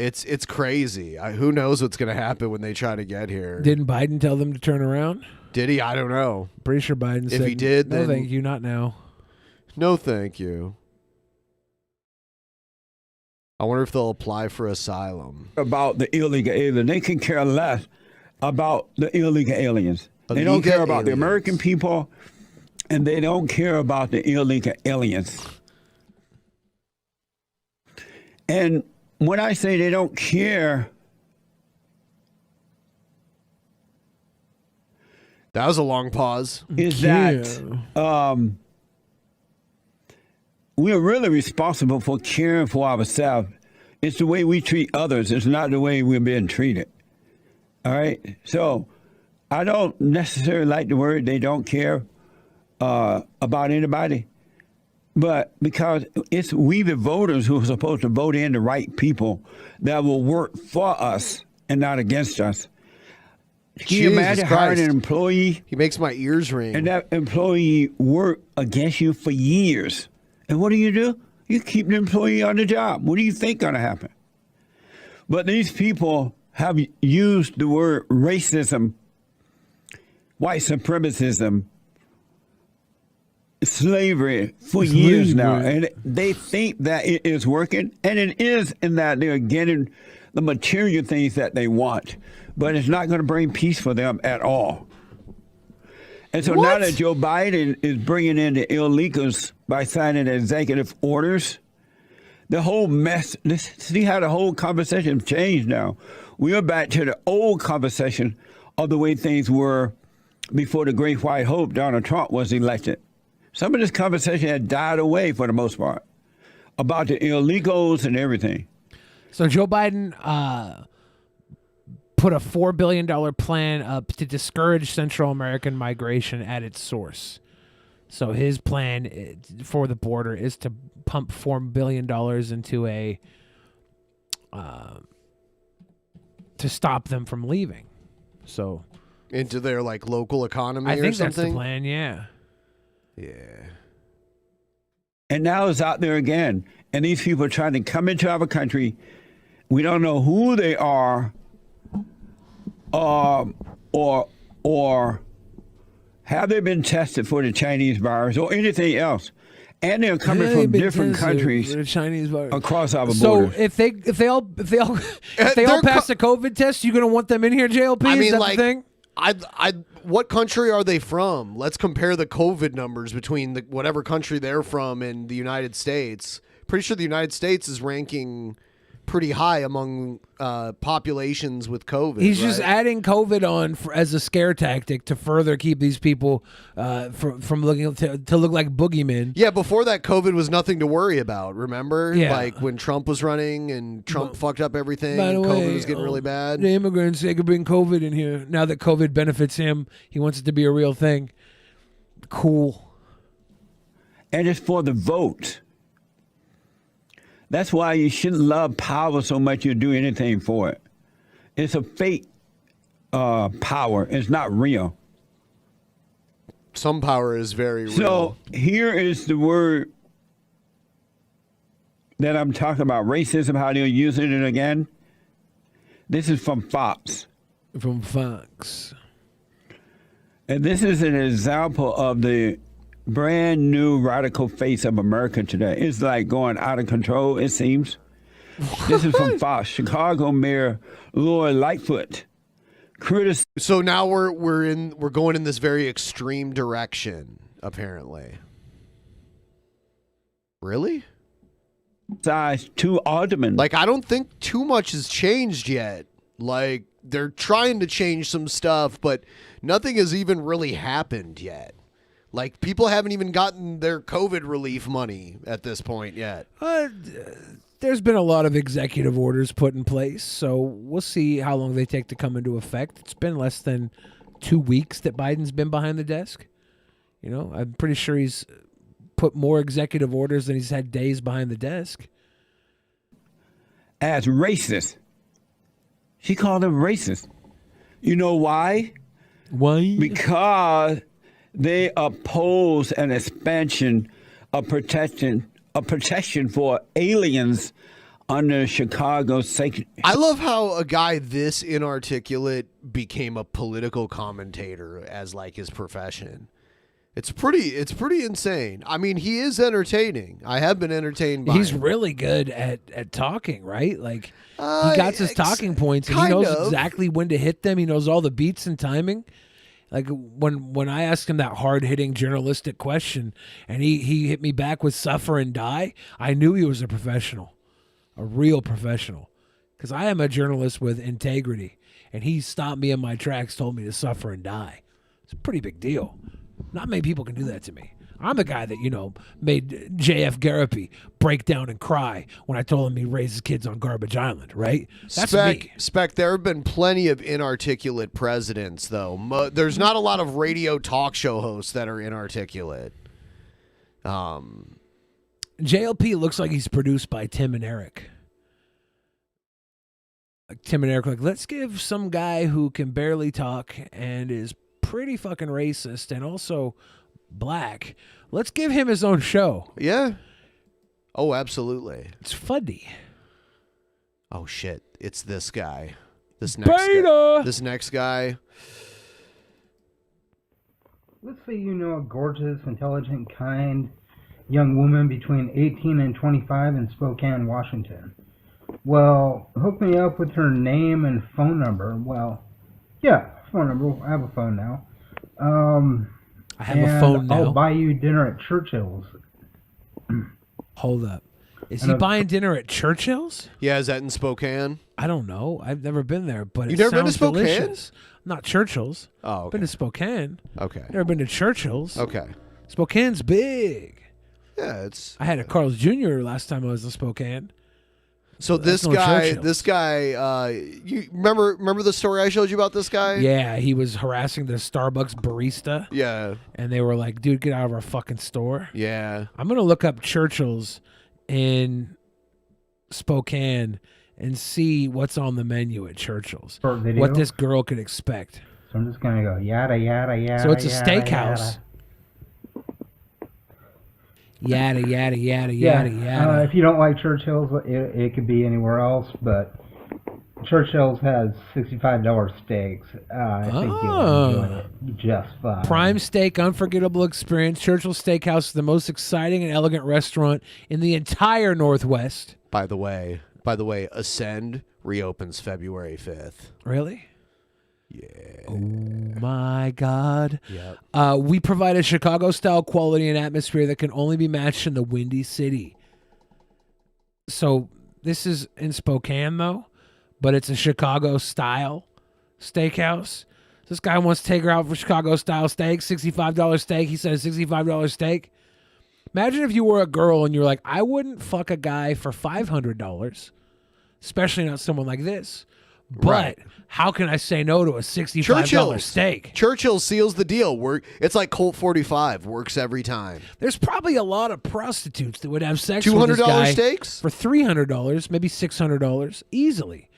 It's crazy. Who knows what's going to happen when they try to get here? Didn't Biden tell them to turn around? Did he? I don't know. Pretty sure Biden said, if he did, no, then thank you, not now. No, thank you. I wonder if they'll apply for asylum. About the illegal alien. They can care less about the illegal aliens. They don't Illegal care about the aliens. American people, and they don't care about the illegal aliens. And when I say they don't care, that was a long pause. Is that we're really responsible for caring for ourselves. It's the way we treat others. It's not the way we're being treated. All right? So I don't necessarily like the word they don't care about anybody. But because it's we the voters who are supposed to vote in the right people that will work for us and not against us. Can you imagine hiring an employee? He makes my ears ring. And that employee work against you for years. And what do? You keep the employee on the job. What do you think going to happen? But these people have used the word racism, white supremacism, slavery for years now. And they think that it is working. And it is in that they're getting the material things that they want. But it's not going to bring peace for them at all. And so now that Joe Biden is bringing in the illegals by signing executive orders, the whole mess, see how the whole conversation changed now. We are back to the old conversation of the way things were before the great white hope, Donald Trump, was elected. Some of this conversation had died away for the most part about the illegals and everything. So Joe Biden put a $4 billion plan up to discourage Central American migration at its source. So his plan for the border is to pump $4 billion into to stop them from leaving. So into their like local economy I or think something? that's the plan, yeah. Yeah. And now it's out there again. And these people are trying to come into our country. We don't know who they are or have they been tested for the Chinese virus or anything else. And they're coming from different countries across our borders. So if they all pass the COVID test, you gonna want them in here, JLP? I Is mean, that like, the thing? what country are they from? Let's compare the COVID numbers between whatever country they're from and the United States. Pretty sure the United States is ranking pretty high among populations with COVID. He's just right? adding COVID on as a scare tactic to further keep these people from looking to look like boogeymen. Yeah, before that, COVID was nothing to worry about. Remember, Yeah. like when Trump was running and Trump fucked up everything, By the and way, COVID was getting really bad. The immigrants, they could bring COVID in here. Now that COVID benefits him, he wants it to be a real thing. Cool. And it's for the vote. That's why you shouldn't love power so much you'll do anything for it. It's a fake power. It's not real. Some power is very real. So here is the word that I'm talking about, racism, how they're using it again. This is from Fox. From Fox. And this is an example of the brand new radical face of America today. It's like going out of control, it seems. This is from Fox. Chicago Mayor Lori Lightfoot. So now we're going in this very extreme direction, apparently. Really? Size 2 aldermen. Like, I don't think too much has changed yet. Like, they're trying to change some stuff, but nothing has even really happened yet. Like, people haven't even gotten their COVID relief money at this point yet. There's been a lot of executive orders put in place, so we'll see how long they take to come into effect. It's been less than 2 weeks that Biden's been behind the desk. You know, I'm pretty sure he's put more executive orders than he's had days behind the desk. As racist. She called him racist. You know why? Why? Because they oppose an expansion of protection for aliens under Chicago. I love how a guy this inarticulate became a political commentator as like his profession. It's pretty insane. I mean, he is entertaining. I have been entertained by He's him. really good at talking, right? Like he got his talking points, and he kind knows of. exactly when to hit them. He knows all the beats and timing. Like when I asked him that hard hitting journalistic question, and he hit me back with "suffer and die," I knew he was a professional, a real professional, because I am a journalist with integrity, and he stopped me in my tracks, told me to suffer and die. It's a pretty big deal. Not many people can do that to me. I'm the guy that, made J.F. Garipi break down and cry when I told him he raised his kids on Garbage Island, right? That's me. Spec, there have been plenty of inarticulate presidents, though. There's not a lot of radio talk show hosts that are inarticulate. JLP looks like he's produced by Tim and Eric. Like Tim and Eric, let's give some guy who can barely talk and is pretty fucking racist and also black, let's give him his own show. Yeah. Oh, absolutely. It's funny. Oh shit! It's this guy. This next guy. Let's say you know a gorgeous, intelligent, kind young woman between 18 and 25 in Spokane, Washington. Well, hook me up with her name and phone number. Well, yeah, phone number. I have a phone now. I have a phone now. I'll buy you dinner at Churchill's. Hold up. Is he buying dinner at Churchill's? Yeah, is that in Spokane? I don't know. I've never been there, but You've it never been to sounds Spokane? delicious. Not Churchill's. Oh, okay. Been to Spokane. Okay. Never been to Churchill's. Okay. Spokane's big. Yeah, it's. I had a Carl's Jr. last time I was in Spokane. So That's no Churchill's. You remember the story I showed you about this guy? Yeah, he was harassing the Starbucks barista. Yeah. And they were like, dude, get out of our fucking store. Yeah. I'm going to look up Churchill's in Spokane and see what's on the menu at Churchill's. Short video. What this girl could expect. So I'm just gonna go yada yada yada. So it's a yada, steakhouse. Yada, yada, yada, Yeah. yada, yada. If you don't like Churchill's, it could be anywhere else, but Churchill's has $65 steaks. I think you'll enjoy it just fine. Prime steak, unforgettable experience. Churchill's Steakhouse is the most exciting and elegant restaurant in the entire Northwest. By the way, Ascend reopens February 5th. Really? Yeah. Oh my God. Yep. We provide a Chicago-style quality and atmosphere that can only be matched in the Windy City. So this is in Spokane, though, but it's a Chicago-style steakhouse. This guy wants to take her out for Chicago-style steak, $65 steak. He says $65 steak. Imagine if you were a girl and you're like, I wouldn't fuck a guy for $500, especially not someone like this. But Right. how can I say no to a $65 steak? Churchill seals the deal. It's like Colt 45. Works every time. There's probably a lot of prostitutes that would have sex with $200 this guy steaks? for $300, maybe $600 easily.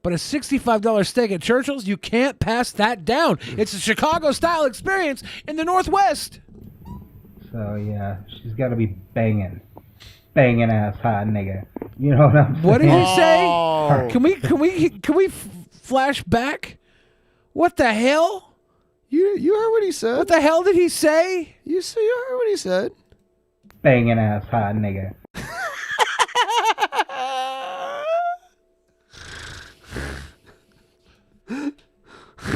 But a $65 steak at Churchill's, you can't pass that down. It's a Chicago-style experience in the Northwest. So yeah, she's got to be banging ass hot nigga. You know what I'm saying? What did he say? Oh. Can we flash back? What the hell? You heard what he said. What the hell did he say? You heard what he said. Banging ass hot nigga.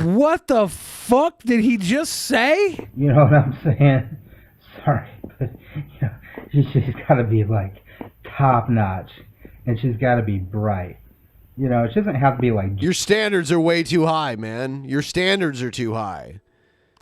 What the fuck did he just say? You know what I'm saying? Sorry, but she's got to be like top notch, and she's got to be bright. She doesn't have to be like. Your standards are way too high, man. Your standards are too high.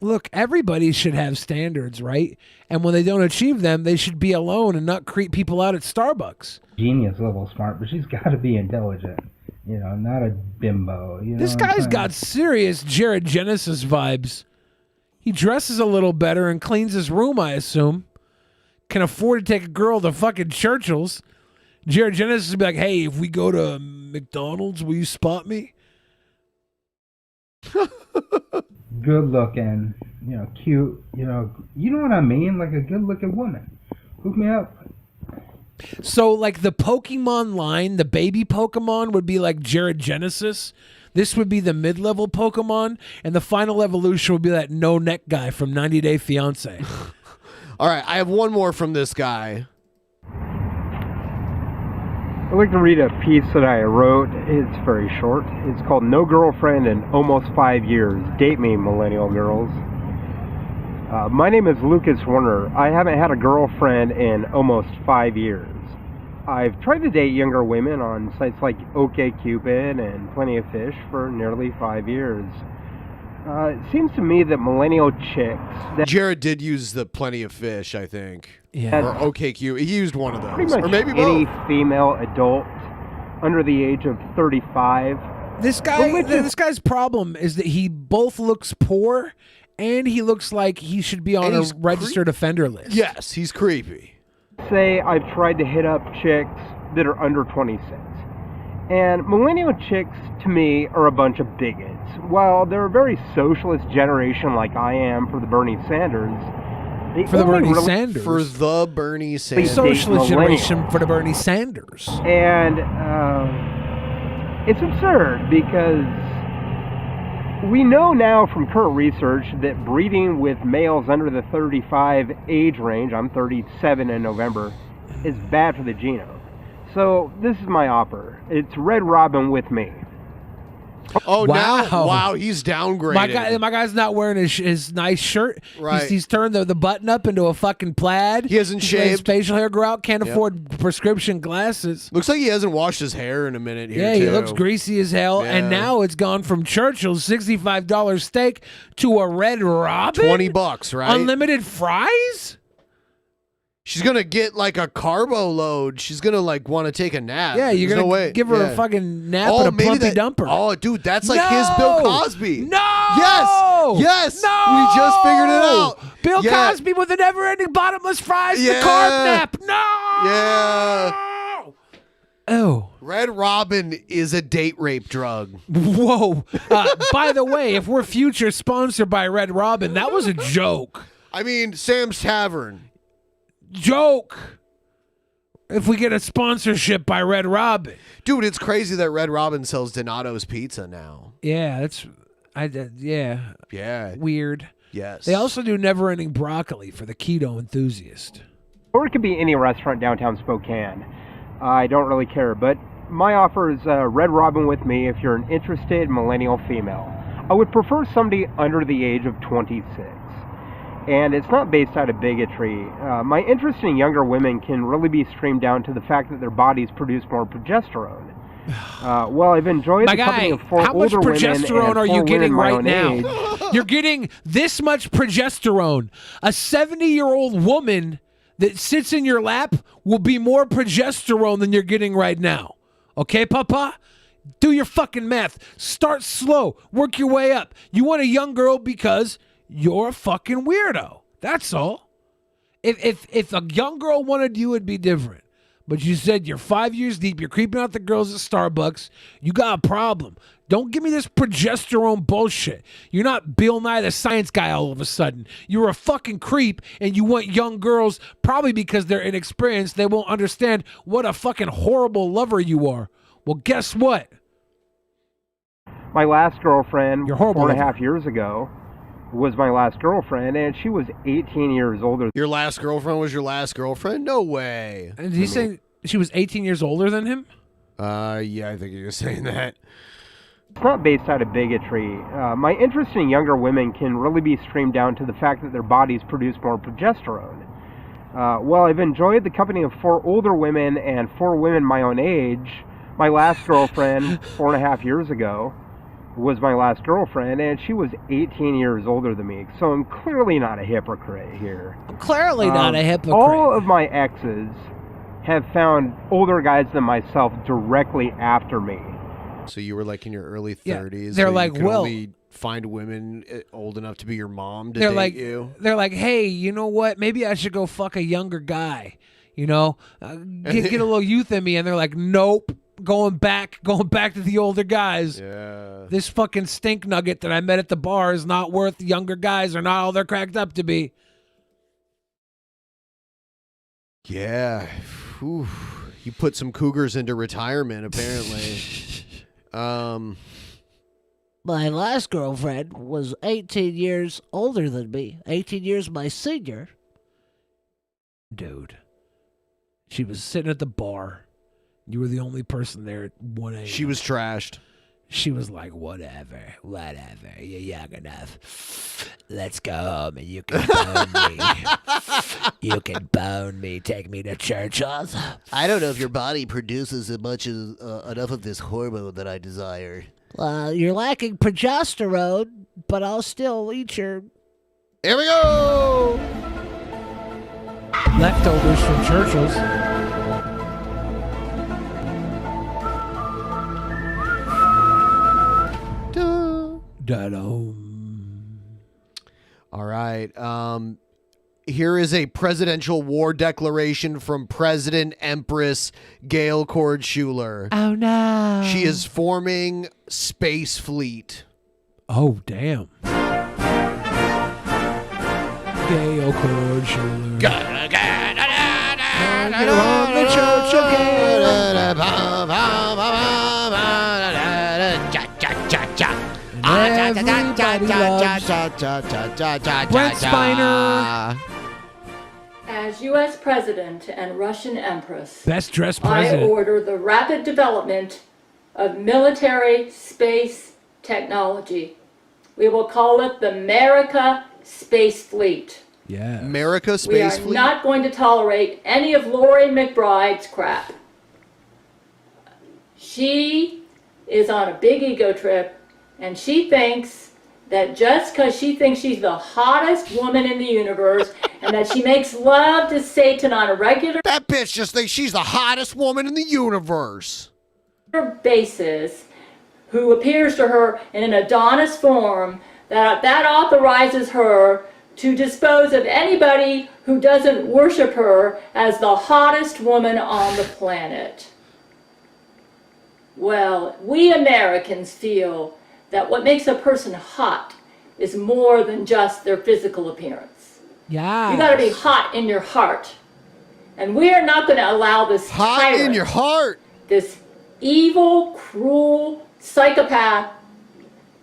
Look, everybody should have standards, right? And when they don't achieve them, they should be alone and not creep people out at Starbucks. Genius level smart, but she's got to be intelligent. Not a bimbo. This guy's got serious Jared Genesis vibes. He dresses a little better and cleans his room, I assume. Can afford to take a girl to fucking Churchill's. Jared Genesis would be like, hey, if we go to McDonald's, will you spot me? Good looking, cute, you know what I mean? Like a good looking woman. Hook me up. So, like the Pokemon line, the baby Pokemon would be like Jared Genesis. This would be the mid-level Pokemon, and the final evolution would be that no-neck guy from 90 Day Fiancé. All right, I have one more from this guy. I'd like to read a piece that I wrote. It's very short. It's called No Girlfriend in Almost 5 Years. Date me, millennial girls. My name is Lucas Warner. I haven't had a girlfriend in almost 5 years. I've tried to date younger women on sites like OkCupid and Plenty of Fish for nearly 5 years. It seems to me that millennial chicks... Jared did use the Plenty of Fish, I think. Yeah. Or OkCupid. He used one of those. Pretty much or maybe any both. female adult under the age of 35. This guy's problem is that he both looks poor and he looks like he should be on And a he's registered offender list. Yes, he's creepy. Say I've tried to hit up chicks that are under 26. And millennial chicks, to me, are a bunch of bigots. While they're a very socialist generation like I am for the Bernie Sanders, For the Bernie Sanders. For the Bernie Sanders. The socialist generation for the Bernie Sanders. And it's absurd because we know now from current research that breeding with males under the 35 age range, I'm 37 in November, is bad for the genome. So this is my offer. It's Red Robin with me. Oh, wow, he's downgraded. My guy's not wearing his nice shirt. Right. He's turned the button up into a fucking plaid. He hasn't He's let his shaved. facial hair grow out. Can't Yep. afford prescription glasses. Looks like he hasn't washed his hair in a minute here, Yeah, too. he looks greasy as hell. Yeah. And now it's gone from Churchill's $65 steak to a Red Robin. $20, right? Unlimited fries? She's going to get like a carbo load. She's going to like want to take a nap. Yeah, you're There's going no way. to give her Yeah. a fucking nap and a maybe plumpy that- dumper. Oh, dude, that's like his Bill Cosby. No! Yes! Yes! No! We just figured it out. Bill Yeah. Cosby with the never-ending bottomless fries and Yeah. the carb nap. No! Yeah. Oh. Red Robin is a date rape drug. Whoa. By the way, if we're future sponsored by Red Robin, that was a joke. I mean, Sam's Tavern. Joke. If we get a sponsorship by Red Robin. Dude, it's crazy that Red Robin sells Donato's Pizza now. Yeah, yeah. Yeah. Weird. Yes. They also do never-ending broccoli for the keto enthusiast. Or it could be any restaurant downtown Spokane. I don't really care, but my offer is Red Robin with me if you're an interested millennial female. I would prefer somebody under the age of 26. And it's not based out of bigotry. My interest in younger women can really be streamed down to the fact that their bodies produce more progesterone. Well, I've enjoyed My the company guy, of four how much older women progesterone and are you 4 getting women my right own now? age. You're getting this much progesterone. A 70-year-old woman that sits in your lap will be more progesterone than you're getting right now. Okay, Papa? Do your fucking math. Start slow. Work your way up. You want a young girl because you're a fucking weirdo. That's all. If a young girl wanted you, it'd be different. But you said you're 5 years deep, you're creeping out the girls at Starbucks, you got a problem. Don't give me this progesterone bullshit. You're not Bill Nye the Science Guy all of a sudden. You're a fucking creep, and you want young girls, probably because they're inexperienced, they won't understand what a fucking horrible lover you are. Well, guess what? My last girlfriend, You're horrible 4.5 years ago, was my last girlfriend, and she was 18 years older. Your last girlfriend was your last girlfriend? No way. Did he say she was 18 years older than him? Yeah, I think you're saying that. It's not based out of bigotry. My interest in younger women can really be streamed down to the fact that their bodies produce more progesterone. Well, I've enjoyed the company of 4 older women and 4 women my own age. My last girlfriend, 4.5 years ago, was my last girlfriend, and she was 18 years older than me. So I'm clearly not a hypocrite here. I'm clearly not a hypocrite. All of my exes have found older guys than myself directly after me. So you were like in your early 30s. they're so like, you could well- only find women old enough to be your mom to They're date like, you. they're like, hey, you know what? Maybe I should go fuck a younger guy. You know, get a little youth in me. And they're like, nope, going back to the older guys. Yeah. This fucking stink nugget that I met at the bar is not worth younger guys. Are not all they're cracked up to be. Yeah. Whew. You put some cougars into retirement, apparently. My last girlfriend was 18 years older than me. 18 years my senior. Dude. She was sitting at the bar. You were the only person there at 1 a.m. She was trashed. She was like, whatever. You're young enough. Let's go home and you can bone me. You can bone me. Take me to Churchill's. I don't know if your body produces as much as enough of this hormone that I desire. Well, you're lacking progesterone, but I'll still eat your... Here we go! Leftovers from Churchill's. All right. Here is a presidential war declaration from President Empress Gail Kordschuler. Oh, no. She is forming Space Fleet. Oh, damn. Gail Kordschuler. Get on the Churchill. Brent Spiner. As U.S. President and Russian Empress, Best dressed president. I order the rapid development of military space technology. We will call it the America Space Fleet. Yeah. America Space Fleet? We are not going to tolerate any of Lori McBride's crap. She is on a big ego trip, and she thinks that just because she thinks she's the hottest woman in the universe and that she makes love to Satan on a regular That bitch just thinks she's the hottest woman in the universe. basis, who appears to her in an Adonis form, that authorizes her to dispose of anybody who doesn't worship her as the hottest woman on the planet. Well, we Americans feel that what makes a person hot is more than just their physical appearance. Yeah. You gotta be hot in your heart. And we are not gonna allow this Hot in your heart. This evil, cruel psychopath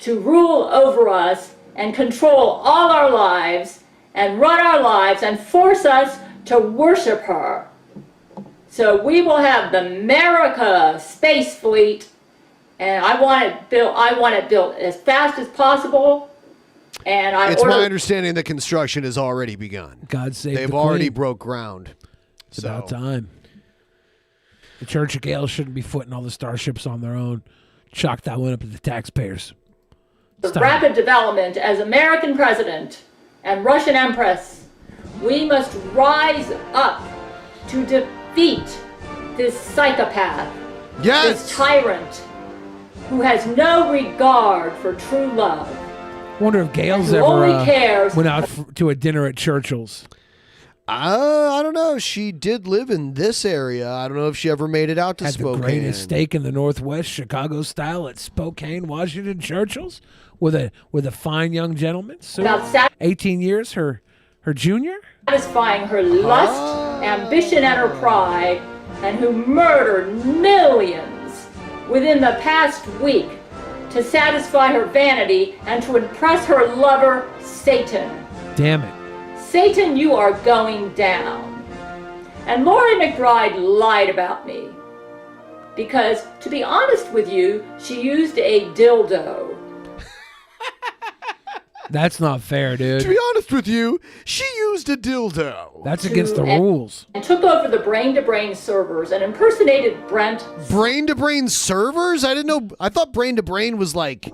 to rule over us and control all our lives and run our lives and force us to worship her. So we will have the America Space Fleet, and I want it built as fast as possible. And It's my understanding that construction has already begun. God save They've the already Queen. broke ground. It's about time. The Church of Gail shouldn't be footing all the starships on their own. Chalk that one up to the taxpayers. the rapid development as American president and Russian empress, we must rise up to defeat this psychopath, this tyrant who has no regard for true love. Wonder if Gail's who ever only cares went out to a dinner at Churchill's. I don't know. She did live in this area. I don't know if she ever made it out to Had Spokane. the greatest steak in the Northwest, Chicago style, at Spokane, Washington, Churchill's, with a fine young gentleman. So, About 18 years, her junior. Satisfying her lust, ambition, and her pride, and who murdered millions within the past week to satisfy her vanity and to impress her lover, Satan. Damn it. Satan, you are going down. And Lori McBride lied about me. Because, to be honest with you, she used a dildo. That's not fair, dude. To be honest with you, she used a dildo. That's against the rules. And took over the brain-to-brain servers and impersonated Brent. Brain-to-brain servers? I didn't know. I thought brain-to-brain was like,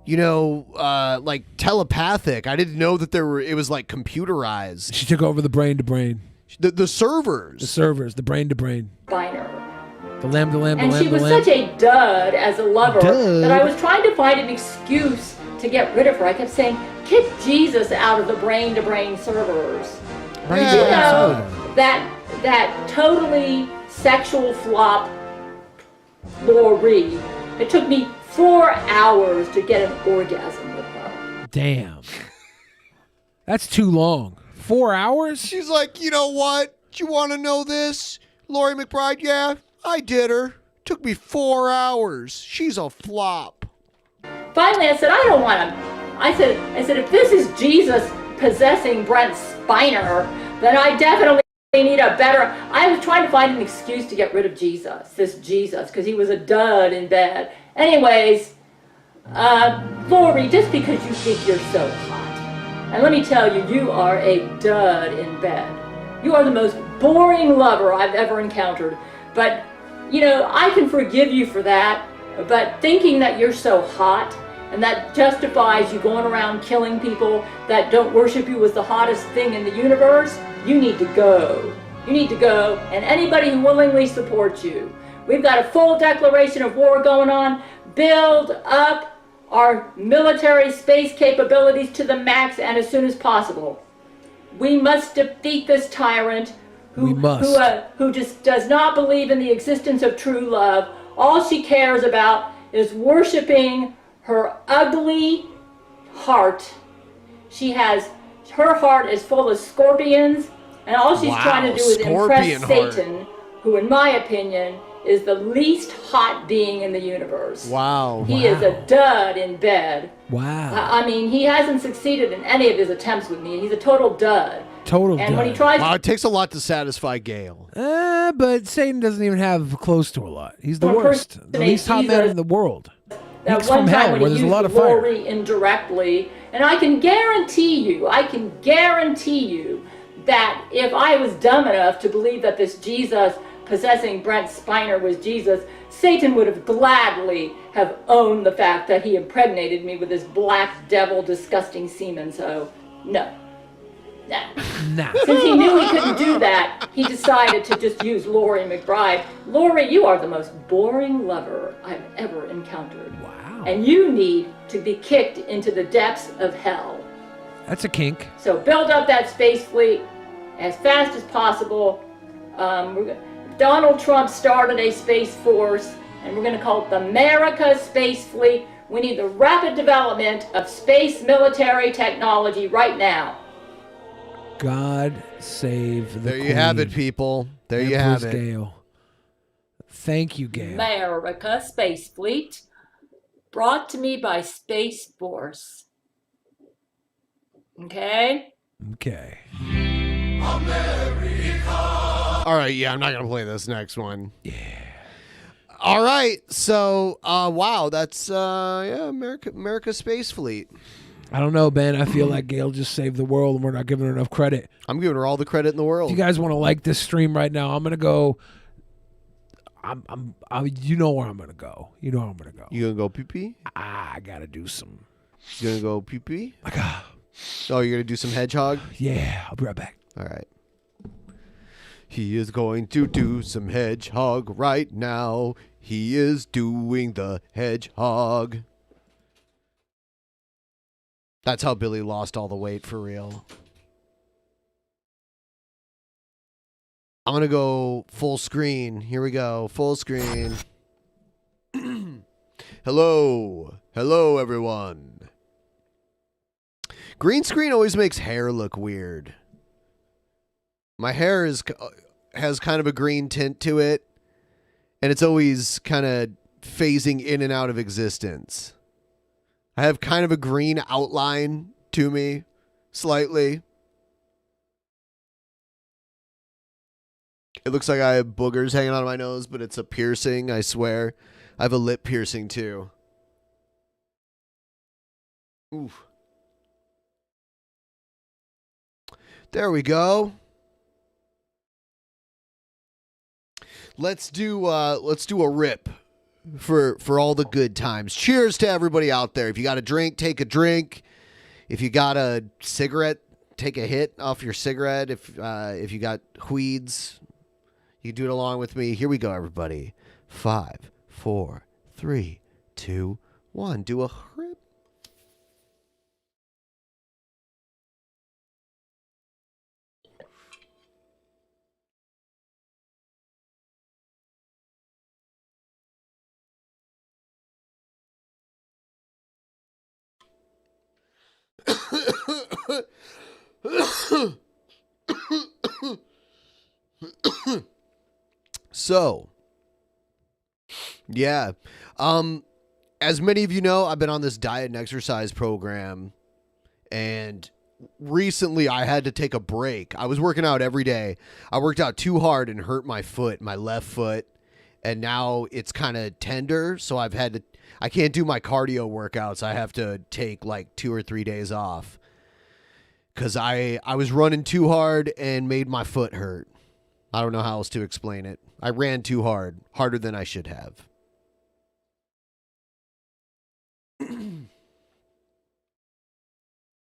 like telepathic. I didn't know that it was like computerized. She took over the brain-to-brain. The servers. The servers, the brain-to-brain. Biner. The lamb to lamb to And lamb she to was lamb. such a dud as a lover Dud. that I was trying to find an excuse to get rid of her. I kept saying, kick Jesus out of the brain-to-brain servers. Brain-to-brain You know, server. that totally sexual flop, Lori. It took me 4 hours to get an orgasm with her. Damn. That's too long. 4 hours? She's like, you know what? Do you want to know this? Lori McBride, yeah, I did her. Took me 4 hours. She's a flop. finally I said, I don't want him. I said, if this is Jesus possessing Brent Spiner, then I definitely need a better. I was trying to find an excuse to get rid of this Jesus, because he was a dud in bed. Anyways, Lori, just because you think you're so hot, and let me tell you, you are a dud in bed. You are the most boring lover I've ever encountered. But, you know, I can forgive you for that, but thinking that you're so hot and that justifies you going around killing people that don't worship you as the hottest thing in the universe, you need to go. You need to go, and anybody who willingly supports you. We've got a full declaration of war going on. Build up our military space capabilities to the max and as soon as possible. We must defeat this tyrant who just does not believe in the existence of true love. All she cares about is worshiping her ugly heart. Her heart is full of scorpions, and all she's trying to do is impress Satan, who in my opinion is the least hot being in the universe. Wow. He is a dud in bed. Wow. I mean, he hasn't succeeded in any of his attempts with me. He's a total dud. And when he tries Wow, it takes a lot to satisfy Gail. But Satan doesn't even have close to a lot. He's the worst. The least hot man in the world. that He's one from time hell, when where he there's a used lot of fire. Lori indirectly, and I can guarantee you that if I was dumb enough to believe that this Jesus possessing Brent Spiner was Jesus, Satan would have gladly have owned the fact that he impregnated me with his black devil disgusting semen. So no. Nah. Since he knew he couldn't do that, he decided to just use Lori McBride. Lori, you are the most boring lover I've ever encountered. Wow. And you need to be kicked into the depths of hell. That's a kink. So build up that space fleet as fast as possible. Donald Trump started a space force, and we're going to call it the America Space Fleet. We need the rapid development of space military technology right now. God save the There Queen. you have it, people. There you have Empress it. Gail. Thank you, Gail. America Space Fleet, brought to me by Space Force. Okay? Okay. All right, yeah, I'm not going to play this next one. Yeah. All right, so, wow, that's, America Space Fleet. I don't know, Ben. I feel like Gail just saved the world and we're not giving her enough credit. I'm giving her all the credit in the world. If you guys want to like this stream right now, I'm going to go. You know where I'm going to go. You know where I'm going to go. You going to go pee-pee? I got to do some. You going to go pee-pee? Oh, you're going to do some hedgehog? Yeah, I'll be right back. All right. He is going to do some hedgehog right now. He is doing the hedgehog. That's how Billy lost all the weight for real. I'm going to go full screen. Here we go. Full screen. Hello. Hello, everyone. Green screen always makes hair look weird. My hair has kind of a green tint to it, and it's always kind of phasing in and out of existence. I have kind of a green outline to me, slightly. It looks like I have boogers hanging out of my nose, but it's a piercing, I swear. I have a lip piercing, too. Oof. There we go. Let's do a rip for all the good times. Cheers to everybody out there. If you got a drink, take a drink. If you got a cigarette, take a hit off your cigarette. If you got weeds, you can do it along with me. Here we go, everybody. 5, 4, 3, 2, 1. Do a rip. So, yeah. as many of you know, I've been on this diet and exercise program, and recently I had to take a break. I was working out every day. I worked out too hard and hurt my foot, my left foot, and now it's kind of tender, so I can't do my cardio workouts. I have to take like 2 or 3 days off because I was running too hard and made my foot hurt. I don't know how else to explain it. I ran too hard, harder than I should have.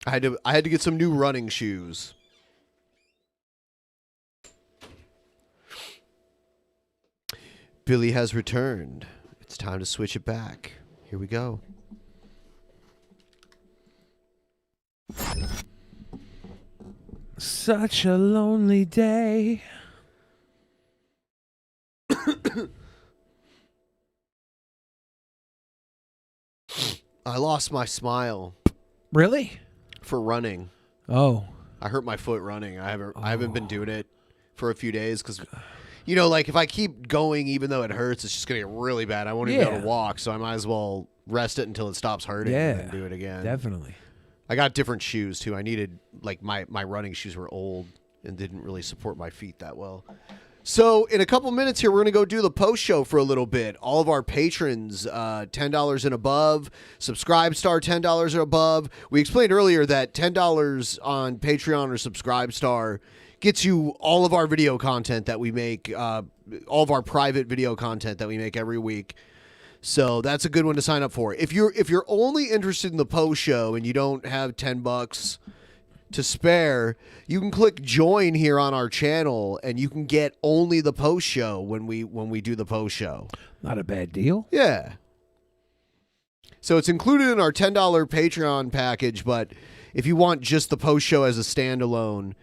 I had to get some new running shoes. Billy has returned. It's time to switch it back. Here we go. Such a lonely day. I lost my smile. Really? For running. Oh. I hurt my foot running. I haven't been doing it for a few days because, you know, like if I keep going, even though it hurts, it's just gonna get really bad. I won't even be able to walk, so I might as well rest it until it stops hurting and then do it again. Definitely. I got different shoes too. I needed, like, my running shoes were old and didn't really support my feet that well. So in a couple minutes here, we're going to go do the post show for a little bit. All of our patrons, $10 and above, Subscribe Star, $10 or above. We explained earlier that $10 on Patreon or Subscribe Star gets you all of our video content that we make, all of our private video content that we make every week. So that's a good one to sign up for. If you're only interested in the post show and you don't have $10 to spare, you can click join here on our channel and you can get only the post show when we do the post show. Not a bad deal. Yeah. So it's included in our $10 Patreon package, but if you want just the post show as a standalone,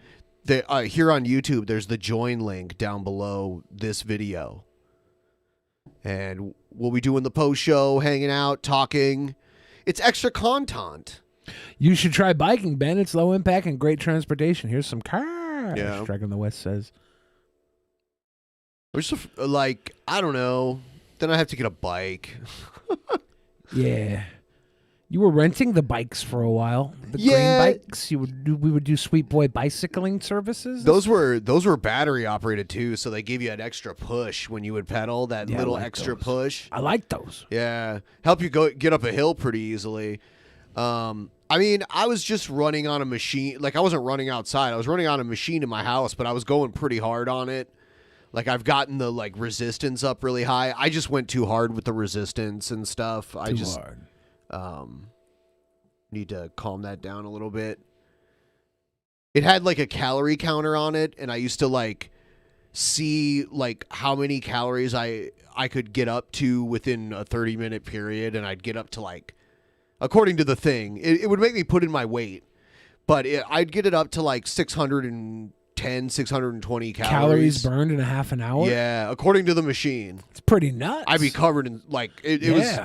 here on YouTube, there's the join link down below this video. And we'll be doing the post show, hanging out, talking. It's extra content. You should try biking, Ben. It's low impact and great transportation. Here's some cars. Yeah. Strike on the West says. Which, like, I don't know. Then I have to get a bike. Yeah. You were renting the bikes for a while. The green bikes. We would do Sweet Boy bicycling services. Those were battery operated too, so they give you an extra push when you would pedal. That little extra push. I like those. Yeah, help you get up a hill pretty easily. I mean, I was just running on a machine. Like, I wasn't running outside. I was running on a machine in my house, but I was going pretty hard on it. Like, I've gotten the resistance up really high. I just went too hard with the resistance and stuff. Too hard. Need to calm that down a little bit. It had like a calorie counter on it, and I used to see how many calories I could get up to within a 30-minute period, and I'd get up to according to the thing, it would make me put in my weight, but I'd get it up to 610, 620 calories. Calories burned in a half an hour? Yeah, according to the machine. It's pretty nuts. I'd be covered in it was.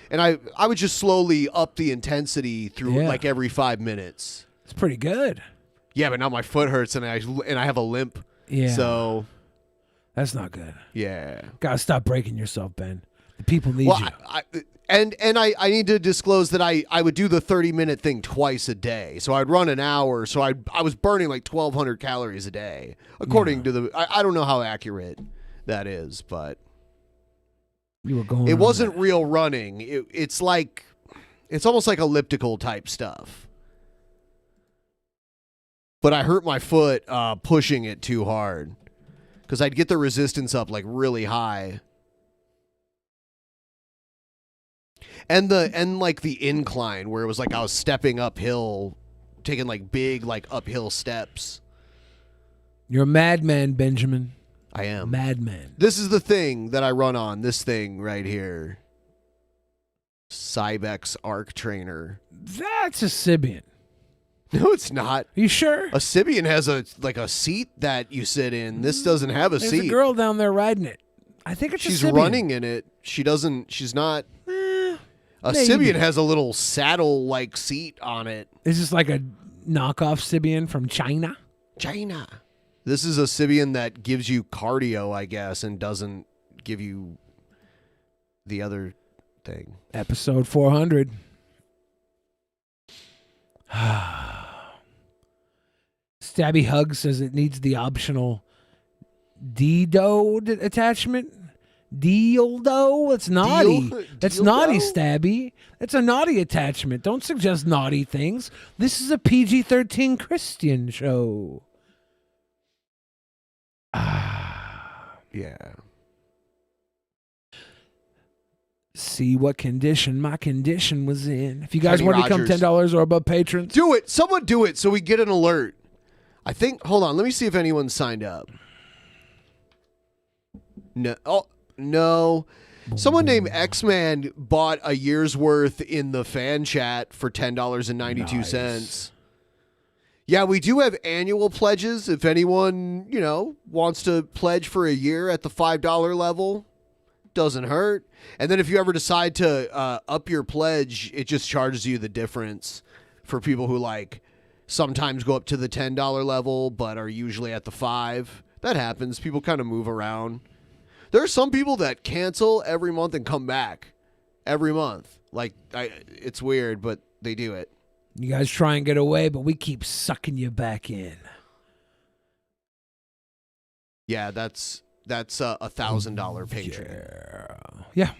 And I would just slowly up the intensity through every 5 minutes. It's pretty good. Yeah, but now my foot hurts and I have a limp. Yeah. So that's not good. Yeah. Gotta stop breaking yourself, Ben. The people need you. I need to disclose that I would do the 30-minute thing twice a day. So I'd run an hour. So I was burning 1,200 calories a day, according to I don't know how accurate that is, but. You were going. It wasn't real running. It's almost like elliptical type stuff. But I hurt my foot pushing it too hard because I'd get the resistance up really high, and the incline where it was I was stepping uphill, taking big uphill steps. You're a madman, Benjamin. I am. Madman. This is the thing that I run on. This thing right here. Cybex Arc Trainer. That's a Sibian. No, it's not. Are you sure? A Sibian has a seat that you sit in. This doesn't have a There's seat. There's a girl down there riding it. I think it's she's a Sibian. running in it. She's not. A maybe. Sibian has a little saddle-like seat on it. Is this like a knockoff Sibian from China? China. This is a Sibian that gives you cardio, I guess, and doesn't give you the other thing. Episode 400. Stabby Hug says it needs the optional dildo attachment. Dildo? That's naughty. That's naughty, Stabby. That's a naughty attachment. Don't suggest naughty things. This is a PG-13 Christian show. Yeah. See what condition my condition was in. If you guys Kenny want to become Rogers. $10 or above patrons, Do it. Someone do it so we get an alert. I think, hold on, let me see if anyone signed up. No. Oh, no. Someone named X-Man bought a year's worth in the fan chat for $10.92. Nice. Yeah, we do have annual pledges. If anyone, wants to pledge for a year at the $5 level, doesn't hurt. And then if you ever decide to up your pledge, it just charges you the difference for people who sometimes go up to the $10 level but are usually at the $5. That happens. People kind of move around. There are some people that cancel every month and come back every month. It's weird, but they do it. you guys try and get away, but we keep sucking you back in. Yeah, that's $1,000 Patreon. Yeah.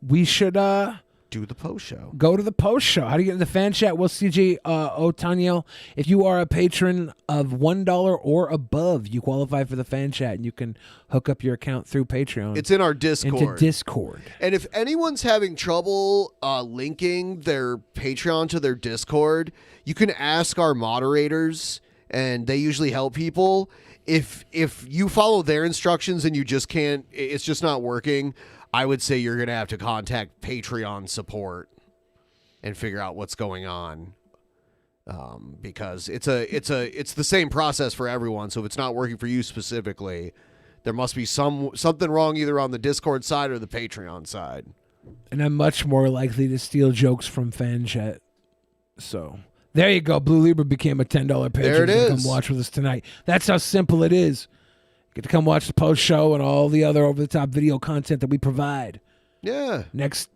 We should do the post show. Go to the post show. How do you get in the fan chat? Well, CJ Otaniel, if you are a patron of $1 or above, you qualify for the fan chat, and you can hook up your account through Patreon. It's in our Discord. Into Discord. And if anyone's having trouble linking their Patreon to their Discord, you can ask our moderators, and they usually help people. If you follow their instructions and you just can't, it's just not working, I would say you're going to have to contact Patreon support and figure out what's going on, because it's the same process for everyone. So if it's not working for you specifically, there must be something wrong either on the Discord side or the Patreon side. And I'm much more likely to steal jokes from fan chat. So there you go. Blue Libra became a $10 patron. There it is. Come watch with us tonight. That's how simple it is. Get to come watch the post show and all the other over-the-top video content that we provide. Yeah. Next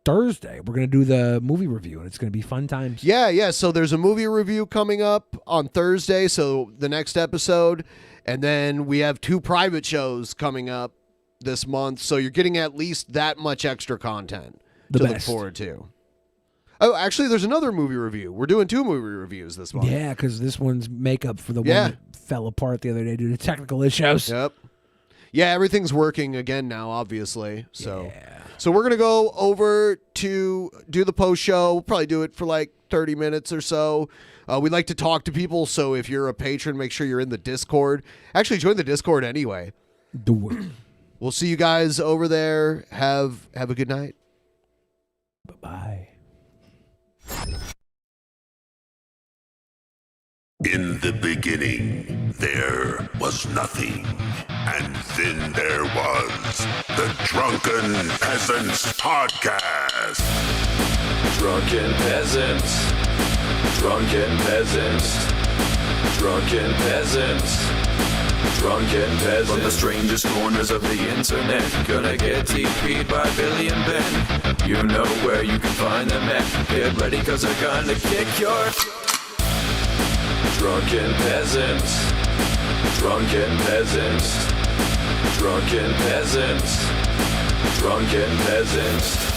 Thursday, we're going to do the movie review, and it's going to be fun times. Yeah. So there's a movie review coming up on Thursday, so the next episode. And then we have 2 private shows coming up this month, so you're getting at least that much extra content to look forward to. Oh, actually, there's another movie review. We're doing 2 movie reviews this month. Yeah, because this one's makeup for the one that fell apart the other day due to technical issues. Yep. Yeah, everything's working again now, obviously. So we're going to go over to do the post show. We'll probably do it for 30 minutes or so. We like to talk to people, so if you're a patron, make sure you're in the Discord. Actually, join the Discord anyway. Do it. We'll see you guys over there. Have a good night. Bye-bye. In the beginning, there was nothing. And then there was the Drunken Peasants Podcast. Drunken Peasants. Drunken Peasants. Drunken Peasants. Drunken Peasants. From the strangest corners of the internet, gonna get TP'd by Billy and Ben. You know where you can find them at. Get ready, cause they're gonna kick your... Drunken Peasants. Drunken Peasants. Drunken Peasants. Drunken Peasants.